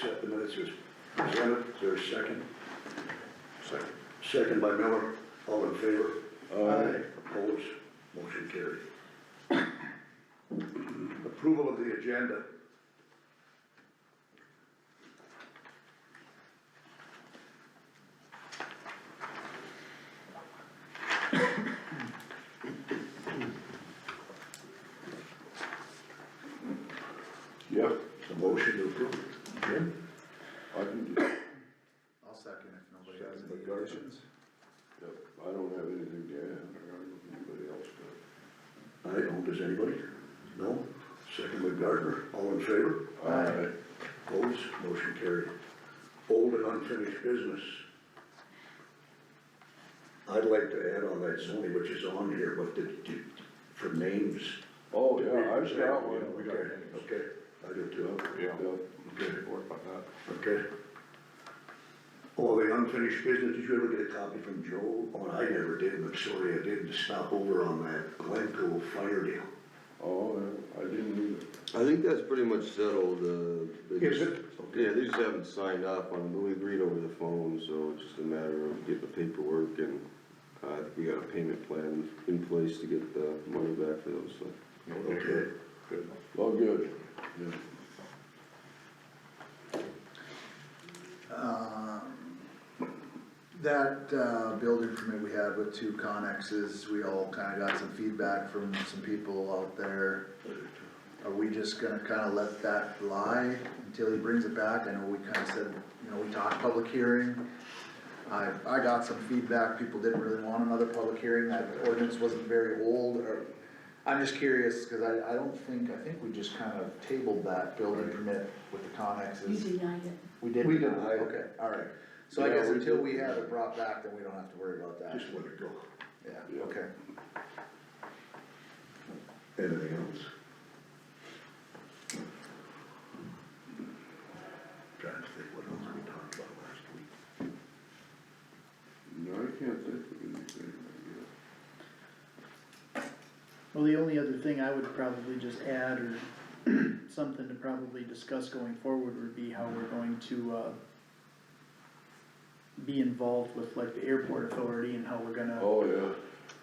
Accept the minutes as presented. Is there a second? Second. Second by Miller. All in favor? Aye. Opposed? Motion carried. Approval of the agenda. Yep, A motion to approve. Jim? I can do, I'll second if nobody has Second any by Gardner. additions. yep, I don't have anything to add, I don't know if anybody else does. I don't. Does anybody? No? Second by Gardner. All in favor? Aye. Opposed? Motion carried. Old and unfinished business. I'd like to add on that zoning, which is on here, but for names. Oh, yeah, I've got one. Okay, I do too. Yeah. Okay, Work on that. okay. Oh, the unfinished business, did you ever get a copy from Joe? Oh, I never did, but sorry, I didn't stop over on that Glencoe fire deal. Oh, yeah, I didn't either. I think that's pretty much settled, they Is just- it? Yeah, they just haven't signed off on it, but we agreed over the phone, so it's just a matter of getting the paperwork and, I think we got a payment plan in place to get the money back for those, so. Okay. Good. Well, good. Yeah. That building permit we had with two Connexes, we all kinda got some feedback from some people out there. Are we just gonna kinda let that lie until he brings it back? I know we kinda said, we talked public hearing. I got some feedback, people didn't really want another public hearing, that ordinance wasn't very old, or, I'm just curious, cause I think we just kind of tabled that building permit with the Connexes. You denied it. We did? We denied it. Okay, alright, so I Yeah, guess we until did. we have it brought back, then we don't have to worry about that. Just let it go. Yeah, Yeah. okay. Anything else? Trying to think what else we talked about last week. No, I can't think of anything, I guess. Well, the only other thing I would probably just add, or something to probably discuss going forward, would be how we're going to, be involved with like the airport authority and how we're gonna, Oh, yeah.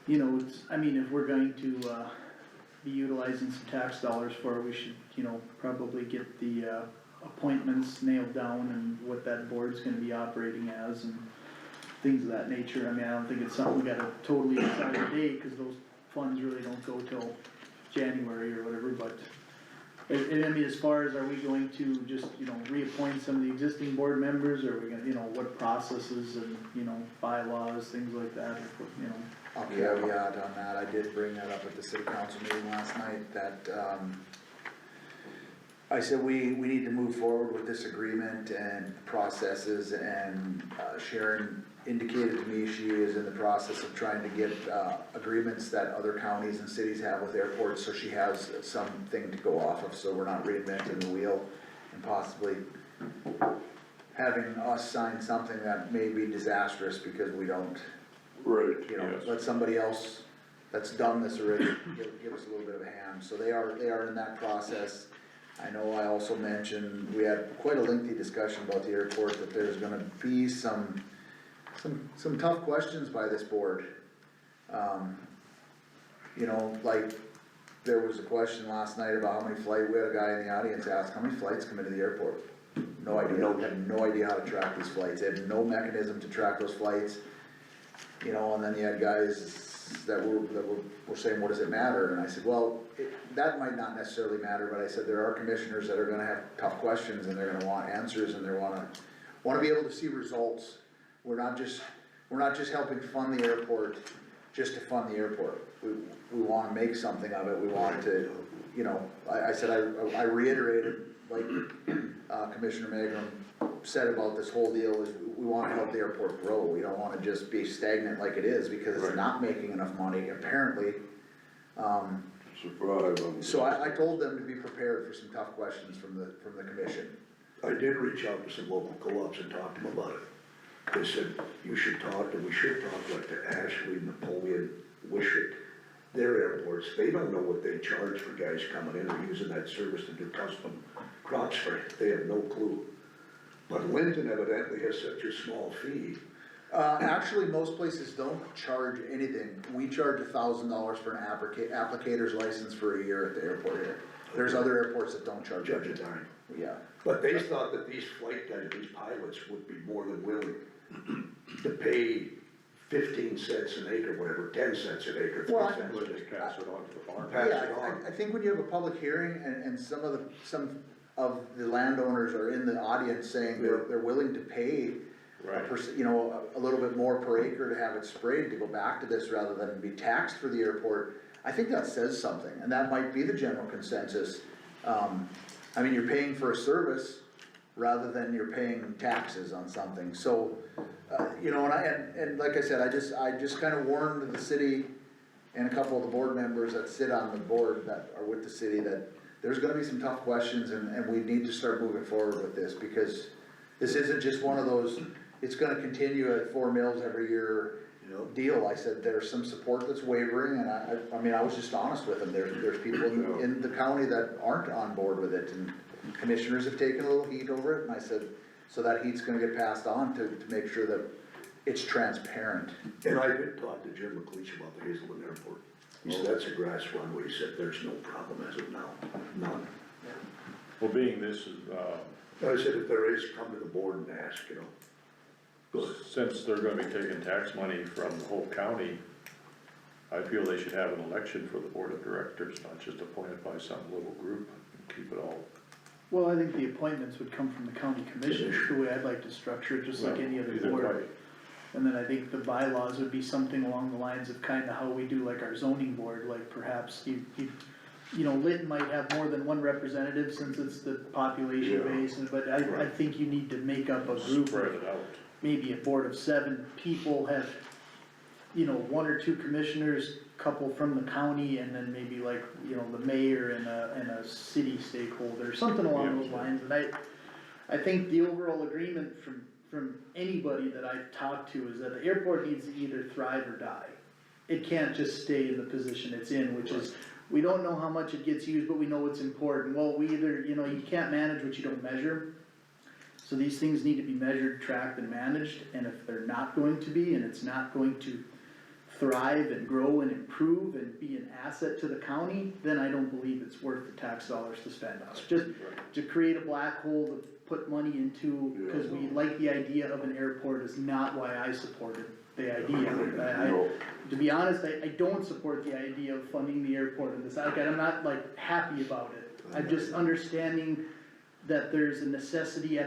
if we're going to, be utilizing some tax dollars for it, we should, probably get the, appointments nailed down and what that board's gonna be operating as and things of that nature. I don't think it's something we gotta totally decide today, cause those funds really don't go till January or whatever, but as far as, are we going to just, reappoint some of the existing board members, or are we gonna, what processes and, bylaws, things like that, I'll caveat on that, I did bring that up at the city council meeting last night, that, I said we need to move forward with this agreement and processes, and Sharon indicated to me she is in the process of trying to get agreements that other counties and cities have with airports, so she has something to go off of, so we're not reinventing the wheel and possibly having us sign something that may be disastrous because we don't, Right, yes. let somebody else that's done this already give us a little bit of a hand. So they are in that process. I know I also mentioned, we had quite a lengthy discussion about the airport, that there's gonna be some tough questions by this board. Like, there was a question last night about how many flights, we had a guy in the audience ask, how many flights come into the airport? No idea, had no idea how to track these flights, they had no mechanism to track those flights. And then you had guys that were saying, what does it matter? And I said, well, that might not necessarily matter, but I said, there are commissioners that are gonna have tough questions, and they're gonna want answers, and they wanna be able to see results. We're not just helping fund the airport just to fund the airport. We wanna make something of it, we want to, I said, I reiterated, like, Commissioner Magrum said about this whole deal, is we wanna help the airport grow. We don't wanna just be stagnant like it is, because it's not making enough money, apparently. Surprise on. So I told them to be prepared for some tough questions from the commission. I did reach out to some local co-ops and talk to them about it. They said, you should talk, and we should talk, like to Ashley, Napoleon, Wishick, their airports. They don't know what they charge for guys coming in or using that service to do custom crop spray. They have no clue. But Linton evidently has such a small fee. Actually, most places don't charge anything. We charge $1,000 for an applicator's license for a year at the airport here. There's other airports that don't charge Judge anything. a dime. Yeah. But they thought that these flight guys, these pilots would be more than willing to pay 15 cents an acre, whatever, 10 cents an acre, 3 Well, cents. We'll just pass it on to the farm. Pass Yeah, it on. I think when you have a public hearing and some of the landowners are in the audience saying they're willing to pay a little bit more per acre to have it sprayed, to go back to this rather than be taxed for the airport, I think that says something, and that might be the general consensus. I mean, you're paying for a service rather than you're paying taxes on something, so, and like I said, I just kinda warned the city and a couple of the board members that sit on the board that are with the city that there's gonna be some tough questions and we need to start moving forward with this, because this isn't just one of those, it's gonna continue at 4 mills every year deal. I said, there's some support that's wavering, and I mean, I was just honest with them, there's people in the county that aren't on board with it, and commissioners have taken a little heat over it, and I said, so that heat's gonna get passed on to make sure that it's transparent. And I did talk to Jim McLeish about the Hazelton Airport. He said, that's a grass runway. He said, there's no problem as of now, none. Well, being this is, I said, if there is, come to the board and ask, Good. Since they're gonna be taking tax money from the whole county, I feel they should have an election for the board of directors, not just appointed by some little group, and keep it all. Well, I think the appointments would come from the county commission, the way I'd like to structure it, just like any other Either board. way. And then I think the bylaws would be something along the lines of kinda how we do like our zoning board, like perhaps Lytton might have more than one representative since it's the population Yeah. base, but I think you need to make up a group Spread of it out. maybe a board of 7 people, have, 1 or 2 commissioners, couple from the county, and then maybe like, the mayor and a city stakeholder, something along those lines, and I think the overall agreement from anybody that I've talked to is that the airport needs to either thrive or die. It can't just stay in the position it's in, which is, we don't know how much it gets used, but we know it's important. Well, we either, you can't manage what you don't measure. So these things need to be measured, tracked, and managed, and if they're not going to be, and it's not going to thrive and grow and improve and be an asset to the county, then I don't believe it's worth the tax dollars to spend on it. Just to create a black hole to put money into, because we like the idea of an airport is not why I supported the idea. To be honest, I don't support the idea of funding the airport in this, I'm not like happy about it. I'm just understanding that there's a necessity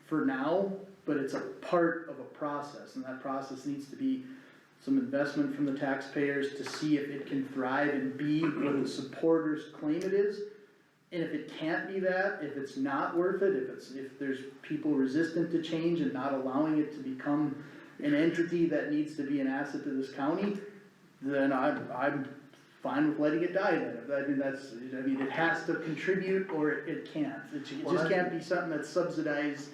for now, but it's a part of a process, and that process needs to be some investment from the taxpayers to see if it can thrive and be what the supporters claim it is. And if it can't be that, if it's not worth it, if there's people resistant to change and not allowing it to become an entity that needs to be an asset to this county, then I'm fine with letting it die then. I mean, it has to contribute or it can't. It just can't be something that's subsidized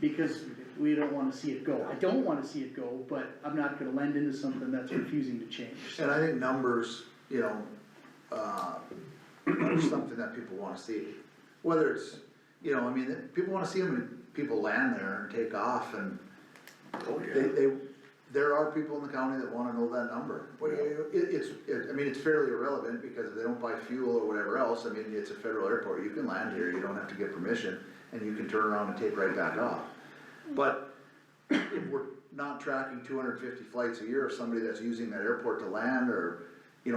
because we don't wanna see it go. I don't wanna see it go, but I'm not gonna lend into something that's refusing to change. And I think numbers, are something that people wanna see. Whether it's, I mean, people wanna see them, people land there and take off, and Oh, yeah. there are people in the county that wanna know that number. But it's fairly irrelevant, because if they don't buy fuel or whatever else, I mean, it's a federal airport, you can land here, you don't have to get permission, and you can turn around and take right back off. But if we're not tracking 250 flights a year of somebody that's using that airport to land, or,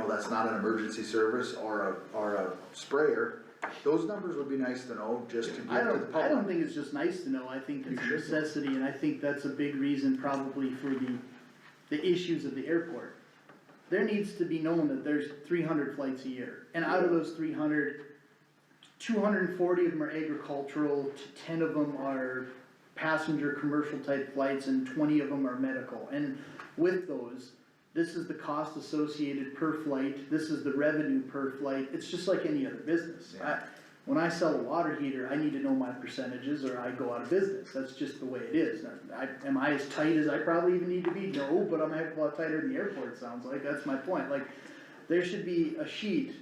that's not an emergency service or a sprayer, those numbers would be nice to know, just to I give to the public. don't think it's just nice to know, I think it's a You should. necessity, and I think that's a big reason probably for the issues of the airport. There needs to be known that there's 300 flights a year, and out of those 300, 240 of them are agricultural, 10 of them are passenger commercial type flights, and 20 of them are medical. And with those, this is the cost associated per flight, this is the revenue per flight, it's just like any other business. When I sell a water heater, I need to know my percentages or I go out of business, that's just the way it is. Am I as tight as I probably even need to be? No, but I'm a heck of a lot tighter than the airport, sounds like, that's my point. Like, there should be a sheet,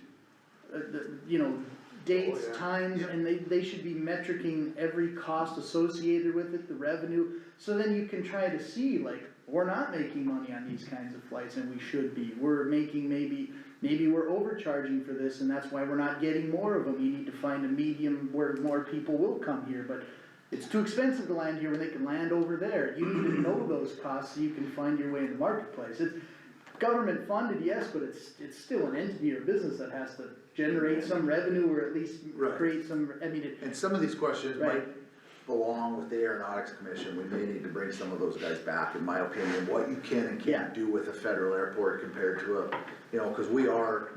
dates, Oh, yeah. times, and they should be metricing every cost associated with it, the revenue. So then you can try to see, like, we're not making money on these kinds of flights and we should be. We're making maybe we're overcharging for this and that's why we're not getting more of them. You need to find a medium where more people will come here, but it's too expensive to land here when they can land over there. You need to know those costs so you can find your way in the marketplace. It's government funded, yes, but it's still an entity or business that has to generate some revenue or at least Right. create some, I mean, And some of these questions Right. might belong with the Aeronautics Commission, we may need to bring some of those guys back, in my opinion, what you can and Yeah. can't do with a federal airport compared to a, you know, cause we are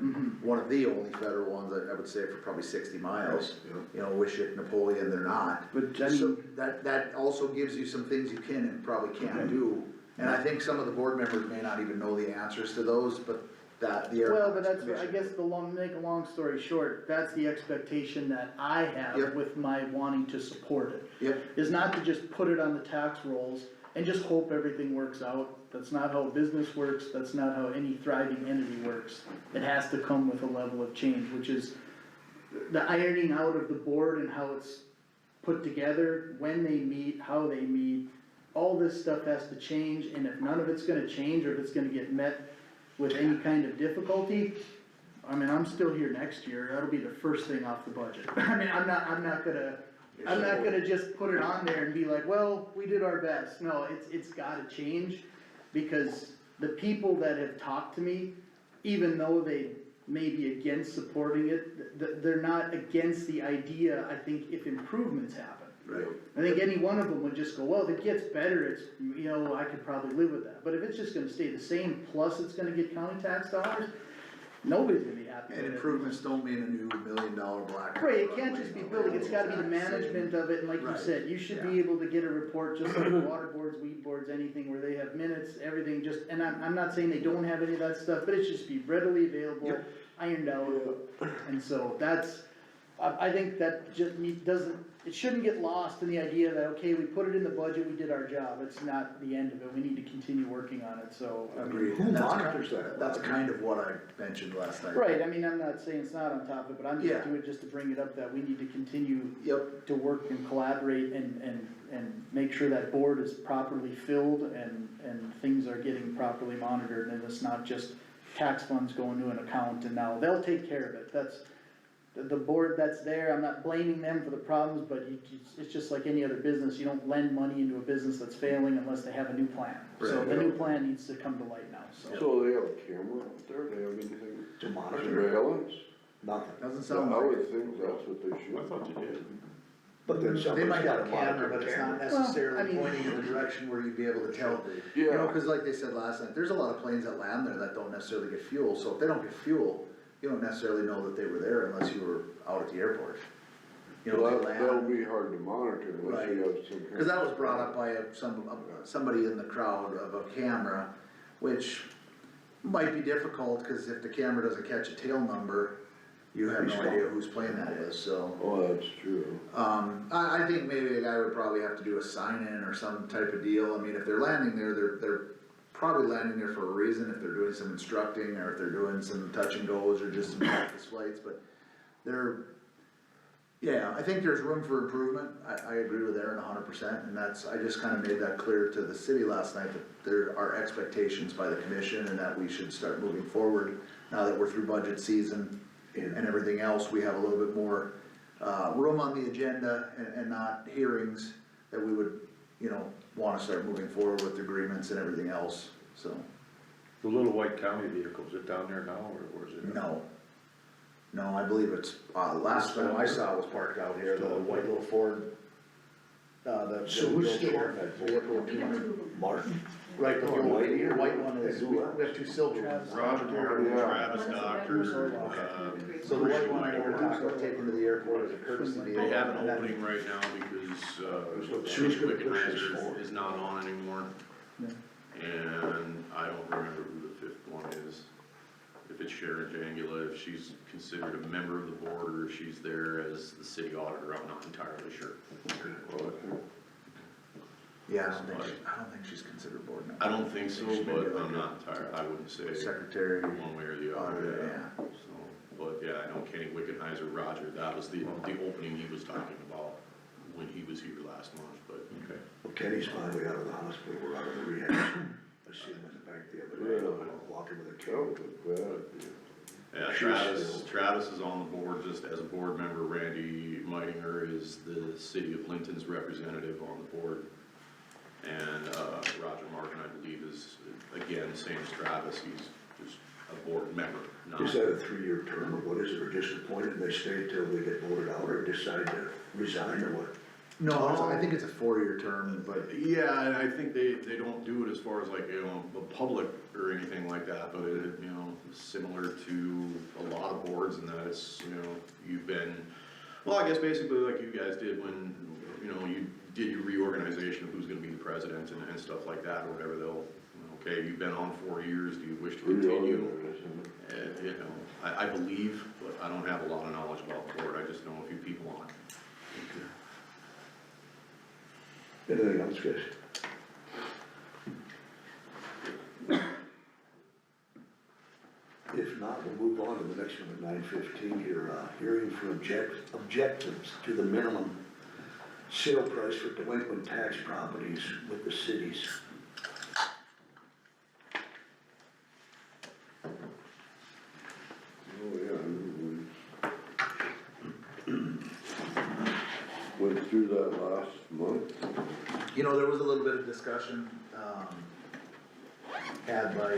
one of the only federal ones, I would say, for probably 60 miles. You know, Wishick, Napoleon, they're not. but I So mean, that also gives you some things you can and probably can't do. And I think some of the board members may not even know the answers to those, but that, the well, but Aeronautics that's, I Commission. guess make a long story short, that's the expectation that I have Yep. with my wanting to support it. Yep, Is not to just put it on the tax rolls and just hope everything works out. That's not how business works, that's not how any thriving entity works. It has to come with a level of change, which is the ironing out of the board and how it's put together, when they meet, how they meet. All this stuff has to change, and if none of it's gonna change, or if it's gonna get met with any kind of difficulty, I mean, I'm still here next year, that'll be the first thing off the budget. I mean, I'm not gonna just put it on there and be like, well, we did our best. No, it's gotta change, because the people that have talked to me, even though they may be against supporting it, they're not against the idea, I think, if improvements happen. right. I think any one of them would just go, well, if it gets better, it's, you know, I could probably live with that. But if it's just gonna stay the same, plus it's gonna get county tax dollars, nobody's gonna be happy with And it. improvements don't mean a new $1 million black. Right, it can't just be building, it's gotta be the management of it, and like you Right. said, you should be able to get a report, just like water boards, weed boards, anything where they have minutes, everything, just, and I'm not saying they don't have any of that stuff, but it should just be readily available, Yep. ironed out. And so that's, I think that just it shouldn't get lost in the idea that, okay, we put it in the budget, we did our job, it's not the end of it, we need to continue working on it, so, I mean. Agreed. Who And that's monitors that? That's kind of what I mentioned last night. Right, I mean, I'm not saying it's not on top of it, but I'm Yeah. just doing it just to bring it up that we need to continue Yep, to work and collaborate and make sure that board is properly filled and things are getting properly monitored, and it's not just tax funds going to an account and now they'll take care of it. That's, the board that's there, I'm not blaming them for the problems, but it's just like any other business, you don't lend money into a business that's failing unless they have a new plan. So Right. the new plan needs to come to light now, so. So they have a camera out there, they have anything To monitor, surveillance? nothing. doesn't I sound like would it. think that's what they should. I thought they did. But then They somebody's might have gotta a camera, monitor but the it's not camera. Well, I necessarily mean- pointing in the direction where you'd be able to tell. You know, Yeah, cause like they said last night, there's a lot of planes that land there that don't necessarily get fuel, so if they don't get fuel, you don't necessarily know that they were there unless you were out at the airport. You know, well, they that'll land, be hard to monitor unless you have some. cause that was brought up by somebody in the crowd of a camera, which might be difficult, cause if the camera doesn't catch a tail number, you have no idea whose plane that is, so. Oh, that's true. I think maybe a guy would probably have to do a sign-in or some type of deal, I mean, if they're landing there, they're probably landing there for a reason, if they're doing some instructing, or if they're doing some touch and goes, or just some practice flights, but yeah, I think there's room for improvement, I agree with Aaron 100%, and that's, I just kinda made that clear to the city last night, that there are expectations by the commission, and that we should start moving forward, now that we're through budget season and everything else, we have a little bit more, room on the agenda and not hearings, that we would, you know, wanna start moving forward with agreements and everything else, so, The little white county vehicle, is it down there now, or is it? no. No, I believe it's, last time I saw it was parked out here, the white little Ford, the. So who's the still sheriff on that vehicle, board? 200. Martin? Right, the Oh, old white white, here. white one is, we have two silver ones. Roger Moore, Yeah. Travis Doctor, So the white one I never talked about taking to the airport as a courtesy vehicle. they have an and that- opening right now because, So who's gonna push this Wickenheiser forward? is not on anymore. Yeah. And I don't remember who the fifth one is. If it's Sharon Jangula, if she's considered a member of the board, or if she's there as the city auditor, I'm not entirely sure. Yeah, I don't think she's considered board member. I don't think so, She may be but like I'm a not entirely, I wouldn't say Secretary, one way or the auditor, other, yeah. so, but yeah, I know Kenny Wickenheiser, Roger, that was the opening he was talking about when he was here last month, but. Okay. Well, Kenny's finally out of the hospital, we're out of the rehab. I seen him in the bank the other day, walking with a That cane. was a bad idea. Yeah, She's Travis is on the board just as a board member. Randy Meitinger is the city of Linton's representative on the board. And, Roger Martin, I believe, is, again, same as Travis, he's just a board member, not. Is that a 3-year term, or what is it, or just appointed and they stay until they get voted out, or decide to resign, or what? No, I think it's a 4-year term, but Yeah, and I think they don't do it as far as like, you know, the public or anything like that, but it, you know, similar to a lot of boards in that it's, you know, you've been, well, I guess basically like you guys did when, you know, you did your reorganization of who's gonna be the president and stuff like that, or whatever, they'll, okay, you've been on 4 years, do you wish to continue? You know, I believe, but I don't have a lot of knowledge about the board, I just know a few people on it. Anything else, guys? If not, we'll move on to the next one at 9:15 here, hearing for objectives to the minimum sale price for delinquent tax properties with the cities. Oh, yeah, we went through that last month. you know, there was a little bit of discussion, had by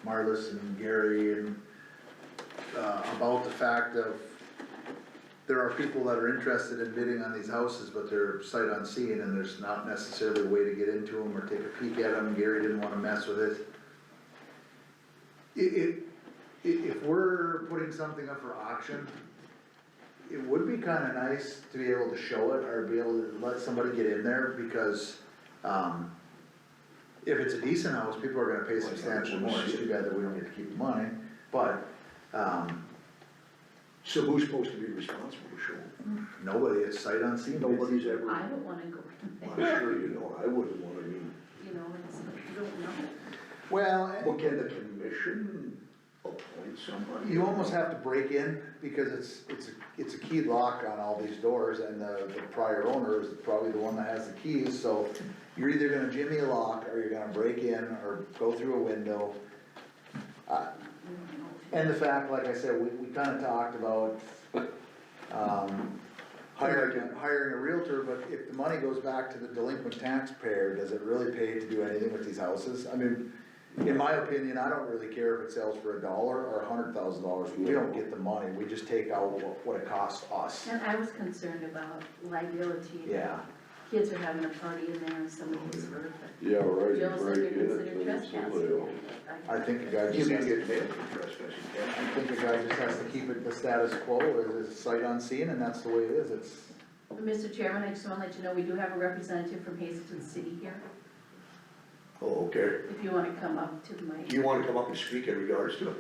Marlis and Gary and, about the fact of, there are people that are interested in bidding on these houses, but they're sight unseen, and there's not necessarily a way to get into them or take a peek at them. Gary didn't wanna mess with it. If we're putting something up for auction, it would be kinda nice to be able to show it, or be able to let somebody get in there, because, if it's a decent house, people are gonna pay substantially more. It's too bad that we don't get to keep the money, but, So who's supposed to be responsible to show them? nobody, it's sight unseen. Nobody's ever, I don't wanna go in I'm there, sure you know, I wouldn't wanna be. you know, it's, you don't know. Well, Well, can the commission appoint somebody? you almost have to break in, because it's a keyed lock on all these doors, and the prior owner is probably the one that has the keys, so you're either gonna jimmy a lock, or you're gonna break in, or go through a window. And the fact, like I said, we kinda talked about, hiring a realtor, but if the money goes back to the delinquent taxpayer, does it really pay to do anything with these houses? I mean, in my opinion, I don't really care if it sells for $1 or $100,000, we don't get the money, we just take out what it costs us. And I was concerned about liability. Yeah. Kids are having a party in there and somebody gets hurt, but Yeah, right, Joe said break you're in, considered it's somebody trespassing. else. I think the guy You just can has, get banned for trespassing, can't I think the guy just has to keep it the status quo, is sight unseen, and that's the way it is, it's. Mr. Chairman, I just wanna let you know, we do have a representative from Hazelton City here, you? Oh, okay. if you wanna come up to the mic. Do you wanna come up and speak in regards to it?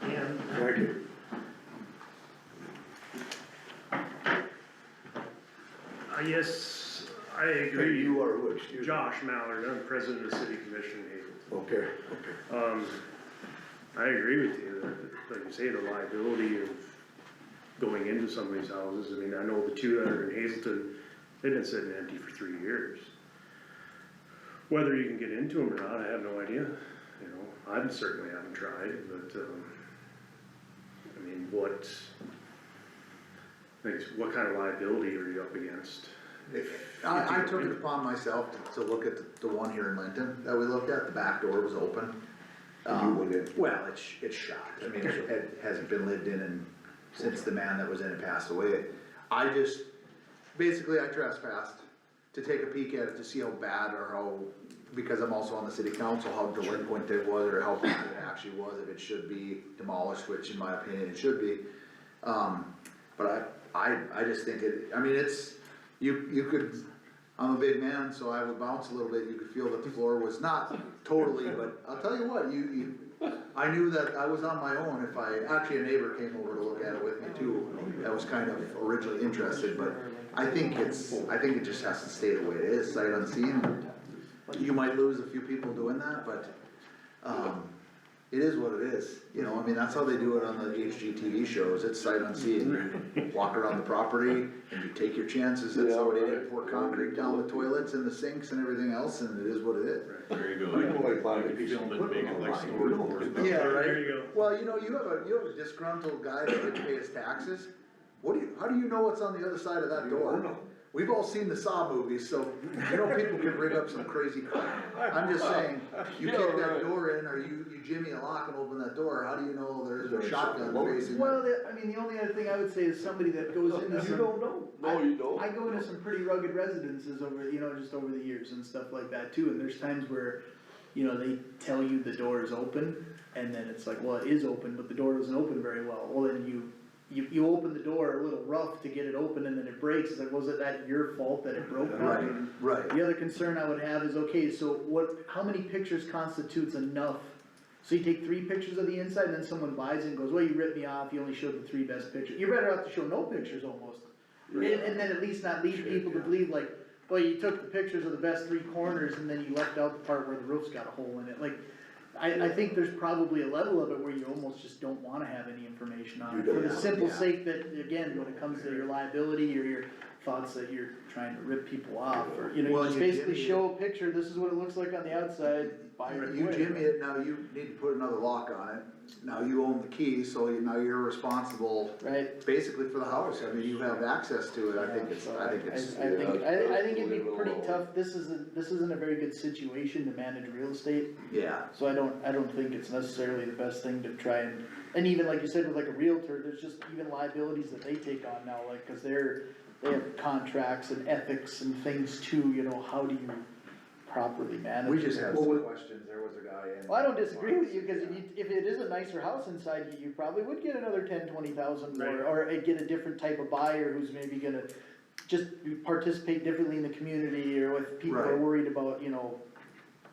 And Thank you. I guess I Hey, agree. you are who, excuse me? Josh Mallard, I'm president of the city commission in Hazelton. Okay, okay. I agree with you, that, like you say, the liability of going into some of these houses, I mean, I know the two that are in Hazelton, they've been sitting empty for 3 years. Whether you can get into them or not, I have no idea, you know, I certainly haven't tried, but, I mean, what kind of liability are you up against? I took it upon myself to look at the one here in Linton that we looked at, the back door was open. You went in. Well, it's shot, I mean, it hasn't been lived in since the man that was in it passed away. Basically I trespassed to take a peek at it to see how bad, or how, because I'm also on the city council, how delinquent it was, or how bad it actually was, if it should be demolished, which in my opinion it should be. But I just think I mean, you could, I'm a big man, so I would bounce a little bit, you could feel that the floor was not totally, but I'll tell you what, I knew that I was on my own if actually a neighbor came over to look at it with me too, that was kind of originally interested, but I think it just has to stay the way it is, sight unseen. You might lose a few people doing that, but, it is what it is, you know, I mean, that's how they do it on the HGTV shows, it's sight unseen. You walk around the property and you take your chances that Yeah, somebody right. didn't pour concrete down the toilets and the sinks and everything else, and it is what it is. There you go. I know I You buy a can piece of film it, make it like equipment story online, boards. you don't Yeah, right. There you go. Well, you know, you have a disgruntled guy that didn't pay his taxes, how do you know what's on the other side of that You door? don't know. We've all seen the Saw movies, so you know people can bring up some crazy crap. I'm just saying, you kick that door in, or you jimmy a lock and open that door, how do you know there's a shotgun facing? Well, I mean, the only other thing I would say is somebody that goes into You some. don't know. No, you don't. I go into some pretty rugged residences over, you know, just over the years and stuff like that too, and there's times where, you know, they tell you the door is open, and then it's like, well, it is open, but the door doesn't open very well, well, then you open the door a little rough to get it open, and then it breaks, it's like, was it that your fault that it broke? Right, right. The other concern I would have is, okay, so how many pictures constitutes enough? So you take 3 pictures of the inside, and then someone buys it and goes, well, you ripped me off, you only showed the 3 best pictures, you're better off to show no pictures almost. And then at least not lead people to believe like, well, you took the pictures of the best 3 corners, and then you left out the part where the roof's got a hole in it, like, I think there's probably a level of it where you almost just don't wanna have any information on it, for the simple sake that, again, when it comes to your liability or your thoughts that you're trying to rip people off, or, you know, Well, you just you basically jimmy show a picture, this is what it looks like on the outside, buyer beware. You jimmy it, now you need to put another lock on it, now you own the key, so now you're responsible Right? basically for the house, I mean, you have access to it, I think it's. I think it'd be pretty tough, this isn't a very good situation to manage real estate, Yeah, so I don't think it's necessarily the best thing to try and even like you said with like a realtor, there's just even liabilities that they take on now, like, cause they have contracts and ethics and things too, you know, how do you properly manage? we just it? had some questions, there was a guy in. Well, I don't disagree with you, cause if it is a nicer house inside, you probably would get another 10-20,000 more, Right. or get a different type of buyer who's maybe gonna just participate differently in the community, or if people are Right. worried about, you know,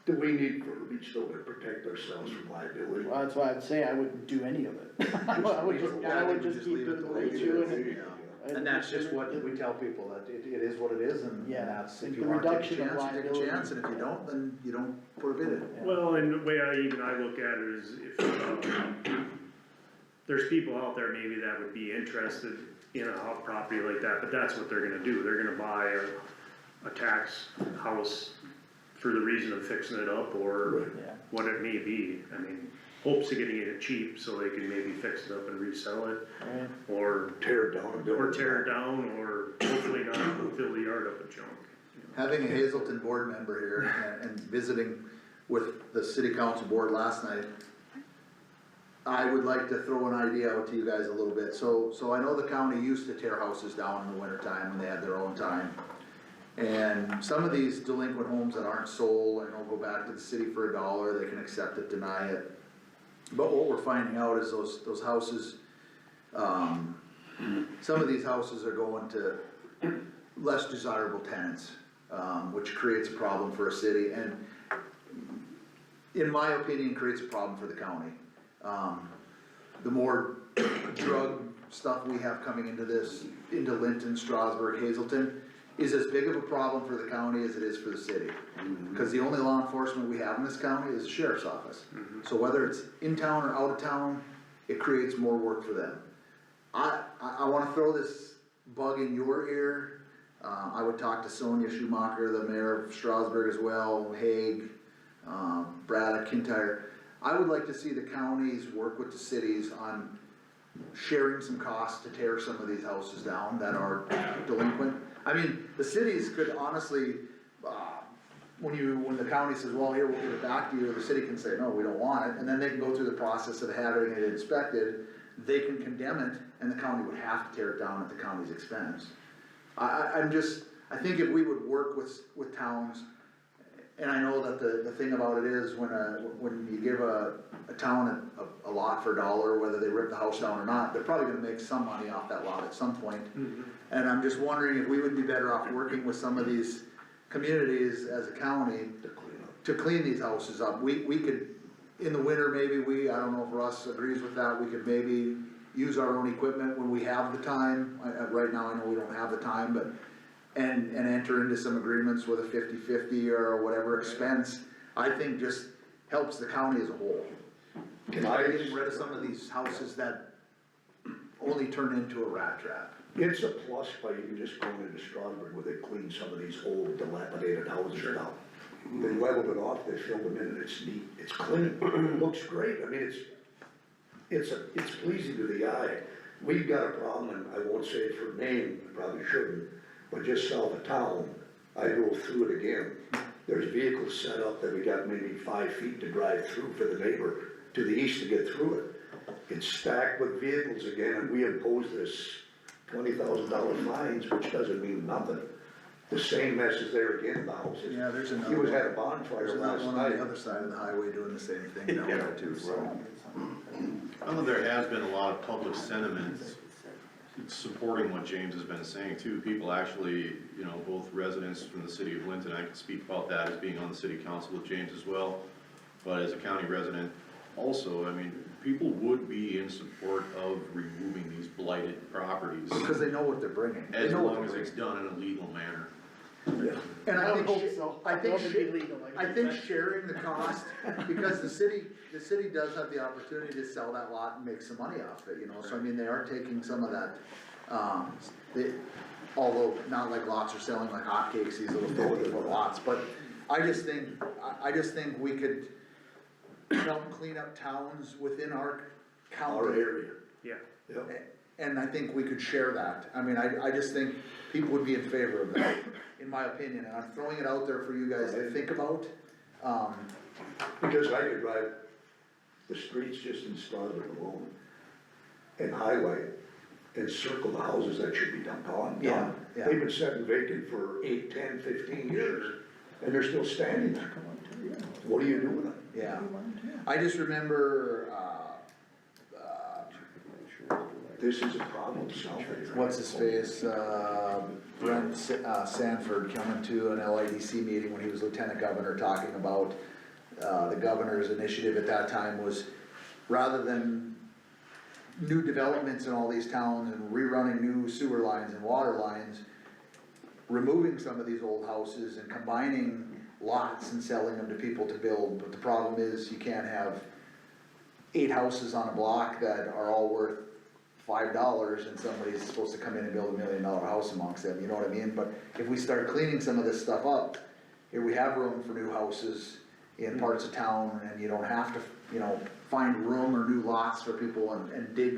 Do we need verbiage though to protect ourselves from liability? well, that's why I'd say I wouldn't do any of it. I would just keep leave doing it the the way way you it do is, it. yeah. And that's just what we tell people, that it is what it is, and Yeah, that's, if like you the wanna take a reduction of chance, you take a liability. chance, and if you don't, then you don't put a bid in. Yeah. Well, and the way I look at it is if, there's people out there maybe that would be interested in a property like that, but that's what they're gonna do, they're gonna buy a tax house for the reason of fixing it up, or Yeah. what it may be, I mean, hopes of getting it cheap so they can maybe fix it up and resell it, Right. or Tear it down and build it. tear it down, or hopefully not fill the yard up with junk. Having a Hazelton board member here and visiting with the city council board last night, I would like to throw an idea out to you guys a little bit. So I know the county used to tear houses down in the winter time when they had their own time. And some of these delinquent homes that aren't sold, I know, go back to the city for $1, they can accept it, deny it. But what we're finding out is those houses, some of these houses are going to less desirable tenants, which creates a problem for a city, and in my opinion, creates a problem for the county. The more drug stuff we have coming into Linton, Strasburg, Hazelton, is as big of a problem for the county as it is for the city. Cause the only law enforcement we have in this county is the sheriff's office. So whether it's in town or out of town, it creates more work for them. I wanna throw this bug in your ear. I would talk to Sonia Schumacher, the mayor of Strasburg as well, Hague, Braddock, Kintyre. I would like to see the counties work with the cities on sharing some costs to tear some of these houses down that are delinquent. I mean, the cities could honestly, when the county says, well, here, we'll give it back to you, the city can say, no, we don't want it, and then they can go through the process of having it inspected, they can condemn it, and the county would have to tear it down at the county's expense. I think if we would work with towns, and I know that the thing about it is, when you give a town a lot for $1, whether they rip the house down or not, they're probably gonna make some money off that lot at some point. And I'm just wondering if we would be better off working with some of these communities as a county to clean these houses up. We could, in the winter, maybe I don't know if Russ agrees with that, we could maybe use our own equipment when we have the time. Right now, I know we don't have the time, but, and enter into some agreements with a 50-50 or whatever expense, I think just helps the county as a whole. By getting rid of some of these houses that only turn into a rat trap. It's a plus by even just going into Strasburg where they cleaned some of these old dilapidated houses out. They leveled it off, they filled them in, and it's neat, it's clean, it looks great, I mean, it's pleasing to the eye. We've got a problem, and I won't say it for name, probably shouldn't, but just south of town, I drove through it again. There's vehicles set up that we got maybe 5 feet to drive through for the neighbor to the east to get through it. It's stacked with vehicles again, and we impose this $20,000 fines, which doesn't mean nothing. The same mess is there again in the houses. Yeah, there's another He was one. at a bonfire There's another last one on the night. other side of the highway doing the same thing down there too, so. I know there has been a lot of public sentiment supporting what James has been saying too. People actually, you know, both residents from the city of Linton, I can speak about that as being on the city council with James as well, but as a county resident also, I mean, people would be in support of removing these blighted properties Because they know what they're bringing. They as know what long as they're it's done in a legal manner. And I think, hope so. I think, Hope it'd be legal, like I you think said. sharing the cost, because the city does have the opportunity to sell that lot and make some money off it, you know, so I mean, they are taking some of that, although not like lots are selling like hotcakes, these little 50-foot lots, but I just think we could help clean up towns within our county. Our area, Yeah. yeah. And I think we could share that. I mean, I just think people would be in favor of that, in my opinion, and I'm throwing it out there for you guys to think about. Because I could drive the streets just in Strasburg alone and highway and circle the houses that should be done. Yeah. They've been sitting vacant for 8, 10, 15 years, and they're still standing there. What do you do with them? Yeah, I just remember, This is a problem solving. what's his face, Brent Sanford coming to an LIDC meeting when he was lieutenant governor, talking about, the governor's initiative at that time was, rather than new developments in all these towns and rerunning new sewer lines and water lines, removing some of these old houses and combining lots and selling them to people to build, but the problem is you can't have 8 houses on a block that are all worth $5 and somebody's supposed to come in and build $1 million house amongst them, you know what I mean? But if we start cleaning some of this stuff up, here we have room for new houses in parts of town, and you don't have to, you know, find room or new lots for people and dig,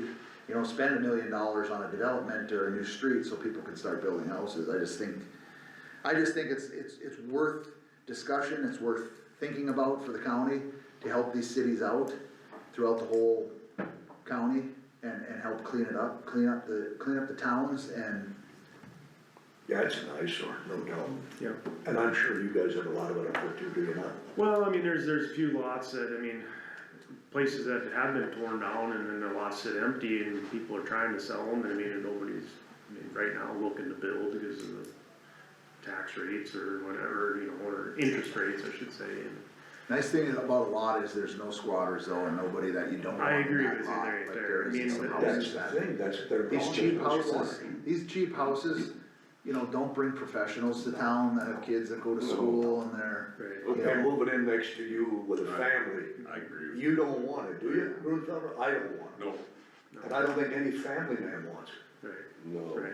you know, spend $1 million on a development or a new street so people can start building houses. I just think it's worth discussion, it's worth thinking about for the county to help these cities out throughout the whole county and help clean it up, clean up the towns and. Yeah, it's an eyesore, no doubt. Yeah. And I'm sure you guys have a lot of it up there too, do you not? Well, I mean, there's a few lots that, I mean, places that have been torn down and then the lots sit empty and people are trying to sell them, and I mean, nobody's, I mean, right now looking to build because of the tax rates or whatever, you know, or interest rates, I should say, and. Nice thing about a lot is there's no squatters though, and nobody that you don't want I in agree that with you lot, there, like there. I is mean, some but houses That's that- the thing, that's what they're. These cheap houses, you know, don't bring professionals to town that have kids that go to school and they're, Right. you And know. moving in next to you with a family, I agree with you don't want it, do you, Grunfelder? I don't want it. No, And I don't think any family man wants it. Right, No. right.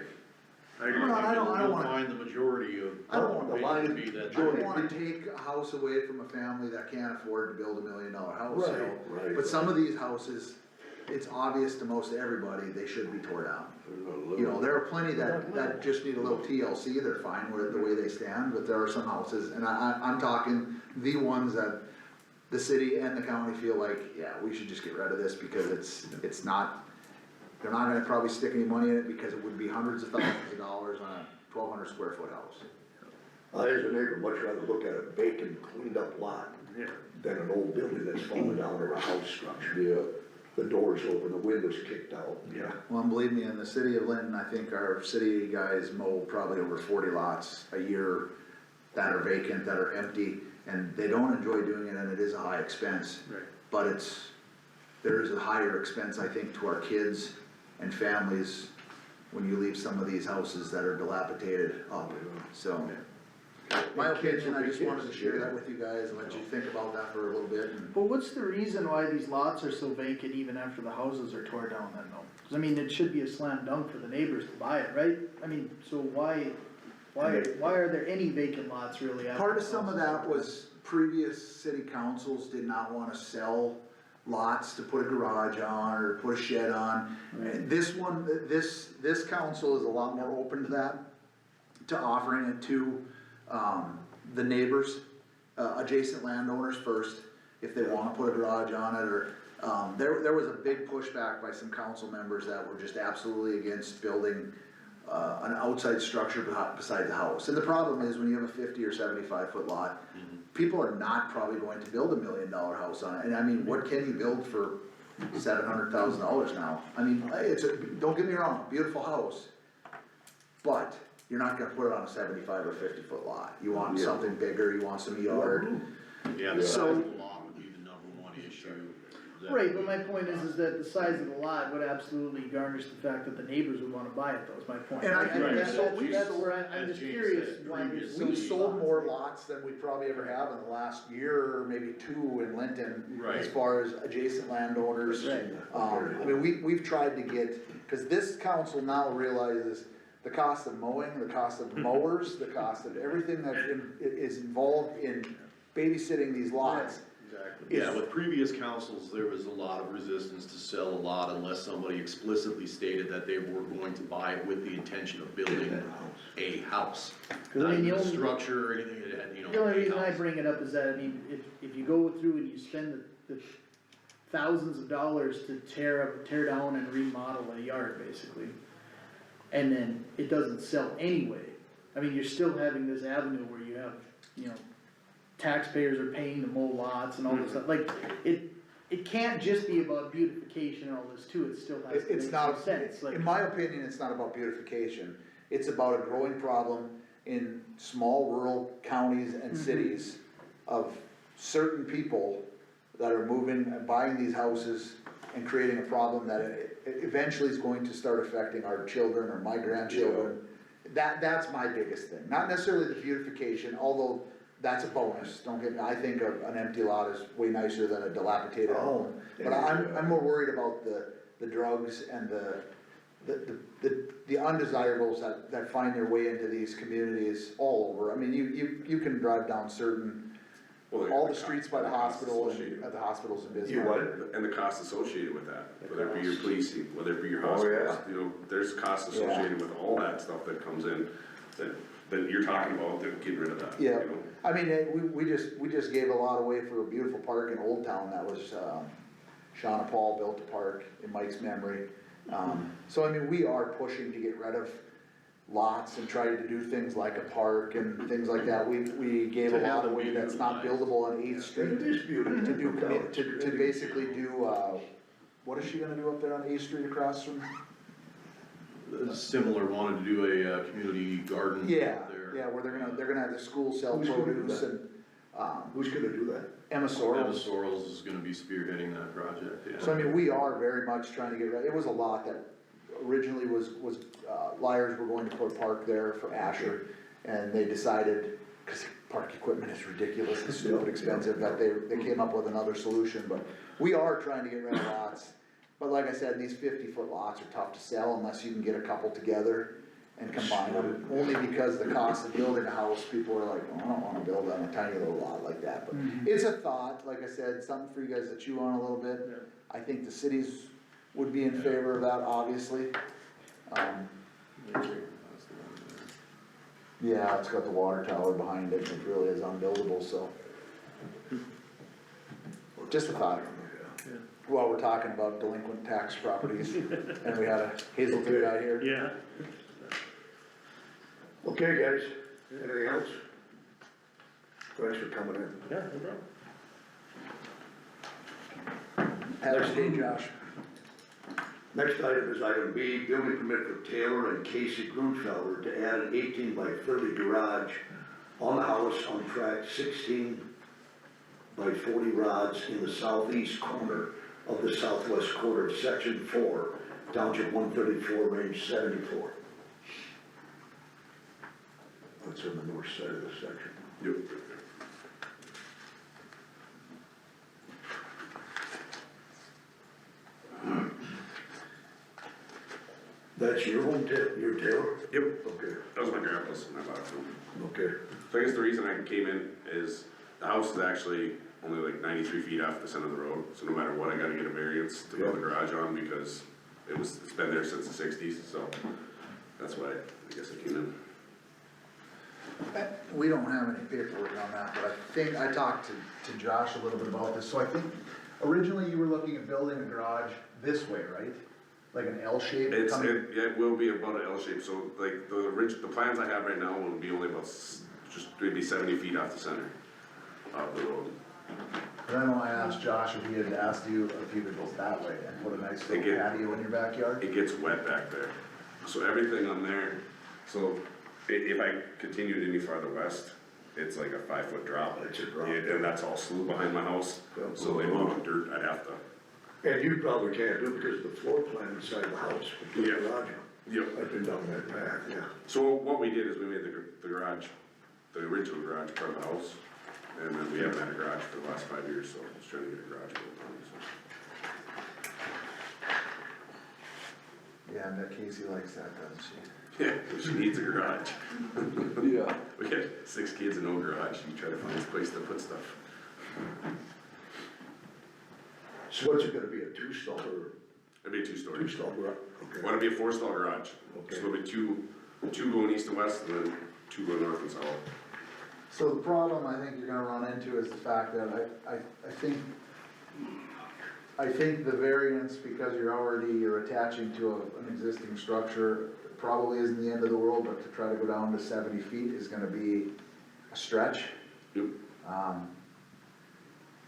I No, agree. I don't You'll wanna- find the majority of. I don't want the it line to be that. I don't wanna take a house away from a family that can't afford to build $1 million house, you know? Right. But some of these houses, it's obvious to most everybody, they should be tore down. You know, there are plenty that just need a little TLC, they're fine with the way they stand, but there are some houses, and I'm talking the ones that the city and the county feel like, yeah, we should just get rid of this because it's not, they're not gonna probably stick any money in it because it would be hundreds of thousands of dollars on a 1,200 square foot house. I, as a neighbor, much rather look at a vacant, cleaned up lot Yeah, than an old building that's fallen down or a house structure. Yeah. The doors open, the windows kicked out, yeah. Well, and believe me, in the city of Linton, I think our city guys mow probably over 40 lots a year that are vacant, that are empty, and they don't enjoy doing it, and it is a high expense. right. But there is a higher expense, I think, to our kids and families when you leave some of these houses that are dilapidated up, so. My And kids opinion, will I be just wanted to kids, share yeah. that with you guys and let you think about that for a little bit and. But what's the reason why these lots are so vacant even after the houses are tore down then though? 'Cause I mean, it should be a slam dunk for the neighbors to buy it, right? I mean, so why are there any vacant lots really after? Part of the some of houses are that torn was previous city councils did not wanna sell lots to put a garage on or put a shed on. And this one, this council is a lot more open to that, to offering it to, the neighbors, adjacent landowners first, if they wanna put a garage on it, or, there was a big pushback by some council members that were just absolutely against building an outside structure beside the house. And the problem is, when you have a 50 or 75 foot lot, people are not probably going to build $1 million house on it. And I mean, what can you build for $700,000 now? I mean, don't get me wrong, beautiful house, but you're not gonna put it on a 75 or 50 foot lot. You want something bigger, you want some yard. Yeah, the size So- of the lot would be the number one issue. that- Right, but my point is that the size of the lot would absolutely garnish the fact that the neighbors would wanna buy it, though, is my point. And I think Right, that's so what That's where I'm as just James curious said, why there's previous- so We many sold lots. more lots than we probably ever have in the last year, or maybe 2 in Linton, as Right. far as adjacent landowners. Right. I mean, we've tried to get, cause this council now realizes the cost of mowing, the cost of mowers, the cost of everything that is involved in babysitting these lots. Exactly. Yeah, with previous councils, there was a lot of resistance to sell a lot unless somebody explicitly stated that they were going to buy it with the intention of building a house. 'Cause I Not mean, the even only- structure or anything, it had, you know. The only a reason I house. bring it up is that, I mean, if you go through and you spend the thousands of dollars to tear down and remodel a yard, basically, and then it doesn't sell anyway, I mean, you're still having this avenue where you have, you know, taxpayers are paying to mow lots and all this stuff, like, it can't just be about beautification and all this too, it still has to It's make not, some sense, like. in my opinion, it's not about beautification, it's about a growing problem in small rural counties and cities of certain people that are moving and buying these houses and creating a problem that it eventually is going to start affecting our children or my grandchildren. That's my biggest thing, not necessarily the beautification, although that's a bonus, don't get me, I think an empty lot is way nicer than a dilapidated home. But I'm more worried about the drugs and the undesirables that find their way into these communities all over. I mean, you can drive down all the streets by the hospital and at the hospitals in Bismarck. And the cost associated with that, whether it be your policing, whether it be your Oh, hospitals, yeah. you know, there's costs associated with all that stuff that comes in, that you're talking about, that getting rid of that, you Yeah, know? I mean, we just gave a lot away for a beautiful park in Old Town that was, Sean and Paul built a park in Mike's memory. So I mean, we are pushing to get rid of lots and trying to do things like a park and things like that. We gave a To have lot them away be that's not utilized. buildable on Eighth Street. It is beautiful. To basically do, what is she gonna do up there on Eighth Street across from? Similar, wanted to do a, community garden Yeah, up there. yeah, where they're gonna have the school sell Who's gonna do produce that? and, Who's gonna do that? Emma Emma Sorrells. Sorrells is gonna be spearheading that project, yeah. So I mean, we are very much trying to get rid, it was a lot that originally was, Liars were going to put a park there for Asher, and they decided, cause park equipment is ridiculous and stupid expensive, that they came up with another solution, but we are trying to get rid of lots. But like I said, these 50-foot lots are tough to sell unless you can get a couple together and combine them, only because the cost of building a house, people are like, oh, I don't wanna build on a tiny little lot like that, but it's a thought, like I said, something for you guys to chew on a little bit. I think the cities would be in favor of that, obviously. Yeah, it's got the water tower behind it, and it really is unbuildable, so. Just a thought. While we're talking about delinquent tax properties, and we had a Hazelton guy here. Yeah. Okay, guys, anything else? Thanks for coming in. Yeah, no problem. Have a good day, Josh. Next item is item B, building permit for Taylor and Casey Grunfelder to add an 18 by 30 garage on the house on tract 16 by 40 rods in the southeast corner of the southwest quarter of section 4, township 134, range 74. that's on the north side of the section. Yep. That's your home your Taylor? Yep, Okay, that was my grandpa's and I bought it from him. okay. So I guess the reason I came in is the house is actually only like 93 feet off the center of the road, so no matter what, I gotta get a variance to build a garage on because it's been there since the 60s, so that's why I guess I came in. We don't have any paperwork on that, but I think, I talked to Josh a little bit about this, so I think originally you were looking at building a garage this way, right? Like an L shape coming? It will be about an L shape, so like the plans I have right now will be only about just maybe 70 feet off the center of the road. And I know I asked Josh if he had asked you if you could go that way and put a nice little Again, patio in your backyard. It gets wet back there, so everything on there, so if I continued any farther west, it's like a 5-foot drop. It's a drop. And that's all slough behind my house, Yeah. so any amount of dirt I'd have to. And you probably can't do it because of the floor plan inside the house, with the Yeah. garage. Yep. I've been down that path, yeah. So what we did is we made the garage, the original garage part of the house, and then we haven't had a garage for the last 5 years, so I was trying to get a garage built on, so. Yeah, and that Casey likes that, doesn't she? Yeah, she needs a garage. Yeah. We got 6 kids and no garage, you try to find a place to put stuff. So what's it gonna be, a two-stall or It'd be a 2-story. two-stall garage? Okay. Want to be a 4-stall garage, Okay. so there'll be two going east and west, and then 2 going north and south. So the problem I think you're gonna run into is the fact that I think the variance, because you're attaching to an existing structure, probably isn't the end of the world, but to try to go down to 70 feet is gonna be a stretch. Yep.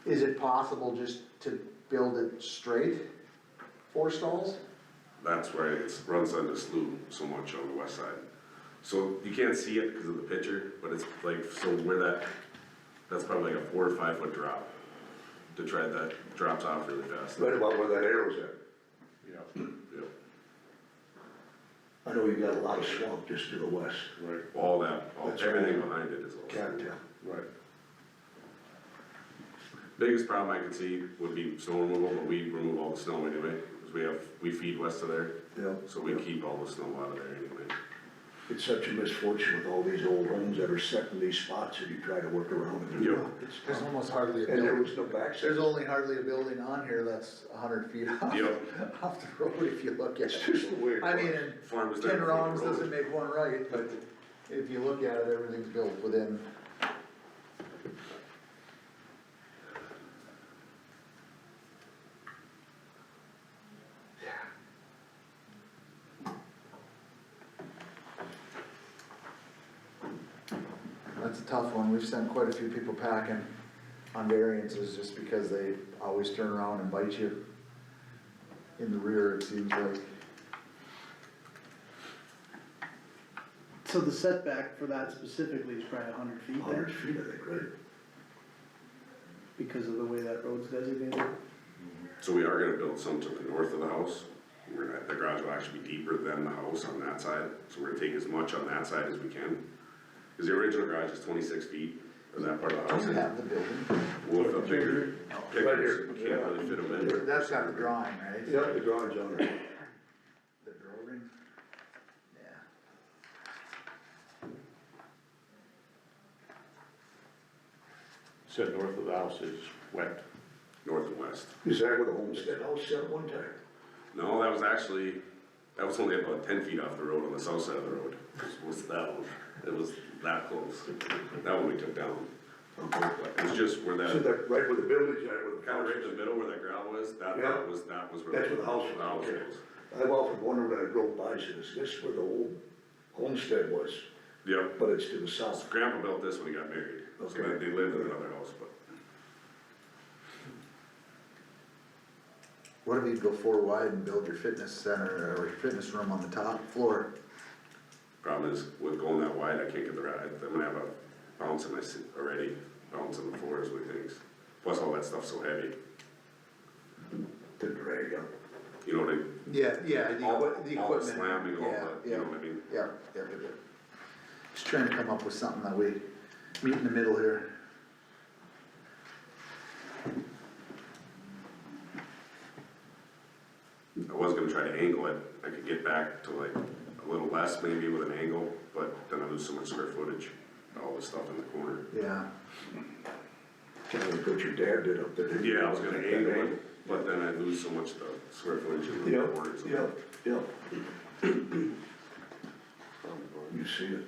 Is it possible just to build it straight, 4 stalls? That's where it runs on the slough so much on the west side. So you can't see it because of the picture, but it's like, so where that's probably like a 4 or 5 foot drop. To try that, drops off really fast. Right about where that arrow's at. Yeah, Yep. I know you got a lot of swamp just to the west. right, All that, That's everything right. behind it is all. Can't tell. right. Biggest problem I could see would be snow removal, but we remove all the snow anyway, because we feed west of there, Yeah. so we keep all the snow out of there anyway. It's such a misfortune with all these old homes that are set in these spots and you try to work around it. Yeah. It's There's tough. almost hardly a And there building, was no backside. there's only hardly a building on here that's 100 feet off, Yep. off the road if you look at It's it. just the way it I mean, was. and Farm is there 10 before the wrongs road. doesn't make one right, but if you look at it, everything's built within. That's a tough one, we've sent quite a few people packing on variances just because they always turn around and bite you in the rear, it seems like. So the setback for that specifically is probably 100 feet 100 then, feet, I think, right? because of the way that road's designated? So we are gonna build some to the north of the house. The garage will actually be deeper than the house on that side, so we're gonna take as much on that side as we can. Cause the original garage is 26 feet, or that part of the Do house. you have the building? With a bigger Right pictures, here. you can't really fit them in. That's got the drawing, right? Yeah, the drawing's on it. The drawing? Yeah. Said north of the house is wet. North and west. Is that where the homestead house set at one time? No, that was only about 10 feet off the road on the south side of the road. Was that one, it was that close. That one we took down. Okay. It was just where So that, that, right where the building's at, where the kinda house right in the is. middle where that gravel was, that Yeah. was where. That's where the house was, okay. was. I've often wondered when I drove by, said, is this where the old homestead was? Yep. But it's to the south. Grandpa built this when he got married, so Okay. then they lived in another house, but What if you go 4 wide and build your fitness center or your fitness room on the top floor? problem is with going that wide, I can't get the ride. I'm gonna have a bounce in my seat already, bounce on the floors with things. Plus all that stuff's so heavy, To drag up. you know what I mean? Yeah, All the slamming, all Yeah, the, you know what I mean? yeah, yeah. Just trying to come up with something that we meet in the middle here. I was gonna try to angle it, I could get back to like a little less maybe with an angle, but then I lose so much square footage, all the stuff in the corner. Yeah, Kinda like what your dad did up there. didn't you? Yeah, I was gonna angle it, but then I lose so much the square footage in the Yep, corners. yep, yep. You see it.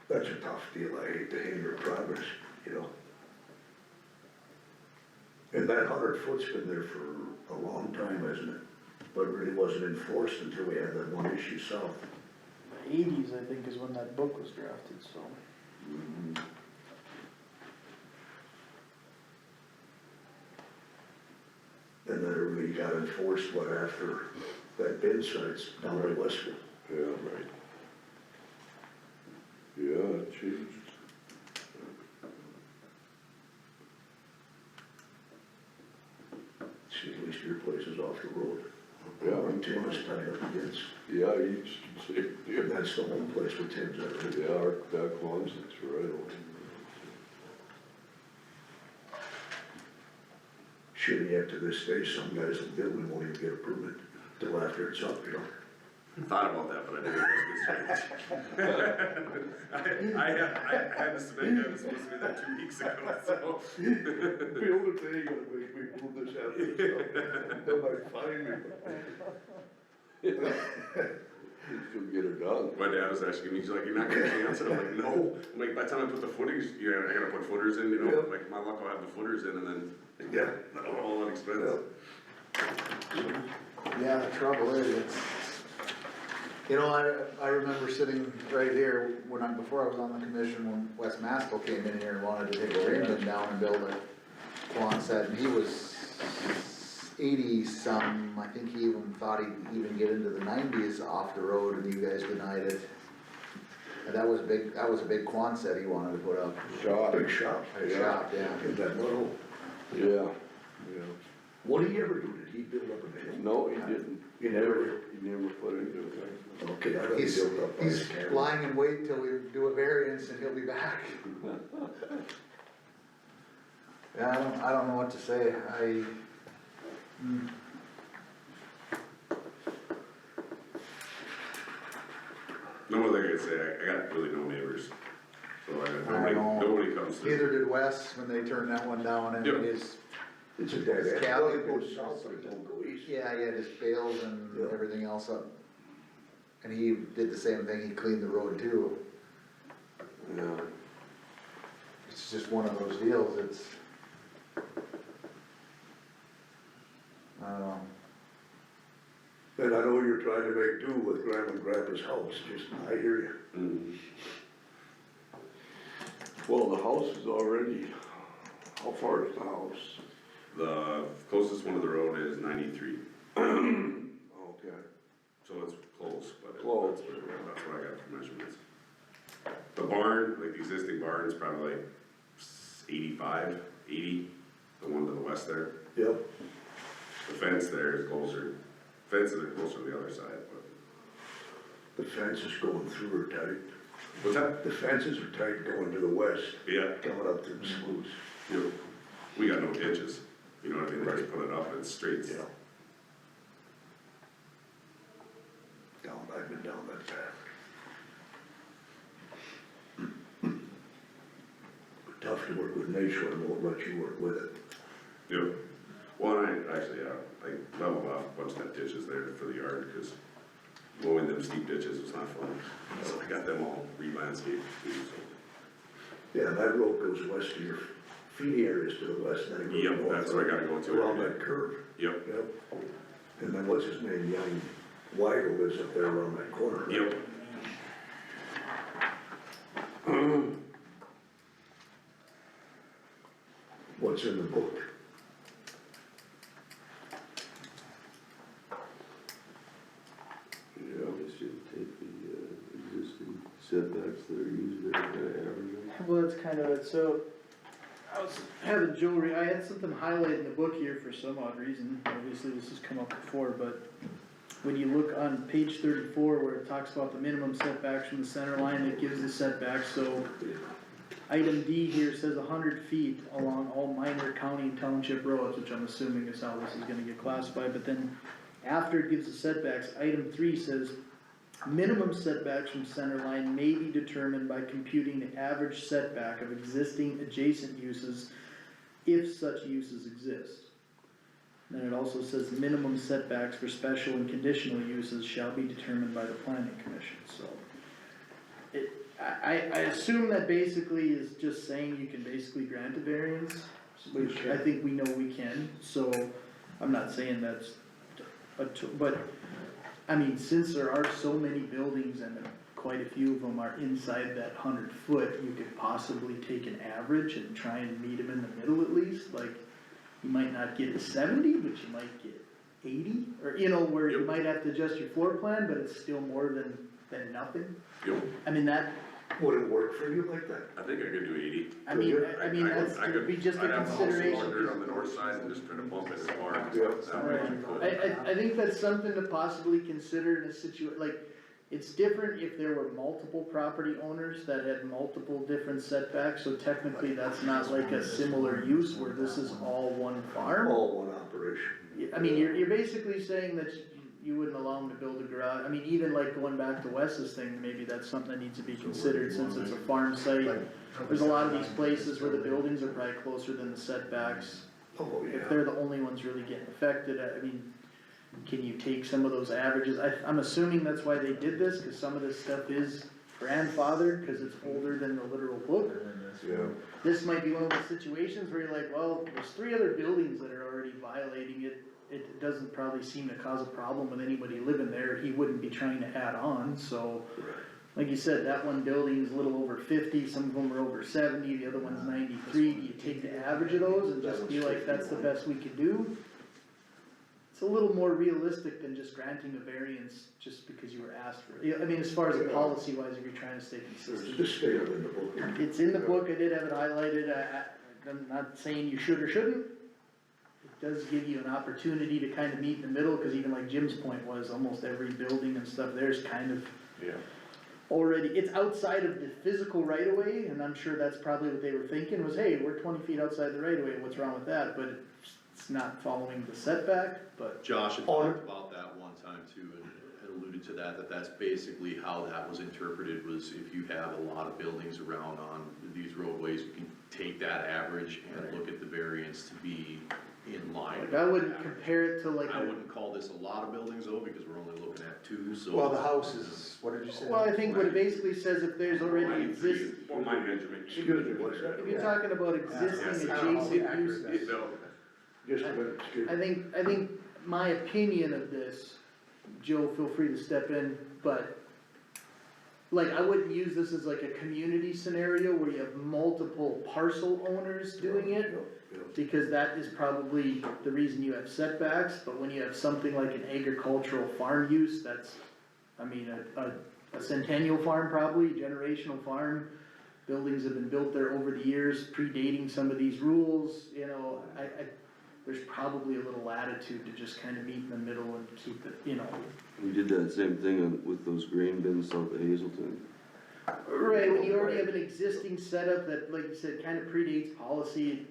That's a tough deal, I hate to hinder progress, you know? And that 100-foot's been there for a long time, hasn't it? But it really wasn't enforced until we had that one issue south. The eighties, I think, is when that book was drafted, so. And then it really got enforced, what, after that bin sites down in Westwood. Yeah, right. Yeah, it changed. See, at least your place is off the road. Yeah. Where Tim is tied up against, Yeah, you should say, and that's the home place where Tim's at, right? yeah, that closet's right over. Shouldn't yet to this day, some guys in building won't even get a permit till after it's up, you know? Thought about that, but I didn't think it was I had the cement guy was supposed to be there 2 weeks ago, so. Build a thing, gonna make me move this out of this, they might find me. You still get her done. My dad was asking me, he's like, you're not gonna chance it? I'm like, no. I'm like, by the time I put the footings, I gotta put footers in, you know, Yeah. like, my luck, I'll have the footers in and then, Yeah. all that expense. yeah, the trouble is, it's, you know, I remember sitting right here before I was on the commission, when Wes Maskell came in here and wanted to take a grain bin down and build a Quonset, and he was 80-some, I think he even thought he'd even get into the 90s off the road, and you guys denied it. And that was a big Quonset he wanted to put up, Shot. Big shop. a shop, yeah. In that little, Yeah, yeah. what did he ever do? Did he build up a van? No, he didn't. He never, He never put into it. okay, I thought he He's, built up by he's his camera. lying in wait till we do a variance and he'll be back. Yeah, I don't know what to say, No other thing I'd say, I got really no neighbors, so I know. nobody comes to. Neither did Wes when they turned that one down, and Yep. It's a dead His end. Cali Well, it goes goes- south, but it don't go east. yeah, he had his bales and Yeah. everything else up. And he did the same thing, he cleaned the road too. Yeah. It's just one of those deals, it's. I don't know. And I know you're trying to make do with Grandma and Grandpa's house, just, I hear you. Mm. Well, the house is already, how far is the house? The closest one to the road is 93, Okay. so it's close, but Close. that's what I got for measurements. The barn, like the existing barn is probably like 85, 80, the one to the west there. Yep, The fence there is closer, fences are closer to the other side, but, the fence is going through or tight. what's that? The fences are tight going to the west, Yeah, coming up through the sloughs. you know, we got no ditches, you know what I mean, they just put it up and it's straight. Yeah. I've been down that path. Tough to work with nature, I won't let you work with it. Yep. Well, and I actually, I leveled off a bunch of that ditches there for the yard, cause mowing them steep ditches was not fun. So I got them all re-landscaped too, so. Yeah, that road goes west to your feeding areas to the west, then it goes Yep, north. that's where I gotta go to. Around that curve, Yep, yep. And then what's his name, Young Weigel lives up there around that corner. right? yep. What's in the book? Yeah. I guess you take the, existing setbacks that are used there, kind of average them. Well, that's kind of it, so, I was having Joe I had something highlighted in the book here for some odd reason, obviously this has come up before, but when you look on page 34 where it talks about the minimum setbacks from the center line, it gives the setbacks, so item D here says 100 feet along all minor county and township roads, which I'm assuming is how this is gonna get classified, but then after it gives the setbacks, item 3 says, minimum setbacks from center line may be determined by computing the average setback of existing adjacent uses if such uses exist. Then it also says minimum setbacks for special and conditional uses shall be determined by the planning commission, so. I assume that basically is just saying you can basically grant a variance, which I think we know we can, so I'm not saying that's, but, I mean, since there are so many buildings and quite a few of them are inside that 100 foot, you could possibly take an average and try and meet them in the middle at least, like, you might not get a 70, but you might get 80, or, you know, where you Yep. might have to adjust your floor plan, but it's still more than nothing. Yep, I mean, that, Would it work for you like that? I think I could do 80. I mean, that's, I it would could- be just a I'd have the house a little under on consideration. the north side and just try to bump it as far as Yeah. that way you could. I think that's something to possibly consider in a like, it's different if there were multiple property owners that had multiple different setbacks, so technically that's not like a similar use where this is all one farm. All one operation. I mean, you're basically saying that you wouldn't allow them to build a garage, I mean, even like going back to Wes's thing, maybe that's something that needs to be considered since it's a farm site. There's a lot of these places where the buildings are probably closer than the setbacks. Oh, If yeah. they're the only ones really getting affected, I mean, can you take some of those averages? I'm assuming that's why they did this, cause some of this stuff is grandfathered, cause it's older than the literal book. Yeah. This might be one of those situations where you're like, well, there's 3 other buildings that are already violating it. It doesn't probably seem to cause a problem with anybody living there, he wouldn't be trying to add on, so. Like you said, that one building is a little over 50, some of them are over 70, the other one's 93, do you take the average of those and just be like, that's the best we could do? It's a little more realistic than just granting a variance just because you were asked for it. I mean, as far as a policy wise, if you're trying to stay consistent. Just stay in the book. It's in the book, I did have it highlighted, I'm not saying you should or shouldn't. It does give you an opportunity to kind of meet in the middle, cause even like Jim's point was, almost every building and stuff, there's kind of Yeah. already, it's outside of the physical right of way, and I'm sure that's probably what they were thinking was, hey, we're 20 feet outside the right of way, what's wrong with that? But it's not following the setback, but. Josh had talked about that one time too, and had alluded to that, that's basically how that was interpreted, was if you have a lot of buildings around on these roadways, you can take that average and look at the variance to be in line. Like, I wouldn't compare it to like, I wouldn't call this a lot of buildings though, because we're only looking at 2, so. Well, the house is, what did you say? well, I think what it basically says, if there's already Mine three, existing, well, my measurement. Excuse me, what's that? if you're talking about existing adjacent uses. So, Just a minute, excuse me. I think my opinion of this, Joe, feel free to step in, but like, I wouldn't use this as like a community scenario where you have multiple parcel owners doing it, because that is probably the reason you have setbacks, but when you have something like an agricultural farm use, that's, I mean, a centennial farm probably, generational farm, buildings have been built there over the years, predating some of these rules, you know, there's probably a little latitude to just kind of meet in the middle and keep it, you know. We did that same thing with those grain bins south of Hazelton. Right, when you already have an existing setup that, like you said, kind of predates policy,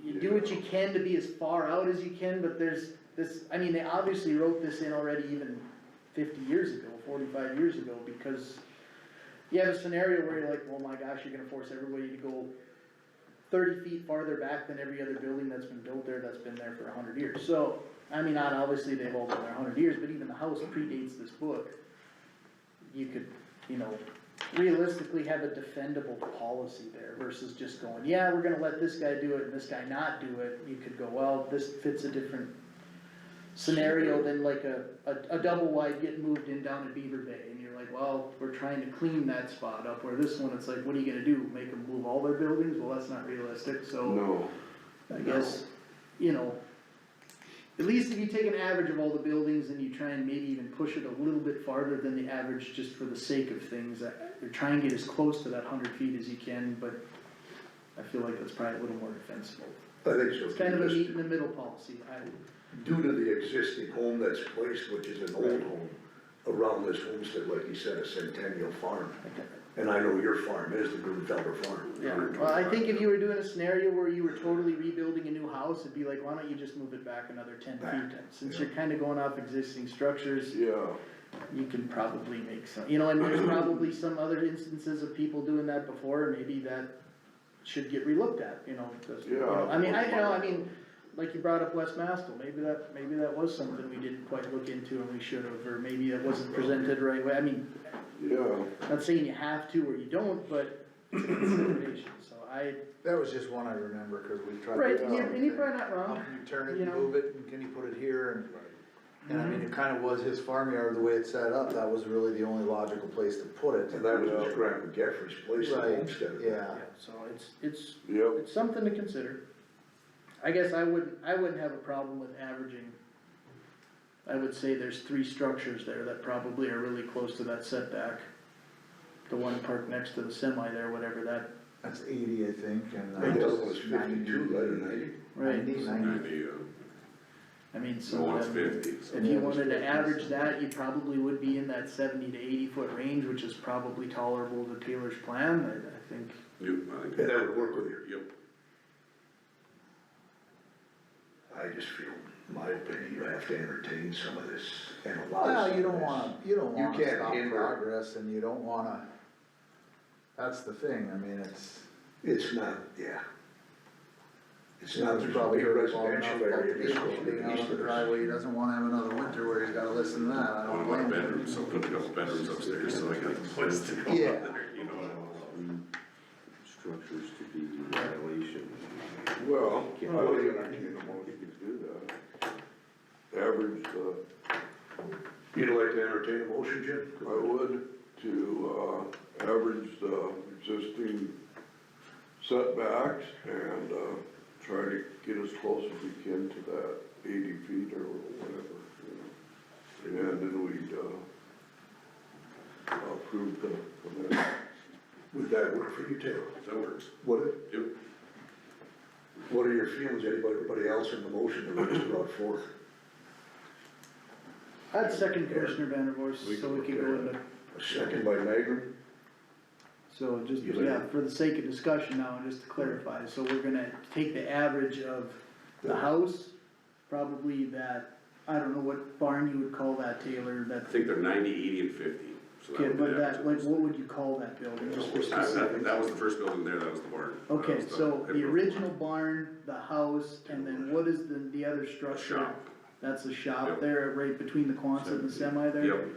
you do what you can to be as far out as you can, but there's this, I mean, they obviously wrote this in already even 50 years ago, 45 years ago, because you have a scenario where you're like, well, my gosh, you're gonna force everybody to go 30 feet farther back than every other building that's been built there, that's been there for 100 years. So, I mean, not obviously they've all been there 100 years, but even the house predates this book. You could, you know, realistically have a defendable policy there versus just going, yeah, we're gonna let this guy do it and this guy not do it. You could go, well, this fits a different scenario than like a double wide getting moved in down at Beaver Bay. And you're like, well, we're trying to clean that spot up, where this one, it's like, what are you gonna do? Make them move all their buildings? Well, that's not realistic, so. No. I guess, you know, at least if you take an average of all the buildings and you try and maybe even push it a little bit farther than the average just for the sake of things, you're trying to get as close to that 100 feet as you can, but I feel like that's probably a little more defensible. I think so. It's kind of a Just meet in the middle policy. due to the existing home that's placed, which is an old home, around this homestead, like you said, a centennial farm. And I know your farm is the Grunfelder farm. Yeah, well, I think if you were doing a scenario where you were totally rebuilding a new house, it'd be like, why don't you just move it back another 10 feet? Since you're kinda going off existing structures, Yeah, you can probably make some, you know, and there's probably some other instances of people doing that before, maybe that should get relooked at, you know, because, you know, I mean, like you brought up West Mastel, maybe that was something we didn't quite look into and we should have, or maybe it wasn't presented the right way, I mean, yeah. not saying you have to or you don't, but it's a consideration, so That was just one I remember, cause we tried. to right, do and you're something. probably not How wrong, can you turn it you and know. move it, and can you put it here, and I mean, it kinda was his farmyard, the way it's set up, that was really the only logical place to put it. And that was his grandpa Jeffrey's place, the Right, homestead. yeah. Yeah, so it's Yep, something to consider. I guess I wouldn't have a problem with averaging. I would say there's 3 structures there that probably are really close to that setback. The one parked next to the semi there, whatever that, That's 80, I think, and. I think the other was 52, right, or 90? right, 90, so, 90. I mean, The so one's then, 50, so. if you wanted to average that, you probably would be in that 70 to 80 foot range, which is probably tolerable to Taylor's plan, I think. Yep, I think. And that would work with you. Yep. I just feel, in my opinion, you have to entertain some of this and allow. Well, some you of don't this. wanna You can't stop hinder- progress, and you don't wanna, that's the thing, I mean, It's not, yeah. It's not, he's there's a probably big heard long enough residential about area the just people going being out east on the of us. driveway, he doesn't wanna have another winter where he's gotta listen to that, I I don't want blame a him. bedroom, so put a couple bedrooms upstairs, so I got a place to go. Yeah. You know, Structures to be in violation. well, I Can't- would entertain a motion to do that. Average You'd like to entertain a motion, Jim? I would, to, average the existing setbacks and, try to get as close as we can to that 80 feet or whatever, you know. And then we'd, approve the minute. Would that work for you, Taylor? that works. Would it? Yep. What are your feelings, everybody else in the motion that was brought forth? I'd second Commissioner Vandervorst, so we could go into, A second by Magrum? so just, You yeah, like- for the sake of discussion now, and just to clarify, so we're gonna take the average of the house, probably that, I don't know what barn you would call that, Taylor, I that, think they're 90, 80, and 50. So that okay, would be but the that, like, average. what would you call that building, just for specifics? That was the first building there, that was the barn. That Okay, was so the headroom. original barn, the house, and then what is the other A structure? shop. That's a shop Yep. there, right between the Quonset and the semi there? Yep.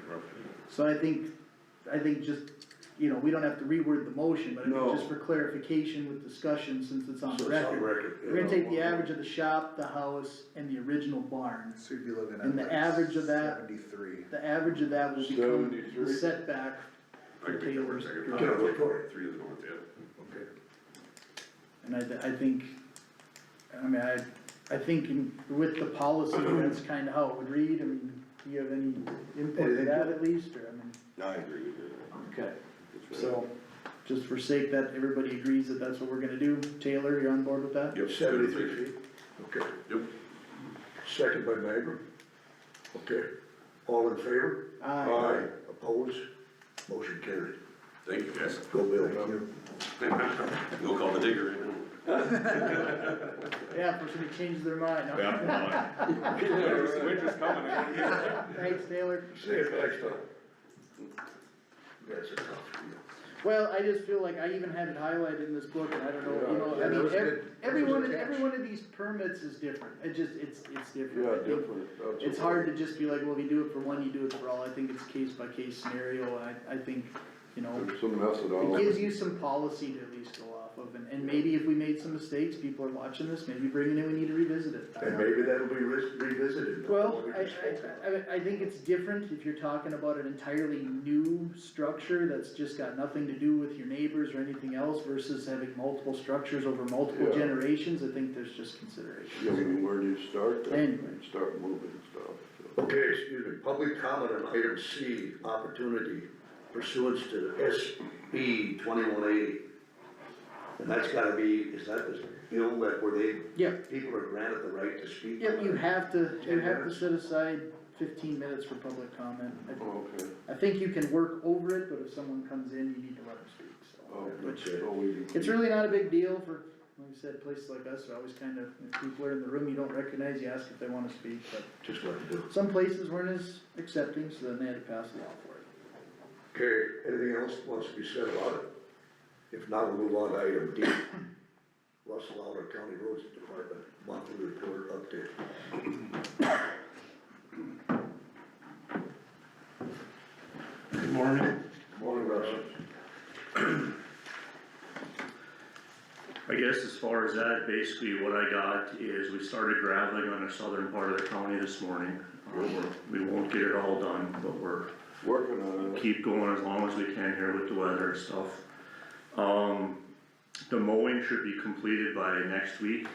So I think just, you know, we don't have to reword the motion, but I No. think just for clarification with discussion, since it's on the So it's on record. We're gonna take the average of the shop, the house, and the original barn. So you'd be looking at And the like average of that- 73. The average of that will become the 73? setback I can make that work, I can Yeah, probably look for it. 3 to the north, yeah. Okay. And I think, I mean, I think with the policy, that's kinda how it would read, I mean, do you have any input to that at least, or, I mean? I agree with you. Okay. That's right. So, just for sake that everybody agrees that that's what we're gonna do, Taylor, you're on board with that? Yep. good with 73 me. feet? Okay. Yep. Second by Magrum? Okay. All in favor? Aye. Opposed? Motion carried. Thank you, guys. Go Bill. We'll call the digger right now. Yeah, for somebody changes their mind, no? Winter's coming, I gotta get it. Thanks, Taylor. See you next time. That's a tough deal. Well, I just feel like I even had it highlighted in this book, and I don't know, you know, Yeah, I that mean, was good. every That was a one, catch. every one of these permits is different, it's different. Yeah, I think different. That's It's okay. hard to just be like, well, if you do it for one, you do it for all, I think it's case by case scenario, and I think, you know, There's some it methodology. gives you some policy to at least go off of, and maybe if we made some mistakes, people are watching this, maybe bring it in, we need to revisit it. And maybe that'll be revisited. Well, I think it's different if you're talking about an entirely new structure that's just got nothing to do with your neighbors or anything else versus having multiple structures over multiple Yeah. generations, I think there's just consideration. I mean, where do you start then? Anyway. You start moving stuff, so. Okay, excuse me, public comment on item C, opportunity pursuant to SB 2180. And that's gotta be, is that the bill that where they, Yeah. people are granted the right to speak? Yep, you have to 10 minutes? set aside 15 minutes for public comment. Okay. I think you can work over it, but if someone comes in, you need to let them speak, so. Which, So we can it's really not a big deal for, like I said, places like us are always kind of, if people are in the room you don't recognize, you ask if they wanna speak, but Just let them do it. some places weren't as accepting, so then they had to pass a law for it. Okay, anything else wants to be said about it? If not, we'll move on to item D. Russell Outer County Roads Department monthly report update. Good morning. Morning, Russ. I guess as far as that, basically what I got is we started graveling on the southern part of the county this morning. We won't get it all done, but we're working on it. keep going as long as we can here with the weather and stuff. The mowing should be completed by next week,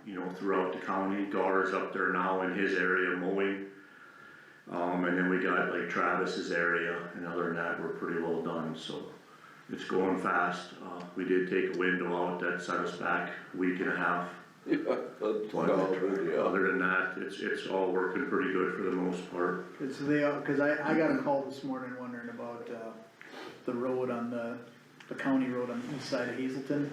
you know, throughout the county. Gar's up there now in his area mowing. And then we got like Travis's area, and other than that, we're pretty well done, so it's going fast. We did take a window out that set us back a week and a half. Yeah, that's good, yeah. Other than that, it's all working pretty good for the most part. Cause cause I got a call this morning wondering about, the road on the county road on the east side of Hazelton.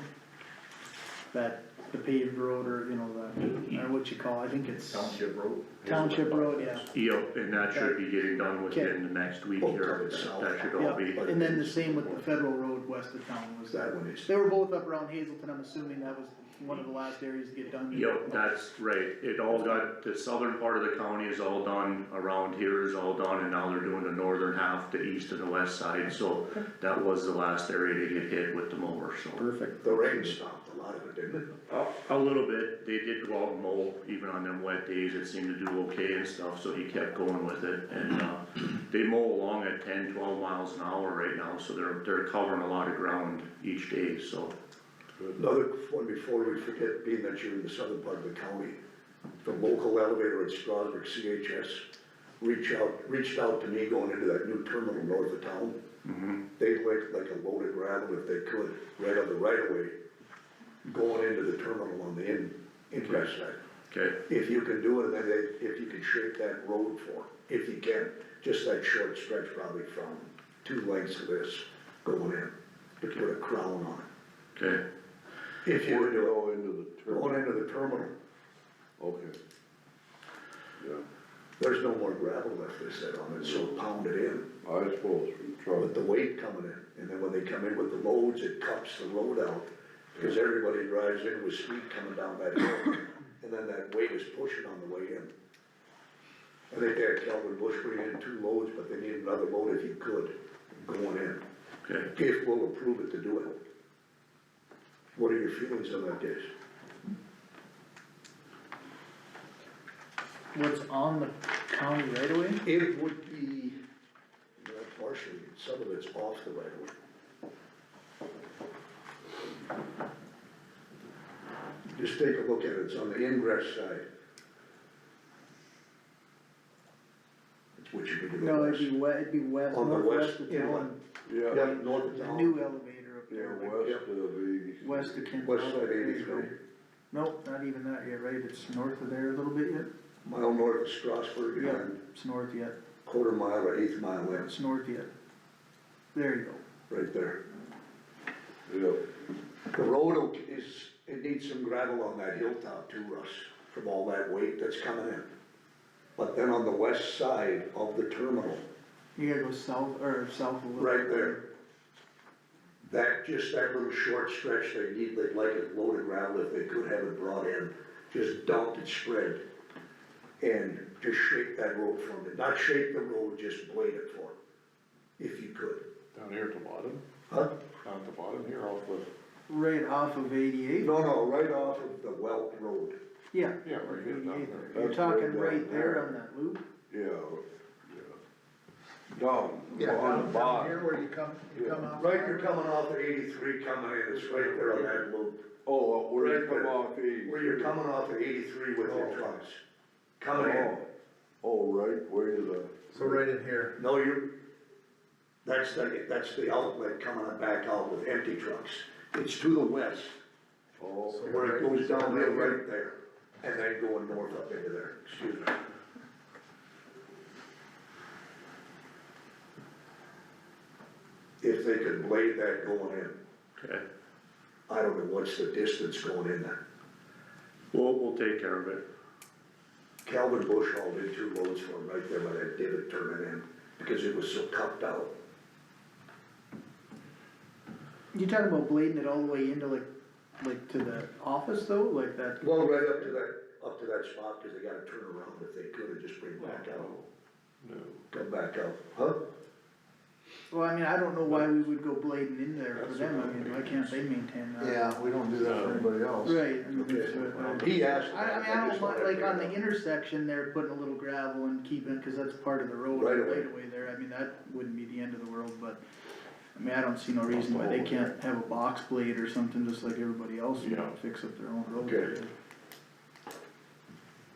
That, the paved road, or, you know, or what you call, I think it's. Township road? Township road, yeah. Yep, and that should be getting done within the next week here. That should all be. Yeah, and then the same with the federal road west of town was That that. one is, They were both up around Hazelton, I'm assuming that was one of the last areas to get done. Yep, that's right. It all got, the southern part of the county is all done, around here is all done, and now they're doing the northern half, the east and the west side, so that was the last area to get hit with the mower, so. Perfect. the rain stopped a lot of it, didn't it? A little bit, they did go out and mow, even on them wet days, it seemed to do okay and stuff, so he kept going with it, and, they mow along at 10, 12 miles an hour right now, so they're covering a lot of ground each day, so. Another one before we forget, being that you're in the southern part of the county, the local elevator at Strasburg CHS reached out to me going into that new terminal north of town. They'd like a load of gravel if they could, right on the right of way, going into the terminal on the ingress side. Okay, If you can do it, and then if you can shape that road for, if you can, just that short stretch probably from 2 lengths of this going in, to put a crown on it. okay, If you Or would do go into the it, going terminal. into the terminal, Okay. Yeah, there's no more gravel left, they said, on it, so pound it in. I suppose we try. With the weight coming in, and then when they come in with the loads, it cups the road out, because everybody drives in with speed coming down that hill, and then that weight is pushing on the way in. I think they had Calvin Bush bring in 2 loads, but they need another load if you could, going in, okay. if we'll approve it to do it. What are your feelings on that, Dave? What's on the county right away? It would be, partially, some of it's off the right of way. Just take a look at it, it's on the ingress side. It's what you can do. No, it'd be west, On the northwest west of inlet. town. Yeah, Yeah, north of The town. new elevator up yeah, there. west of the. West of Kent. West side 83, Nope, not even that yet, right? It's north of there a little bit yet? mile north of Strasburg, Yeah, and it's north yet. quarter mile or 1/8 mile in, It's north yet. There you go. right there. Yeah, The road it needs some gravel on that hilltop too, Russ, from all that weight that's coming in. But then on the west side of the terminal, You gotta go south a little. right there, that little short stretch, they'd like a load of gravel if they could have it brought in, just dumped and spread. And just shape that road from it, not shape the road, just blade it for it, if you could. Down here at the bottom, Huh? down at the bottom here off the, Right off of 88? No, right off of the Welt Road. Yeah. yeah, right here, down there. You're That's talking way right down there there. on that loop? yeah, down, on the bottom. where you come off. Right, you're coming off of 83, coming in, it's right there on that loop. Oh, where you Right come there. off 83. Where you're coming off of 83 with your trucks, coming in. Oh, right, where you So right in here. No, that's the outlet coming back out with empty trucks. It's to the west, Oh, So where it goes downhill right there, and then going north up into there, excuse me. If they could blade that going in, Okay, I don't know what's the distance going in there. we'll take care of it. Calvin Bush hauled in 2 loads for him right there by that divot turning in, because it was so cupped out. You talking about blading it all the way into like to the office though, like that? Well, right up to that spot, cause they gotta turn around if they could, and just bring back out, No. come back out, huh? Well, I mean, I don't know why we would go blading in there for That's them, I what mean, why can't they maintain that? Yeah, we don't do that for anybody else. Right, I mean, it's, He asked. I mean, I don't want, like, on the intersection there, putting a little gravel and keeping, cause that's part of the road, Right away. right away there, I mean, that wouldn't be the end of the world, but I mean, I don't see no reason why they can't have a box blade or something, just like everybody else, you know, fix up their own road. Okay.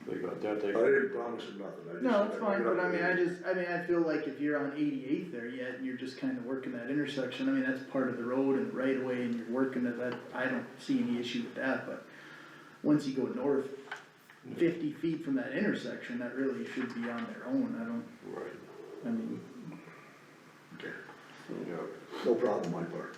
They got that, they. I didn't promise him nothing, I just. No, it's said, fine, but I mean, "I'm I feel like if you're on 88th there yet, and you're just kinda working that intersection, I mean, that's part of the road and the right of way, and you're working at that, I don't see any issue with that, but once you go north 50 feet from that intersection, that really should be on their own, Right. I mean, Okay, Yeah. no problem on my part.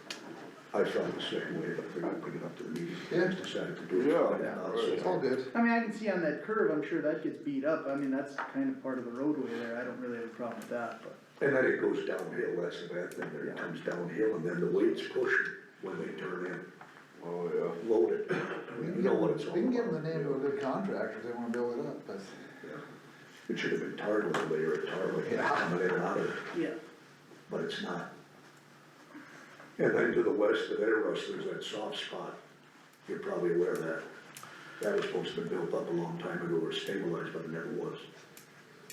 I felt the same way, but I figured I'd bring it up to the meeting. Yeah. Just decided to do it. Yeah, Find out, so- It's all good. I mean, I can see on that curve, I'm sure that gets beat up, I mean, that's kind of part of the roadway there, I don't really have a problem with that, but. And then it goes downhill, that's the bad thing, there it comes downhill, and then the weight's pushing when they turn in, oh, yeah. loaded. You know what it's all We can give them about. the name of a good contractor if they wanna build it up, but. Yeah. It should have been tar with a layer of tar like that coming in and out of it, Yeah. but it's not. And then to the west of there, Russ, there's that soft spot, you're probably aware of that. That was supposed to be built up a long time ago or stabilized, but it never was.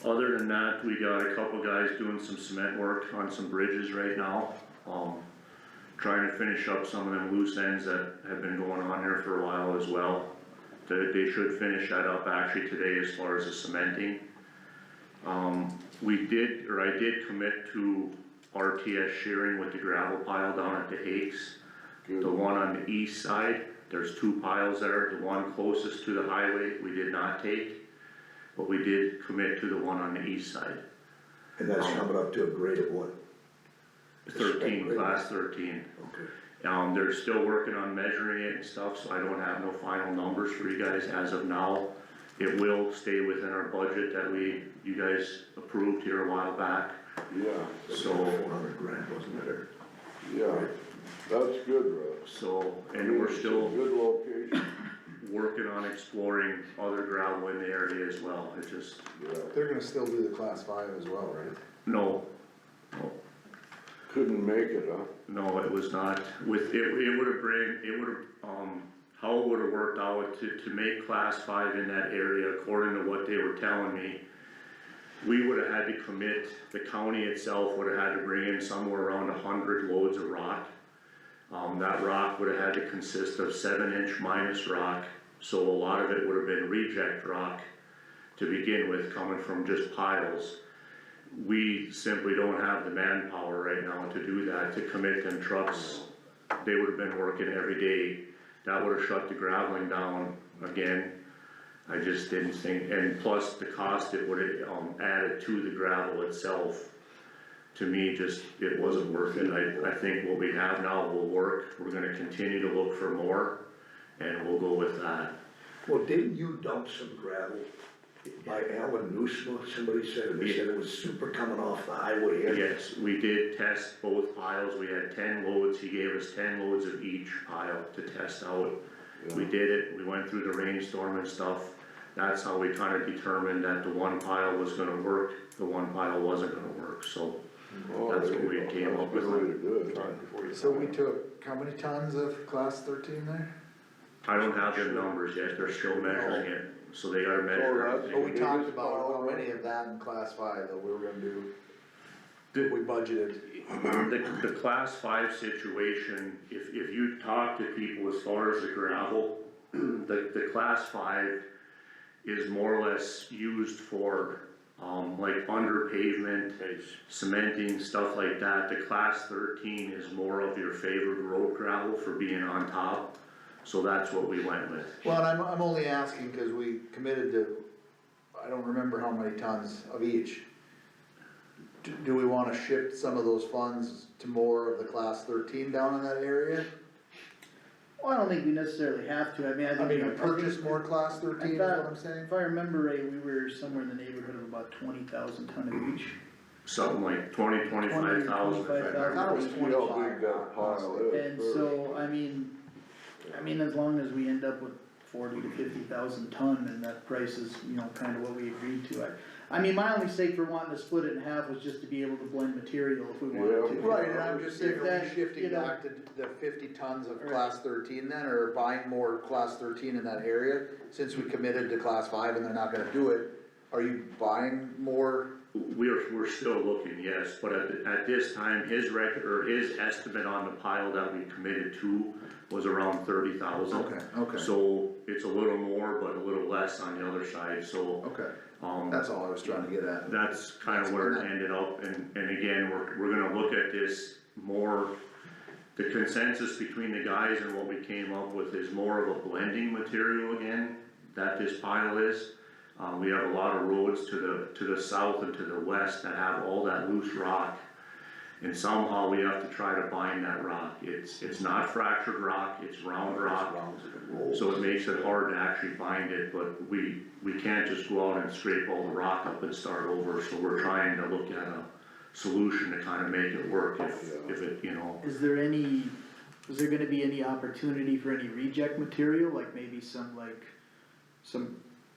Other than that, we got a couple guys doing some cement work on some bridges right now. Trying to finish up some of them loose ends that have been going on here for a while as well. They should finish that up actually today as far as the cementing. I did commit to RTS shearing with the gravel pile down at the Hakes. The one on the east side, there's 2 piles there, the one closest to the highway, we did not take, but we did commit to the one on the east side. And that's coming up to a grade of what? 13, class 13. Okay. They're still working on measuring it and stuff, so I don't have no final numbers for you guys as of now. It will stay within our budget that you guys approved here a while back. Yeah, So, 400 grand, wasn't it, or? yeah, that's good, Russ. so, and we're It's a still good location, working on exploring other gravel in the area as well. It just, yeah. They're gonna still do the class 5 as well, right? no, Couldn't make it, huh? no, it was not. With, it would've, how it would've worked out to make class 5 in that area, according to what they were telling me, we would've had to commit, the county itself would've had to bring in somewhere around 100 loads of rock. That rock would've had to consist of 7-inch minus rock, so a lot of it would've been reject rock to begin with, coming from just piles. We simply don't have the manpower right now to do that, to commit them trucks. They would've been working every day, that would've shut the graveling down again. I just didn't think, and plus the cost it would've, added to the gravel itself, to me, just, it wasn't worth it. I think what we have now will work, we're gonna continue to look for more, and we'll go with that. Well, didn't you dump some gravel by Alan Newsma, somebody said, and they said it was super coming off the highway here? Yes, we did test both piles, we had 10 loads, he gave us 10 loads of each pile to test out. We did it, we went through the rainstorm and stuff, that's how we kinda determined that the one pile was gonna work, the one pile wasn't gonna work, so Oh, that's there what you we go. came That's up with. a good way to do it. So we took, how many tons of class 13 there? I don't have them numbers yet, they're still measuring it, so they gotta measure that's- Oh, we everything. talked about how many of that in class 5 that we were gonna do. We budgeted. The class 5 situation, if you talk to people as far as the gravel, the class 5 is more or less used for, like under pavement, cementing, stuff like that. The class 13 is more of your favored road gravel for being on top. So that's what we went with. Well, and I'm only asking because we committed to, I don't remember how many tons of each. Do we wanna shift some of those funds to more of the class 13 down in that area? Well, I don't think we necessarily have to, I mean, I I think. mean, purchase more class 13 is what I'm saying? If I remember right, we were somewhere in the neighborhood of about 20,000 ton of each. Something like 25,000. 25,000. I thought it was See how big 25. that pile is And first. so, I mean, as long as we end up with 40 to 50,000 ton, and that price is, you know, kinda what we agreed to. I mean, my only stake for wanting to split it in half was just to be able to blend material if we wanted to. Right, and I'm just saying, If are that, we you shifting know- back to the 50 tons of Right. class 13 then, or buying more class 13 in that area? Since we committed to class 5 and they're not gonna do it, are you buying more? We're still looking, yes, but at this time, his estimate on the pile that we committed to was around 30,000. Okay. So it's a little more, but a little less on the other side, so, Okay, that's all I was trying to get at. that's kind of where it ended up, and again, we're gonna look at this more, the consensus between the guys and what we came up with is more of a blending material again, that this pile is. We have a lot of roads to the south and to the west that have all that loose rock, and somehow we have to try to bind that rock. It's not fractured rock, it's round rock. So it makes it hard to actually bind it, but we can't just go out and scrape all the rock up and start over, so we're trying to look at a solution to kind of make it work if it, you know. Is there gonna be any opportunity for any reject material, like maybe some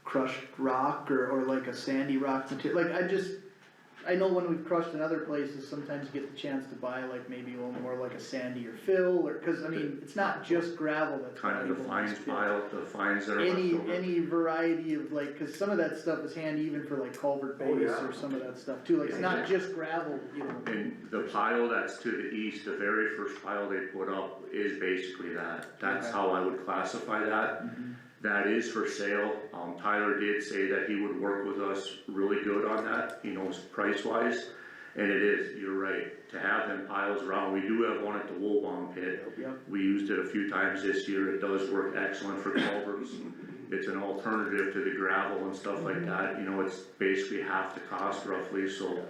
crushed rock or like a sandy rock material? Like, I know when we've crushed in other places, sometimes you get the chance to buy like maybe a little more like a sandier fill, or, cause I mean, it's not just gravel that's Kind of the valuable in fines this pit. pile, the fines that are left over. Any variety of like, cause some of that stuff is handy even for like culvert Oh, base yeah. or some of that stuff too, like, it's not just gravel, you know. And the pile that's to the east, the very first pile they put up is basically that. That's Okay. how I would classify that. That is for sale. Tyler did say that he would work with us really good on that, he knows price wise. And it is, you're right, to have them piles around. We do have one at the Woolbaum pit. Yep. We used it a few times this year. It does work excellent for culverts. It's an alternative to the gravel and stuff like that. You know, it's basically half the cost roughly, so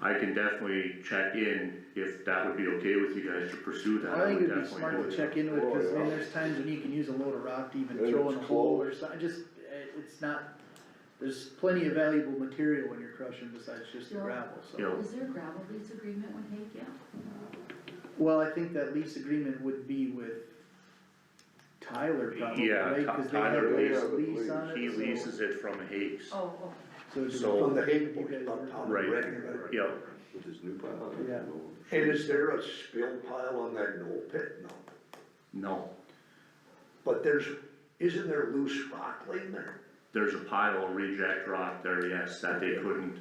I can definitely check in if that would be okay with you guys to pursue that. I think would it'd be definitely smart do to it. check into it, cause I mean, Oh, yeah. there's times when you can use a load of rock to even And throw in a it's hole or close. something, it's not, there's plenty of valuable material when you're crushing besides just the Yeah. gravel, so. Yeah. Is there a gravel lease agreement with Hake yet? Well, I think that lease agreement would be with Tyler probably, Yeah, right, cause they have Tyler a leases- lease on it, He so. leases it from Hakes. Oh, okay. So it's So- From the you Hague boys, guys up work top, on it. Right. regular. Yeah, With this new pile? Yeah. And is there a spill pile on that knoll pit? No. no, But isn't there loose rock laying there? there's a pile of reject rock there, yes, that they couldn't.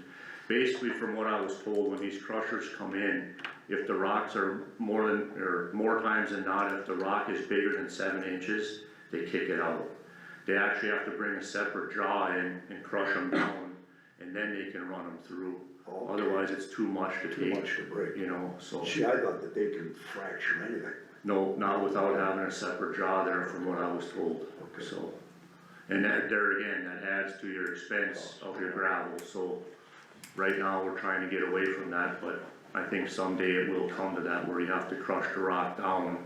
Basically, from what I was told, when these crushers come in, if the rocks are more times than not, if the rock is bigger than 7 inches, they kick it out. They actually have to bring a separate jaw in and crush them down, and then they can run them through. Okay. Otherwise, it's too much to Too take, much to break. you know, so. See, I thought that they could fracture anything. No, not without having a separate jaw there from what I was told, Okay. so. And that, there again, that adds to your expense of your gravel, so right now, we're trying to get away from that, but I think someday it will come to that where you have to crush the rock down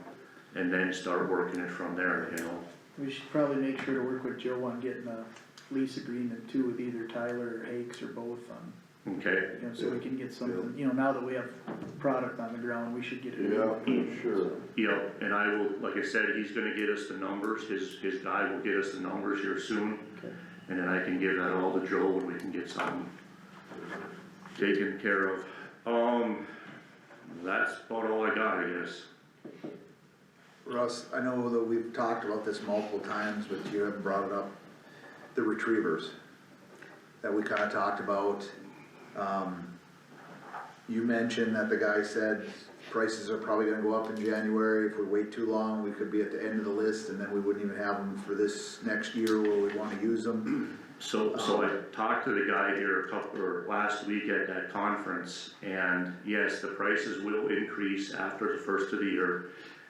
and then start working it from there, you know? We should probably make sure to work with Joe on getting a lease agreement too with either Tyler or Hakes or both on, Okay, you know, so we can get something, you know, now that we have product on the ground, we should get it. Yeah, for sure. yeah, and I will, like I said, he's gonna get us the numbers, his guy will get us the numbers here soon. Okay. And then I can give that all to Joe and we can get something taken care of. That's about all I got, I guess. Russ, I know that we've talked about this multiple times, but you haven't brought it up, the retrievers that we kinda talked about. You mentioned that the guy said prices are probably gonna go up in January, if we wait too long, we could be at the end of the list, and then we wouldn't even have them for this next year where we wanna use them. So I talked to the guy here last week at that conference, and yes, the prices will increase after the first of the year.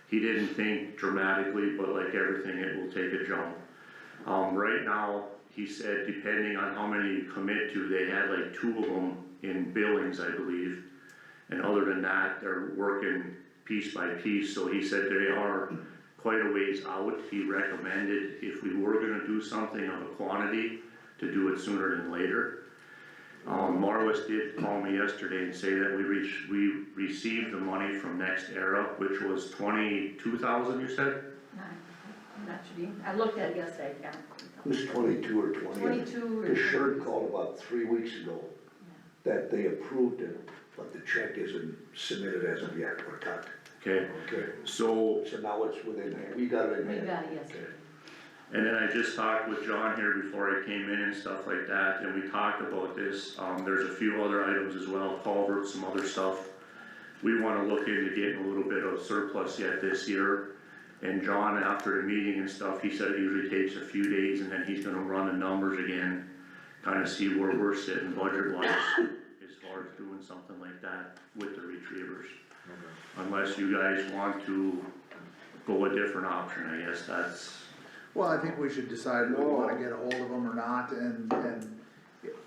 He didn't think dramatically, but like everything, it will take a jump. Right now, he said depending on how many you commit to, they had like 2 of them in Billings, I believe. And other than that, they're working piece by piece, so he said they are quite a ways out. He recommended if we were gonna do something of a quantity, to do it sooner than later. Marlis did call me yesterday and say that we received the money from Next Era, which was 22,000, you said? I'm not sure, I looked at it yesterday, yeah. It was 22 or 20. 22 or Cause Sherd 20. called about 3 weeks ago that they approved it, but the check isn't submitted as of yet, or cut. Okay, Okay, so, so now it's within hand, we got it in We hand. got it yesterday. and then I just talked with John here before I came in and stuff like that, and we talked about this. There's a few other items as well, culverts, some other stuff. We wanna look into getting a little bit of surplus yet this year. And John, after the meeting and stuff, he said it usually takes a few days and then he's gonna run the numbers again, kinda see where we're sitting budget-wise as far as doing something like that with the retrievers. Unless you guys want to go a different option, I guess that's, Well, I think we should decide if we wanna get a hold of them or not, and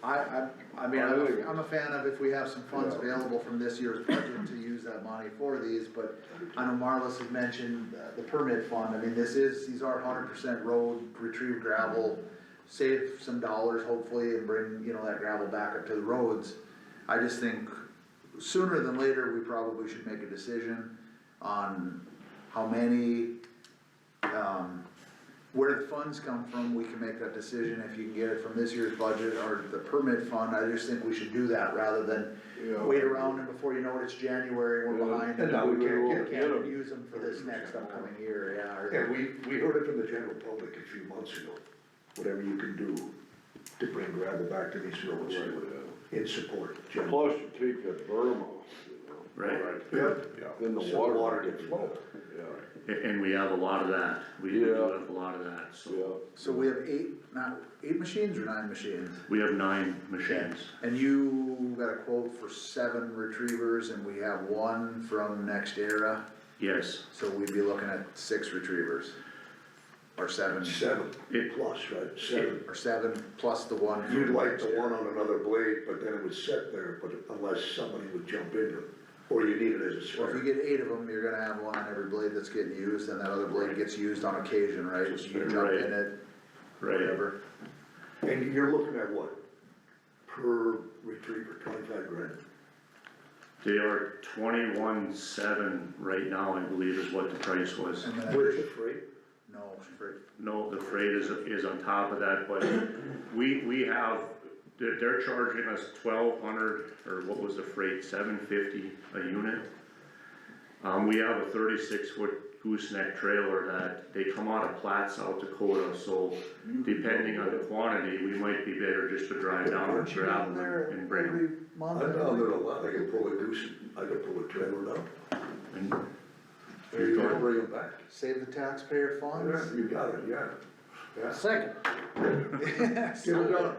I mean, I'm a fan of if we have some funds available from this year's budget to use that money for these, but I know Marlis had mentioned the permit fund. I mean, these are 100% road, retrieve gravel, save some dollars hopefully, and bring, you know, that gravel back up to the roads. I just think sooner than later, we probably should make a decision on how many, where the funds come from. We can make that decision if you can get it from this year's budget or the permit fund. I just think we should do that rather than wait around and before you know it, it's January, we're behind. And now we can't Can't use them for this next upcoming year, yeah. And we heard it from the general public a few months ago, whatever you can do to bring gravel back to these roads, in support, general. Plus you take that berm off, you know, right? Yeah. then the So water. can flow. Yeah, And we have a lot of that, we do Yeah. have a lot of that, so. yeah. So we have 8 machines or 9 machines? We have 9 machines. And you got a quote for 7 retrievers and we have 1 from Next Era, Yes, so we'd be looking at 6 retrievers. Or 7, 7 plus, right, 7. or 7 plus the 1 from You'd like Next the Era. one on another blade, but then it would sit there, but unless somebody would jump into it, or you need it as a Well, if you spare. get 8 of them, you're gonna have 1 on every blade that's getting used, and that other blade gets used on occasion, right? You jump Right. in it, right. whatever. And you're looking at what? Per retriever, 25 grand? They are 21,700 right now, I believe is what the price was. And then Where's the freight? no, freight. No, the freight is on top of that, but we have, they're charging us 1,200, or what was the freight, 750 a unit. We have a 36-foot gooseneck trailer that they come out of Platt, South Dakota, so depending on the quantity, we might be better just to drive down and Aren't you grab down them there and bring them. every month? I'm down there a lot, I can pull a goose, I can pull a trailer down, And there you go, bring them back. Save the taxpayer funds? You got it, yeah, yeah. Second. Still going.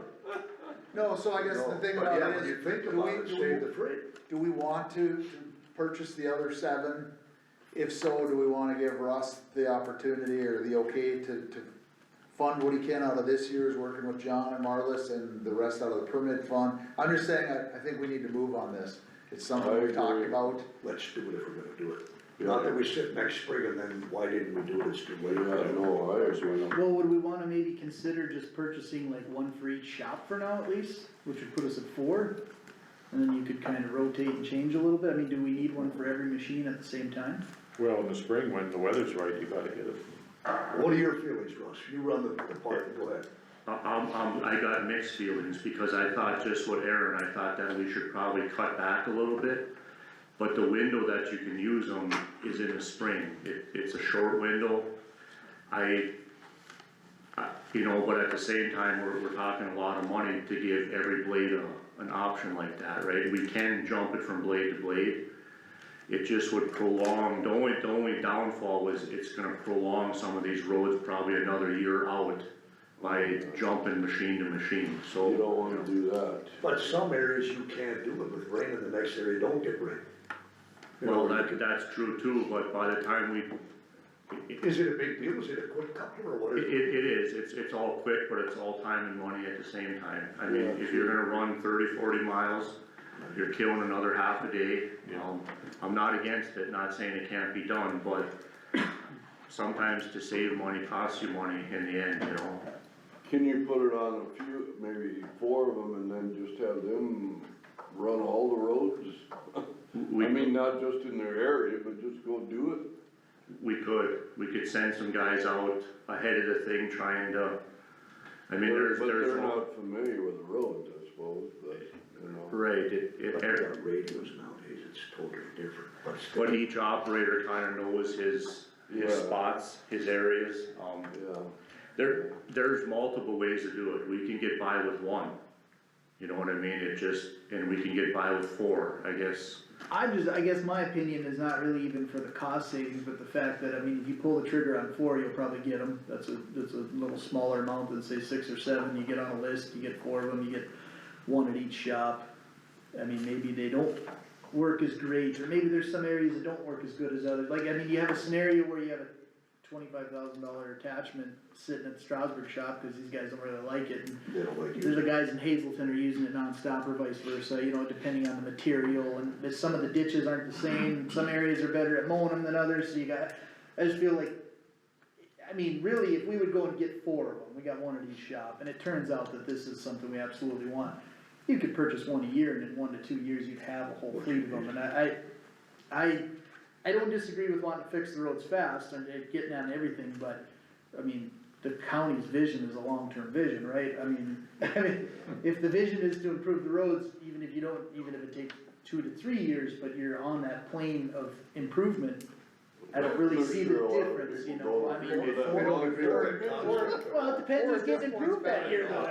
No, so I guess the thing But about yeah, it when is, you think do about it, save the freight. we want to purchase the other 7? If so, do we wanna give Russ the opportunity or the okay to fund what he can out of this year's, working with John and Marlis, and the rest out of the permit fund? I'm just saying, I think we need to move on this. It's something I we've talked agree. about. Let's do it if we're gonna do it. Not that we sit next spring and then, why didn't we do it, it's too late. Yeah, no, I agree. Well, would we wanna maybe consider just purchasing like 1 for each shop for now at least, which would put us at 4? And then you could kinda rotate and change a little bit, I mean, do we need one for every machine at the same time? Well, in the spring, when the weather's right, you gotta hit it. What are your feelings, Russ? You run the department, go ahead. I got mixed feelings, because I thought just what Aaron, I thought that we should probably cut back a little bit. But the window that you can use them is in the spring, it's a short window. You know, but at the same time, we're talking a lot of money to give every blade an option like that, right? We can jump it from blade to blade. It just would prolong, the only downfall was it's gonna prolong some of these roads probably another year out by jumping machine to machine, so. You don't wanna do that. But some areas you can't do it with rain, and the next area don't get rain. You know, Well, that's true too, but by the time we, Is it a big deal, is it a quick couple or what it is it? is, it's all quick, but it's all time and money at the same time. I mean, Yeah, if you're gonna run 30-40 miles, you're killing another half a day, I'm not against it, not saying it can't be done, but sometimes to save money costs you money in the end, you know? Can you put it on a few, maybe 4 of them, and then just have them run all the roads? I mean, not just in their area, but just go do We could send some guys out ahead of the thing trying to, I it. mean, But they're there's, not familiar with the roads, I suppose, but, you know. right, But they got radios nowadays, it's totally different, but still. but each operator kinda knows his Yeah. spots, his areas, Yeah, there's multiple ways to do it, we can get by with one. You know what I mean, and we can get by with 4, I guess. I guess my opinion is not really even for the cost savings, but the fact that, I mean, if you pull the trigger on 4, you'll probably get them. That's a little smaller amount than say 6 or 7, you get on a list, you get 4 of them, you get 1 at each shop. I mean, maybe they don't work as great, or maybe there's some areas that don't work as good as others. Like, I mean, you have a scenario where you have a $25,000 attachment sitting at the Strasburg shop, cause these guys don't really like it, and They don't like there's the you. guys in Hazelton are using it nonstop or vice versa, you know, depending on the material, and some of the ditches aren't the same, some areas are better at mowing them than others, so you got, I just feel like, I mean, really, if we would go and get 4 of them, we got 1 at each shop, and it turns out that this is something we absolutely want, you could purchase 1 a year, and in 1 to 2 years, you'd have a whole fleet of them, and I don't disagree with wanting to fix the roads fast and getting on everything, but, I mean, the county's vision is a long-term vision, right? I mean, if the vision is to improve the roads, even if it takes 2 to 3 years, but you're on that plane of improvement, I don't really see the difference, you know, I mean. We don't agree with that concept. Well, it depends what's getting improved that year, though,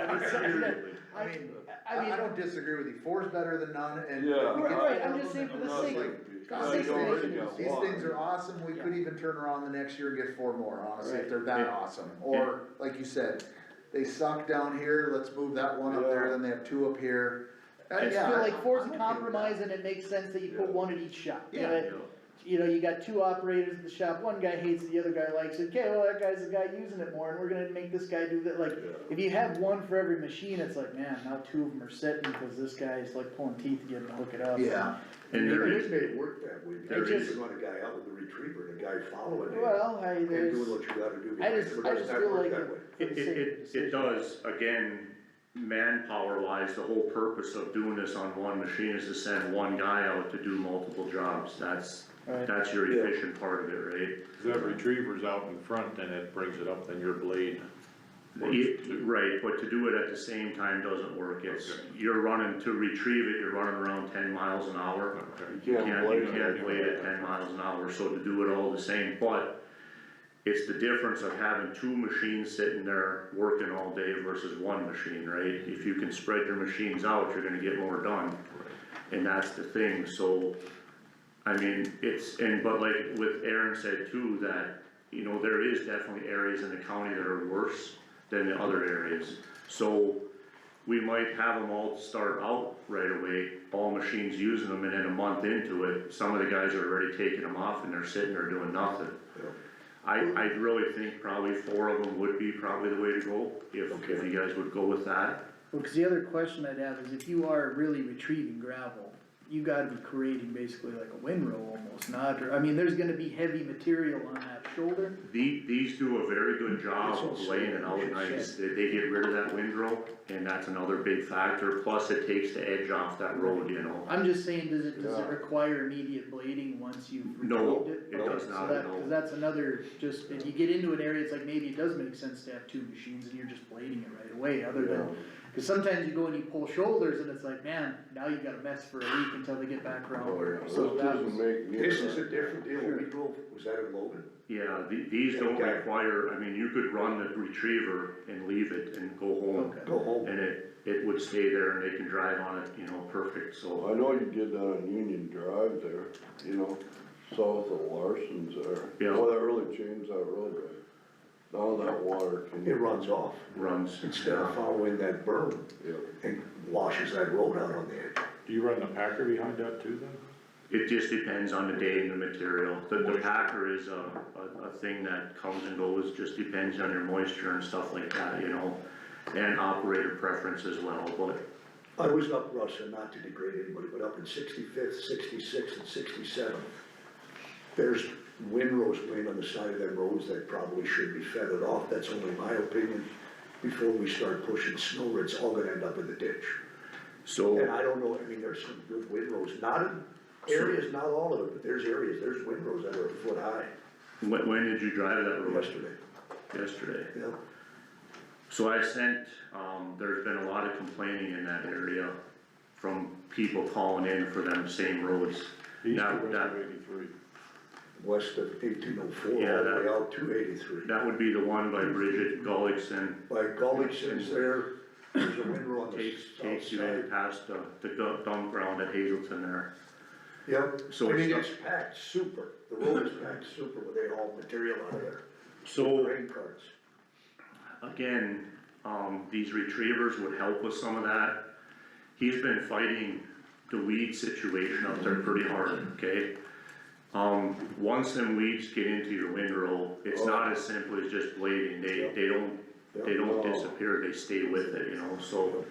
I mean, I don't disagree with you, 4's better than none, and. Yeah. we get Right, four I'm of just them, saying for and the I'm sake like, of- God, the these sake of things- making a these things are awesome, we could even turn around the next year and get 4 more, honestly, if they're that awesome. Or, like you said, they suck down here, let's move that one up there, then they have 2 up here. I just Yeah, feel like 4's I'm a okay with compromise that. and it makes sense that you put 1 at each shop. You Yeah. know, you know, you got 2 operators at the shop, one guy hates it, the other guy likes it, okay, well, that guy's the guy using it more, and we're gonna make this guy do that, like, if you have 1 for every machine, it's like, man, now 2 of them are sitting, cause this guy's like pulling teeth to get him to hook it up. Yeah. And there It is, just made it work that way, There because you is- can run a guy out with a retriever and a guy following him. Well, And there's, doing what you gotta do. I just Doesn't that feel work like that way? for the sake of it decision. does, again, manpower wise, the whole purpose of doing this on one machine is to send one guy out to do multiple jobs, that's your Yeah. efficient part of it, right? If that retriever's out in front and it brings it up, then your blade works too. Right, but to do it at the same time doesn't work, you're running, to retrieve it, you're running around 10 miles an hour. Okay. You can't blade at 10 miles an hour, so to do it all the same, but it's the difference of having 2 machines sitting there working all day versus 1 machine, right? If you can spread your machines out, you're gonna get more done, and that's the thing, so, I mean, but like with Aaron said too, that, you know, there is definitely areas in the county that are worse than the other areas. So, we might have them all start out right away, all machines using them, and then a month into it, some of the guys are already taking them off and they're sitting there doing nothing. I really think probably 4 of them would be probably the way to go, if you guys would go with that. Well, cause the other question I'd have is if you are really retrieving gravel, you gotta be creating basically like a windrow almost, not, or, I mean, there's gonna be heavy material on that shoulder. These do a very good job of laying it out nice, they get rid of that windrow, and that's another big factor, plus it takes the edge off that road, you know. I'm just saying, does it require immediate blading once you've No, retrieved it? it does not, no. Cause that's another, just, if you get into an area, it's like maybe it does make sense to have 2 machines and you're just blading it right away, other than, cause sometimes you go and you pull shoulders and it's like, man, now you got a mess for a week until they get back around. This So that doesn't was, make neither. This is a different deal, when we drove, was that in Logan? Yeah, these don't Okay. require, I mean, you could run the retriever and leave it and go home, okay. Go home. and it would stay there and they can drive on it, you know, perfect, so. I know you did that on Union Drive there, you know, south of Larson's there. Yeah. Oh, that really changed that road, right? Now that water can. It runs off, Runs. instead of following that berm, Yeah. and washes that road out on the edge. Do you run the packer behind that too then? It just depends on the day and the material. The packer is a thing that comes and goes, just depends on your moisture and stuff like that, you know, and operator preference as well, but I was up, Russ, and not to degrade anybody, but up in 65th, 66th, and 67th. There's windrows laying on the side of them roads that probably should be feathered off, that's only my opinion. Before we start pushing snow, it's all gonna end up in the ditch. so. And I don't know, I mean, there's some good windrows, not in areas, not all of it, but there's areas, there's windrows that are a foot high When did you drive that road? yesterday, Yesterday. yeah. So I sent, there's been a lot of complaining in that area from people calling in for them same roads. East Now, or west that, of 83? West of 1804, all Yeah, the that- way out to 83. that would be the one by Bridget Gullickson, By Gullickson's there's a windrow on the takes south you in side. past the dump ground at Hazelton there. Yep, So I mean, it's it's packed super, the road is packed super when they haul material out of there. So, Grain carts. again, these retrievers would help with some of that. He's been fighting the weed situation up there pretty hard, okay? Once them weeds get into your windrow, it's not as simple as just blading, they don't disappear, they stay with it, you know, so.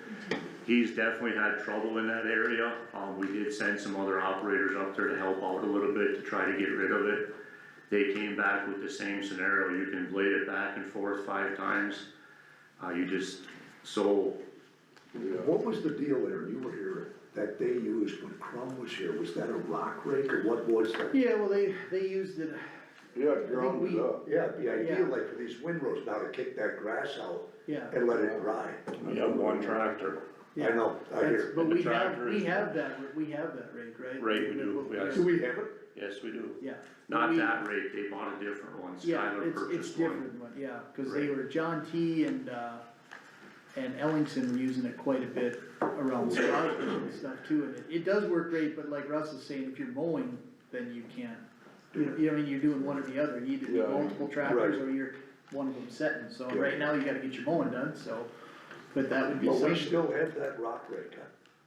He's definitely had trouble in that area, we did send some other operators up there to help out a little bit to try to get rid of it. They came back with the same scenario, you can blade it back and forth 5 times, you just, so. What was the deal there, you were here, that they used when Crum was here, was that a rock rake or what was that? Yeah, well, they used it, Yeah, ground it up. Yeah, it'd be ideal Yeah. like for these windrows now to kick that grass out yeah. and let it dry. You have one tractor. I know, I That's- hear. But And the we have, tractor we is- have that rate, right? Rate, we do. We Do actually- we have it? Yes, we do. Yeah. Not We- that rate, they bought a different one, Yeah, Skylar it's purchased different one. one, yeah, cause they were, John T. and Ellingson were using it quite a bit around Scotland and stuff too, and it does work great, but like Russ is saying, if you're mowing, then you can't. You know, I mean, you're doing one or the other, you either do Yeah. multiple tractors Right. or you're one of them setting, so Yeah. right now you gotta get your mowing done, so. But that would be But we something. still have that rock rake, huh?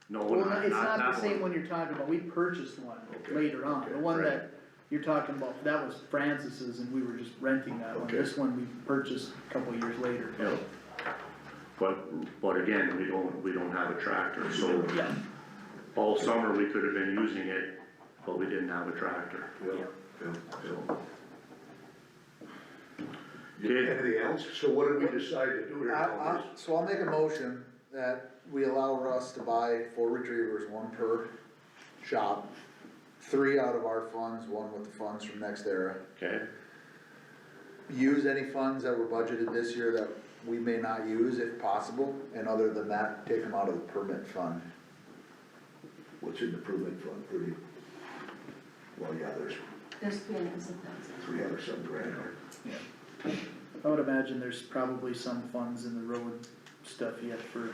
No, Well, not it's not that the same one. one you're talking about, we purchased one Okay, later on, okay, the one right. that you're talking about, that was Francis's and we were just renting that one, Okay. this one we purchased a couple of years later. Yeah. But again, we don't have a tractor, so Yeah, all summer we could have been using it, but we didn't have a tractor. Yeah, yeah, yeah. Okay, Anything else? So what did we decide to do here? So I'll make a motion that we allow Russ to buy 4 retrievers, 1 per shop, 3 out of our funds, 1 with the funds from Next Era. okay, Use any funds that were budgeted this year that we may not use if possible, and other than that, take them out of the permit fund. What's in the improvement fund, 30? Well, yeah, there's There's 300,000. 300 some grand. I would imagine there's probably some funds in the road stuff yet for,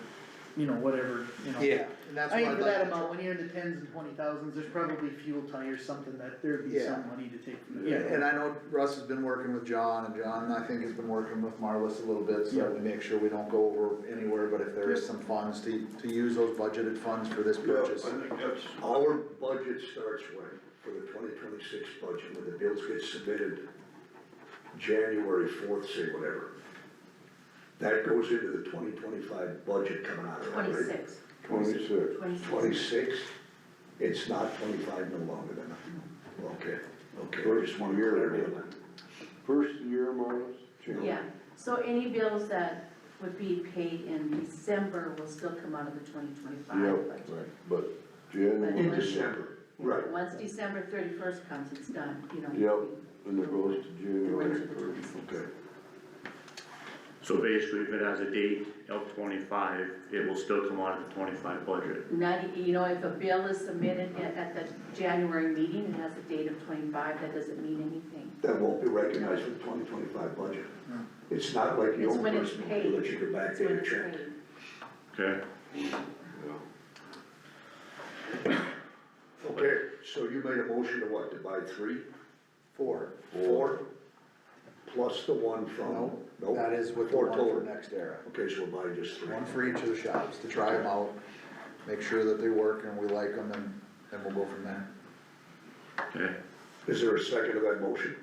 you know, whatever, you know. And that's I what mean, I'd for that like to. amount, when you're in the tens and 20,000s, there's probably fuel tires, something that there'd be Yeah. some money to take from, And I know Russ has been working with John, and John, I think, has been working with Marlis a little bit, so that we make sure we don't go over anywhere, but if there is some funds to use those budgeted funds for this Yeah, purchase. I think that's, Our budget starts when, for the 2026 budget, when the bills get submitted, January 4th, say whatever. That goes into the 2025 budget coming out of that, right? 26. 26. 26, it's not 25 no longer than that. Okay, okay, I First just want year. clarity on that. First year, Marlis? Yeah, so any bills that would be paid in December will still come out of the 2025 Yep, budget. right, but In January, December, right. Once December 31st comes, it's done, you know. Yep. and it goes to We're January into the 1st. 26th. Okay, so basically if it has a date of 25, it will still come out of the 25 budget. Not, you know, if a bill is submitted at the January meeting and has a date of 25, that doesn't mean anything. that won't be recognized for the 2025 budget. It's not like the It's old when it's person paid. that you can It's when backdate a it's check. paid. Okay, Okay, so you made a motion to what, to buy 3? 4. 4? Plus the one from? No, Nope. that is with the 4 one total. for Next Era. Okay, so we'll buy just 3. 1 for each of the shops, to try them out, make sure that they work and we like them, and we'll go from there. Okay, Is there a second to that motion?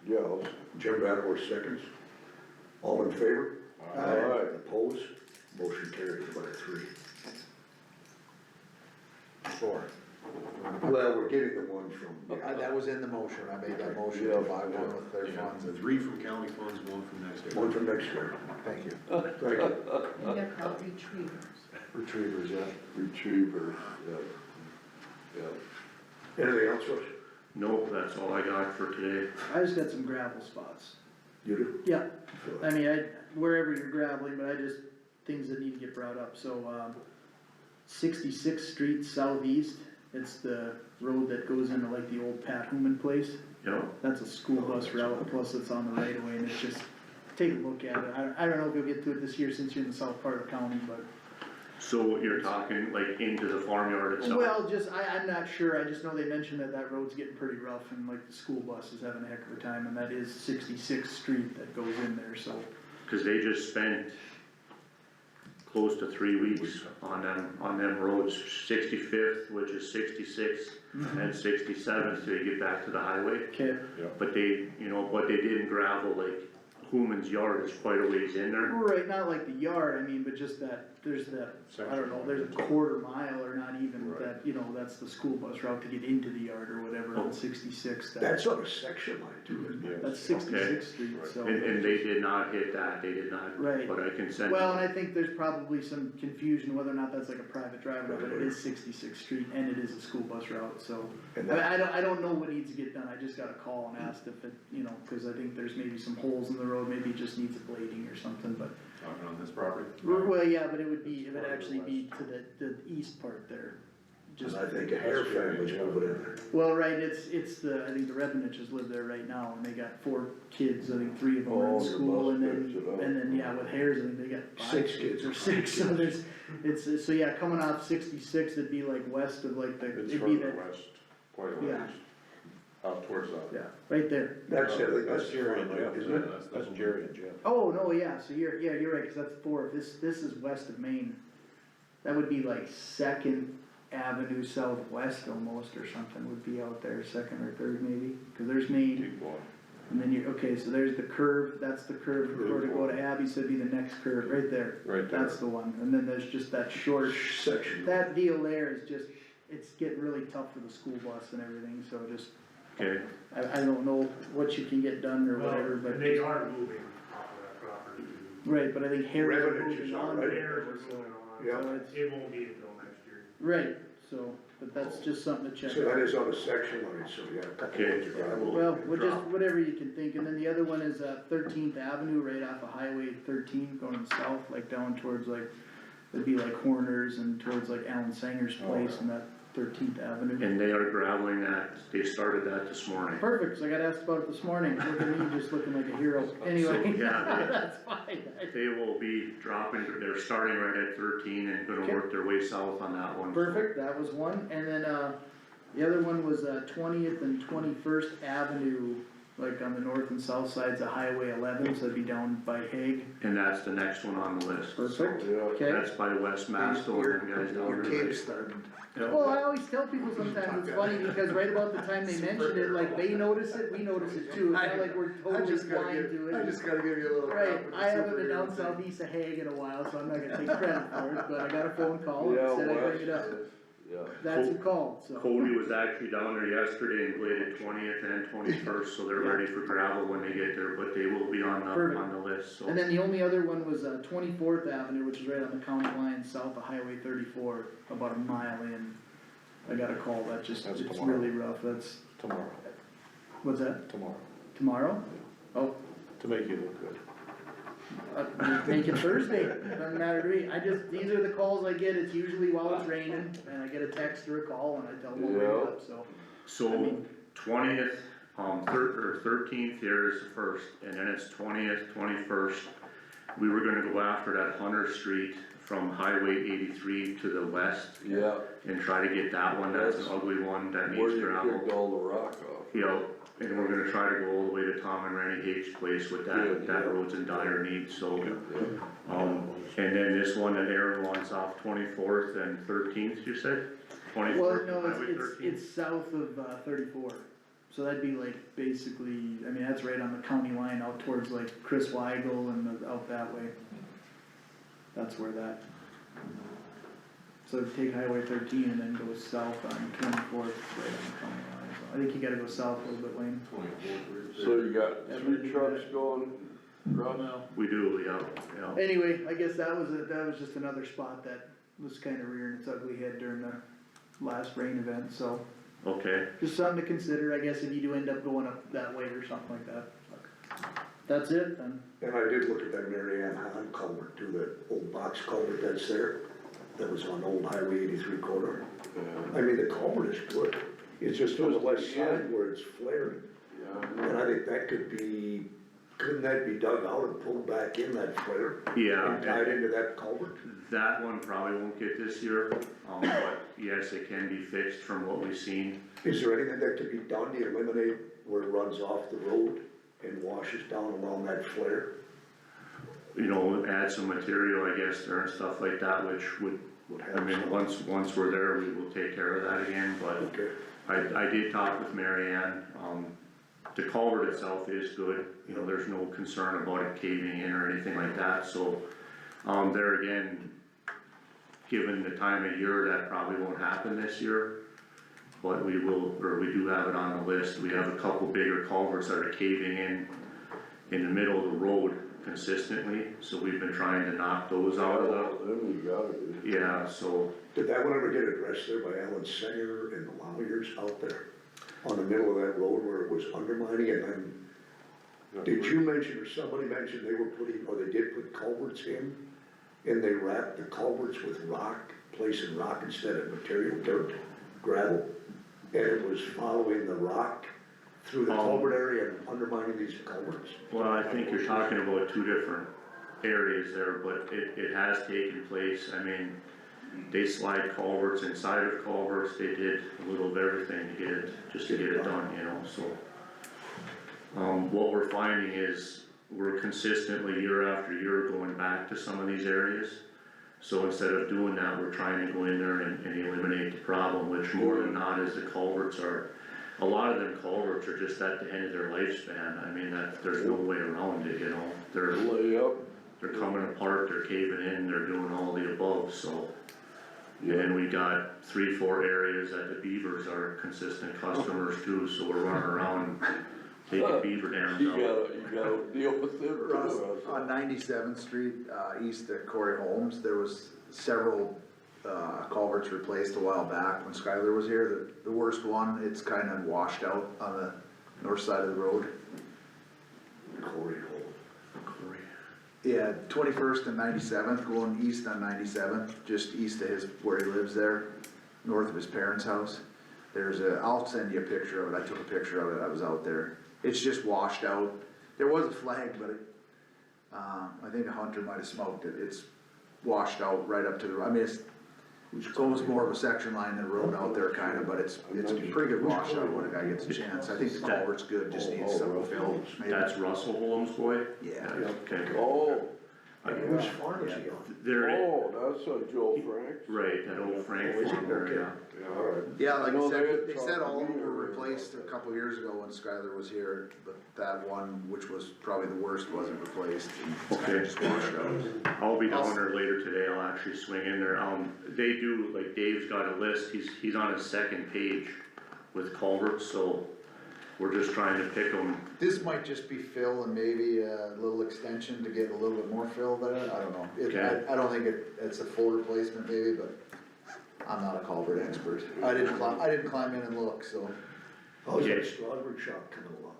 Yeah, Jim Vanderwerf seconds. All in favor? Aye. Opposed? Motion carried by 3. 4. Well, we're getting the one from. That was in the motion, I made that motion to Yeah. buy one with their Yeah, funds, and, 3 from county funds, 1 from next year. One from next year. thank you. Thank you. And they're called retrievers. Retrievers, yeah. retriever, yeah. Anything else, Russ? nope, that's all I got for today. I just got some gravel spots. You do? Yeah, I mean, wherever you're graveling, but I just, things that need to get brought up, so, 66th Street Southeast, it's the road that goes into like the old Pat Hooman place. Yep, That's a school bus route, plus it's on the right of way, and it's just, take a look at it. I don't know if you'll get to it this year since you're in the south part of the county, but. so you're talking like into the farmyard itself? Well, just, I'm not sure, I just know they mentioned that road's getting pretty rough, and like the school bus is having a heck of a time, and that is 66th Street that goes in there, so. Cause they just spent close to 3 weeks on them roads, 65th, which is 66th, and 67th, till you get back to the highway. Okay, But they, you know, what they did in gravel, like Hooman's yard is quite a ways in there. right, not like the yard, I mean, but just that, there's that, I don't know, there's a quarter mile or not even, that, you know, that's the school bus route to get into the yard or whatever on 66th. That's on a section line too, isn't it? That's 66th Street, so. And they did not hit that, they did not, Right. but I can send. Well, and I think there's probably some confusion whether or not that's like a private driveway, but it is 66th Street and it is a school bus route, so. And I mean, that- I don't know what needs to get done, I just got a call and asked if it, you know, cause I think there's maybe some holes in the road, maybe it just needs a blading or something, but. Talking on this property? Well, yeah, but it would actually be to the east part there. Just Just, I think a hair family's moving in there. well, right, it's the, I think the Revenaches live there right now, and they got 4 kids, I think 3 of them are Oh, in your school, bus and picks it up. then, yeah, with Hares, I think they got 5 6 kids. or 6, so there's, so yeah, coming off 66, it'd be like west of like the, It's it'd be further that, west, quite a Yeah. ways, out towards that. yeah, right there. That's it, that's Jerry and Jeff, isn't it? That's Jerry and Jeff. Oh, no, yeah, so you're right, cause that's 4, this is west of Main. That would be like 2nd Avenue Southwest almost, or something would be out there, 2nd or 3rd maybe, cause there's Main, Keep going. and then okay, so there's the curve, that's the curve, before to go to Abby, so it'd be the next curve, right there. Right there. That's the one, and then there's just that short, Section. that deal there is just, it's getting really tough for the school bus and everything, so just, Okay, I don't know what you can get done or whatever, but. And they are moving off of that property too. Right, but I think Harry's Revenues moving is on. all to right. it, Theirs are so- moving on, Yeah. so it's- it won't be until next year. Right, so, but that's just something to check So that out. is on a section line, so yeah, a couple Okay. of to gravel. Well, just whatever you can think, and then the other one is 13th Avenue, right off of Highway 13, going south, like down towards like, it'd be like Horner's and towards like Alan Sanger's place and that 13th Avenue. and they are graveling that, they started that this morning. Perfect, 'cause I got asked about it this morning, look at me just looking like a hero, anyway, yeah, that's fine. They will be dropping, they're starting right at 13 and gonna Okay. work their way south on that one. so. Perfect, that was one, and then, the other one was, 20th and 21st Avenue, like on the north and south sides of Highway 11, so it'd be down by Hague. And that's the next one on the list. Perfect, Yeah. okay. That's by West Masto and them guys down Your there. cave's starting. Yep. Well, I always tell people sometimes it's funny, because right about the time they mentioned it, like, they notice it, we notice it too, it's not like we're totally blind to I it. just gotta give you a little. Right, crap with I the haven't been superhero down thing. southeast of Hague in a while, so I'm not gonna take credit for it, but I got a phone call Yeah, and said I'd bring West it up. is- Yeah. That's who called, so. Cody was actually down there yesterday and bladed 20th and 21st, so they're ready for gravel when they get there, but they will be on Perfect. the list, so. And then the only other one was 24th Avenue, which is right on the county line south of Highway 34, about a mile in. I got a call, that just, That's it's tomorrow. really rough, that's, Tomorrow, what's that, tomorrow, tomorrow? Oh, to make you look good. make it Thursday, doesn't matter to me, these are the calls I get, it's usually while it's raining, and I get a text or a call, and I tell them I'll bring it up, so. I So mean- 20th, 13th here is the first, and then it's 20th, 21st. We were gonna go after that Hunter Street from Highway 83 to the west Yeah, and try to get that one, that's an ugly one, that where needs you gravel. kicked all the rock off. You know, and we're gonna try to go all the way to Tom and Randy Hague's place with Good, that yeah. road's in dire need, so. Yeah. And then this one that Aaron wants off 24th and 13th, you said? Well, 24th, no, Highway it's 13? it's south of, 34, so that'd be like, basically, I mean, that's right on the county line out towards like Chris Weigel and out that way. That's where that. So take Highway 13 and then go south on 24th, right on the county line, so I think you gotta go south a little bit, Wayne. So you got 3 trucks going across? Well, We do, yeah. anyway, I guess that was just another spot that was kinda rearing its ugly head during the last rain event, so. Okay, Just something to consider, I guess, if you do end up going up that way or something like that. That's it, then. And I did look at that Mary Ann Hahn culvert too, that old box culvert that's there, that was on Old Highway 83 corridor. I mean, the culvert is good, it's just on the west side where it's flared. Yeah. And I think that couldn't that be dug out and pulled back in that flare? Yeah. And tied into that culvert? that one probably won't get this year, but yes, it can be fixed from what we've seen. Is there anything that could be done to eliminate where it runs off the road and washes down along that flare? You know, add some material, I guess, there and stuff like that, which would, I mean, once we're there, we will take care of that again, but Okay. I did talk with Mary Ann. The culvert itself is good, you know, there's no concern about it caving in or anything like that, so, there again, given the time of year, that probably won't happen this year, but we do have it on the list. We have a couple bigger culverts that are caving in the middle of the road consistently, so we've been trying to knock those out of the, Then you gotta do. yeah, so, Did that one ever get addressed there by Alan Singer and the lawyers out there? On the middle of that road where it was undermining, and then, did you mention or somebody mentioned they were putting, or they did put culverts in? And they wrapped the culverts with rock, placing rock instead of material, dirt, gravel? And it was following the rock through the culvert area and undermining these culverts? well, I think you're talking about two different areas there, but it has taken place. I mean, they slide culverts inside of culverts, they did a little of everything to get it done, you know, so. What we're finding is we're consistently year after year going back to some of these areas. So instead of doing that, we're trying to go in there and eliminate the problem, which more than not is the culverts are, a lot of them culverts are just at the end of their lifespan. I mean, there's no way around it, you know, Lay up. they're coming apart, they're caving in, they're doing all the above, so. And then we got 3-4 areas that the beavers are consistent customers too, so we're running around taking beaver dams You out. gotta deal with them Russ, too. on 97th Street, east of Corey Holmes, there was several, culverts replaced a while back when Skylar was here. The worst one, it's kind of washed out on the north side of the road. Corey Hole. Yeah, 21st and 97th, going east on 97th, just east of where he lives there, north of his parents' house. I'll send you a picture of it, I took a picture of it, I was out there. It's just washed out. There was a flag, but I think a hunter might have smoked it. It's washed out right up to I mean, it's almost more of a section line than a road out there kinda, but it's a pretty good washout when a guy gets a chance. I think the culvert's good, just needs some fill, maybe. That's Russell Holmes' boy? Yeah. Okay. Oh, Whose farm is he on? There, oh, that's a Joe Frank. right, that old Frank Oh, is it? farm there, Okay. yeah. Alright. Yeah, like I No, said, they they said had all of them were trouble replaced a couple years ago when Skylar was here, but that one, which was probably the worst, wasn't replaced. It's kinda Okay. just washed out. I'll be down there later today, I'll actually swing in there. They do, like Dave's got a list, he's on his second page with culverts, so we're just trying to pick them. This might just be fill and maybe a little extension to get a little bit more fill there, I don't know. Okay. I don't think it's a full replacement maybe, but I'm not a culvert expert. I didn't climb in and look, so. How's Yeah. that Strawberry shop coming along?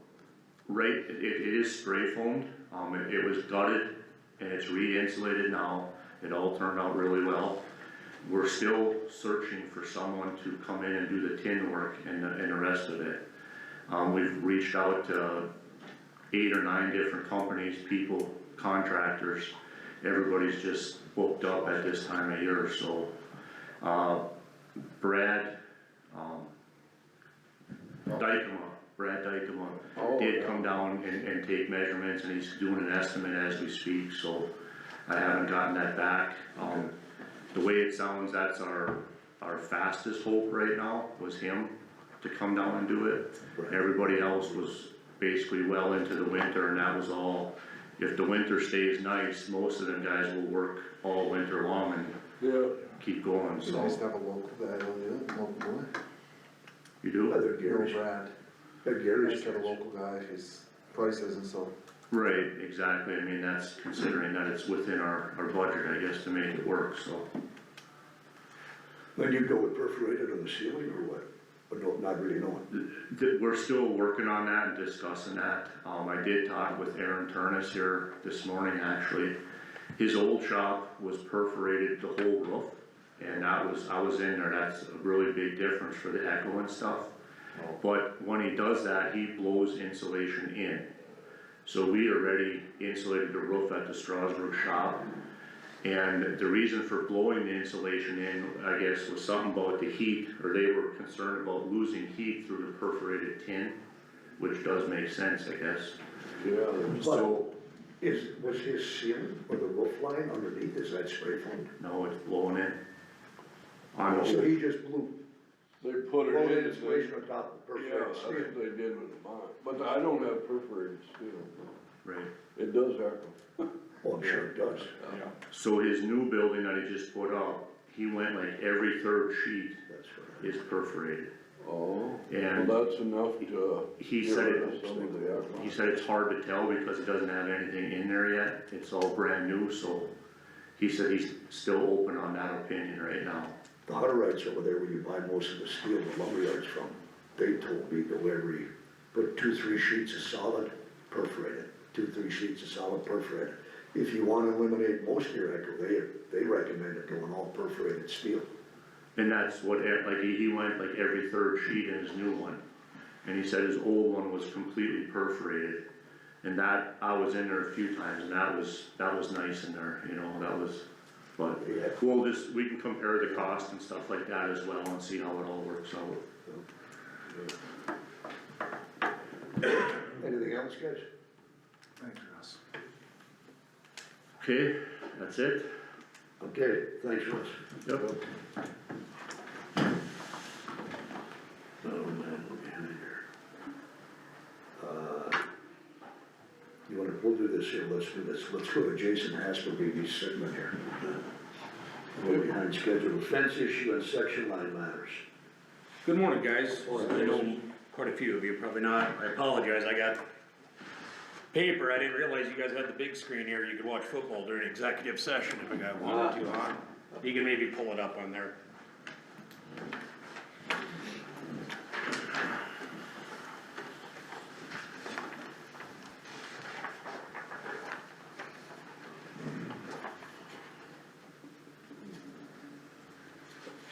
Right, it is spray foamed, it was gutted and it's re-insulated now, it all turned out really well. We're still searching for someone to come in and do the tin work and the rest of it. We've reached out to 8 or 9 different companies, people, contractors, everybody's just booked up at this time of year, so. Brad Dykema Oh, did yeah. come down and take measurements, and he's doing an estimate as we speak, so I haven't gotten that back. The way it sounds, that's our our fastest hope right now was him to come down and do it. Right. Everybody else was basically well into the winter, and that was all, if the winter stays nice, most of them guys will work all winter long and Yeah, keep going, It's nice to so. have a local guy on it, local boy. You do? Other Bill Gary's, Brad, Gary's. nice to have a local guy, his price isn't so. Right, exactly, I mean, that's considering that it's within our budget, I guess, to make it work, so. Then you go with perforated on the ceiling or what? But no, not really knowing. We're still working on that and discussing that. I did talk with Aaron Turnus here this morning, actually. His old shop was perforated the whole roof, and I was in there, that's a really big difference for the echo and stuff. But when he does that, he blows insulation in. So we already insulated the roof at the Strasburg shop. And the reason for blowing the insulation in, I guess, was something about the heat, or they were concerned about losing heat through the perforated tin, which does make sense, I guess. yeah, So, Was his ceiling or the roof line underneath, is that spray foamed? no, it's blowing in. So he just blew, they put it rolled in. insulation on top of the Yeah, perforated that's steel. what they did with mine, but I don't have perforated steel, Right. it does echo. Oh, I'm sure it does. Yeah. So his new building that he just put up, he went like every third sheet That's right. is perforated. Oh, And well, that's enough to. he get said rid it- of some of the echo. He said it's hard to tell because it doesn't have anything in there yet, it's all brand new, so he said he's still open on that opinion right now. The Hutterites over there where you buy most of the steel, the lumberyards from, they told me go put 2-3 sheets of solid perforated, 2-3 sheets of solid perforated. If you wanna eliminate most of your echo, they recommend it going all perforated steel. And that's what, like, he went like every third sheet in his new one. And he said his old one was completely perforated. And that, I was in there a few times and that was nice in there, you know, that was, but Yeah. we can compare the cost and stuff like that as well and see how it all works out. Anything else, guys? Thanks, Russ. Okay, that's it? Okay, thanks, Russ. Yep. Oh, man, we're behind here. We'll do this here, let's do this, let's go to Jason Hasperbee's segment here. We're behind schedule, fence issue and section line matters. Good morning, guys. Morning, I know Jason. quite a few of you, probably not. I apologize, I got paper. I didn't realize you guys had the big screen here. You could watch football during executive session if a guy wanted to, huh? You can maybe pull it up on there.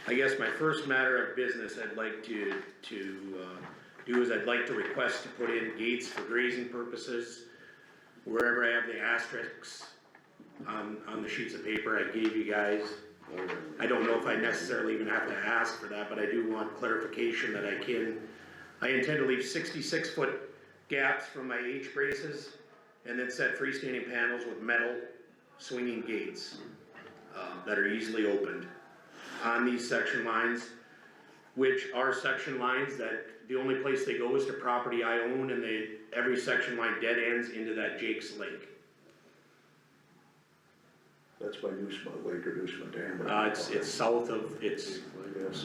I guess my first matter of business I'd like to do is I'd like to request to put in gates for grazing purposes wherever I have the asterisks on the sheets of paper I gave you guys. I don't know if I necessarily even have to ask for that, but I do want clarification that I intend to leave 66-foot gaps from my H braces and then set freestanding panels with metal swinging gates that are easily opened on these section lines, which are section lines that the only place they go is to property I own, and every section line dead ends into that Jake's Lake. That's by Newsmont Lake or Newsmont Dam. It's south of, Yes.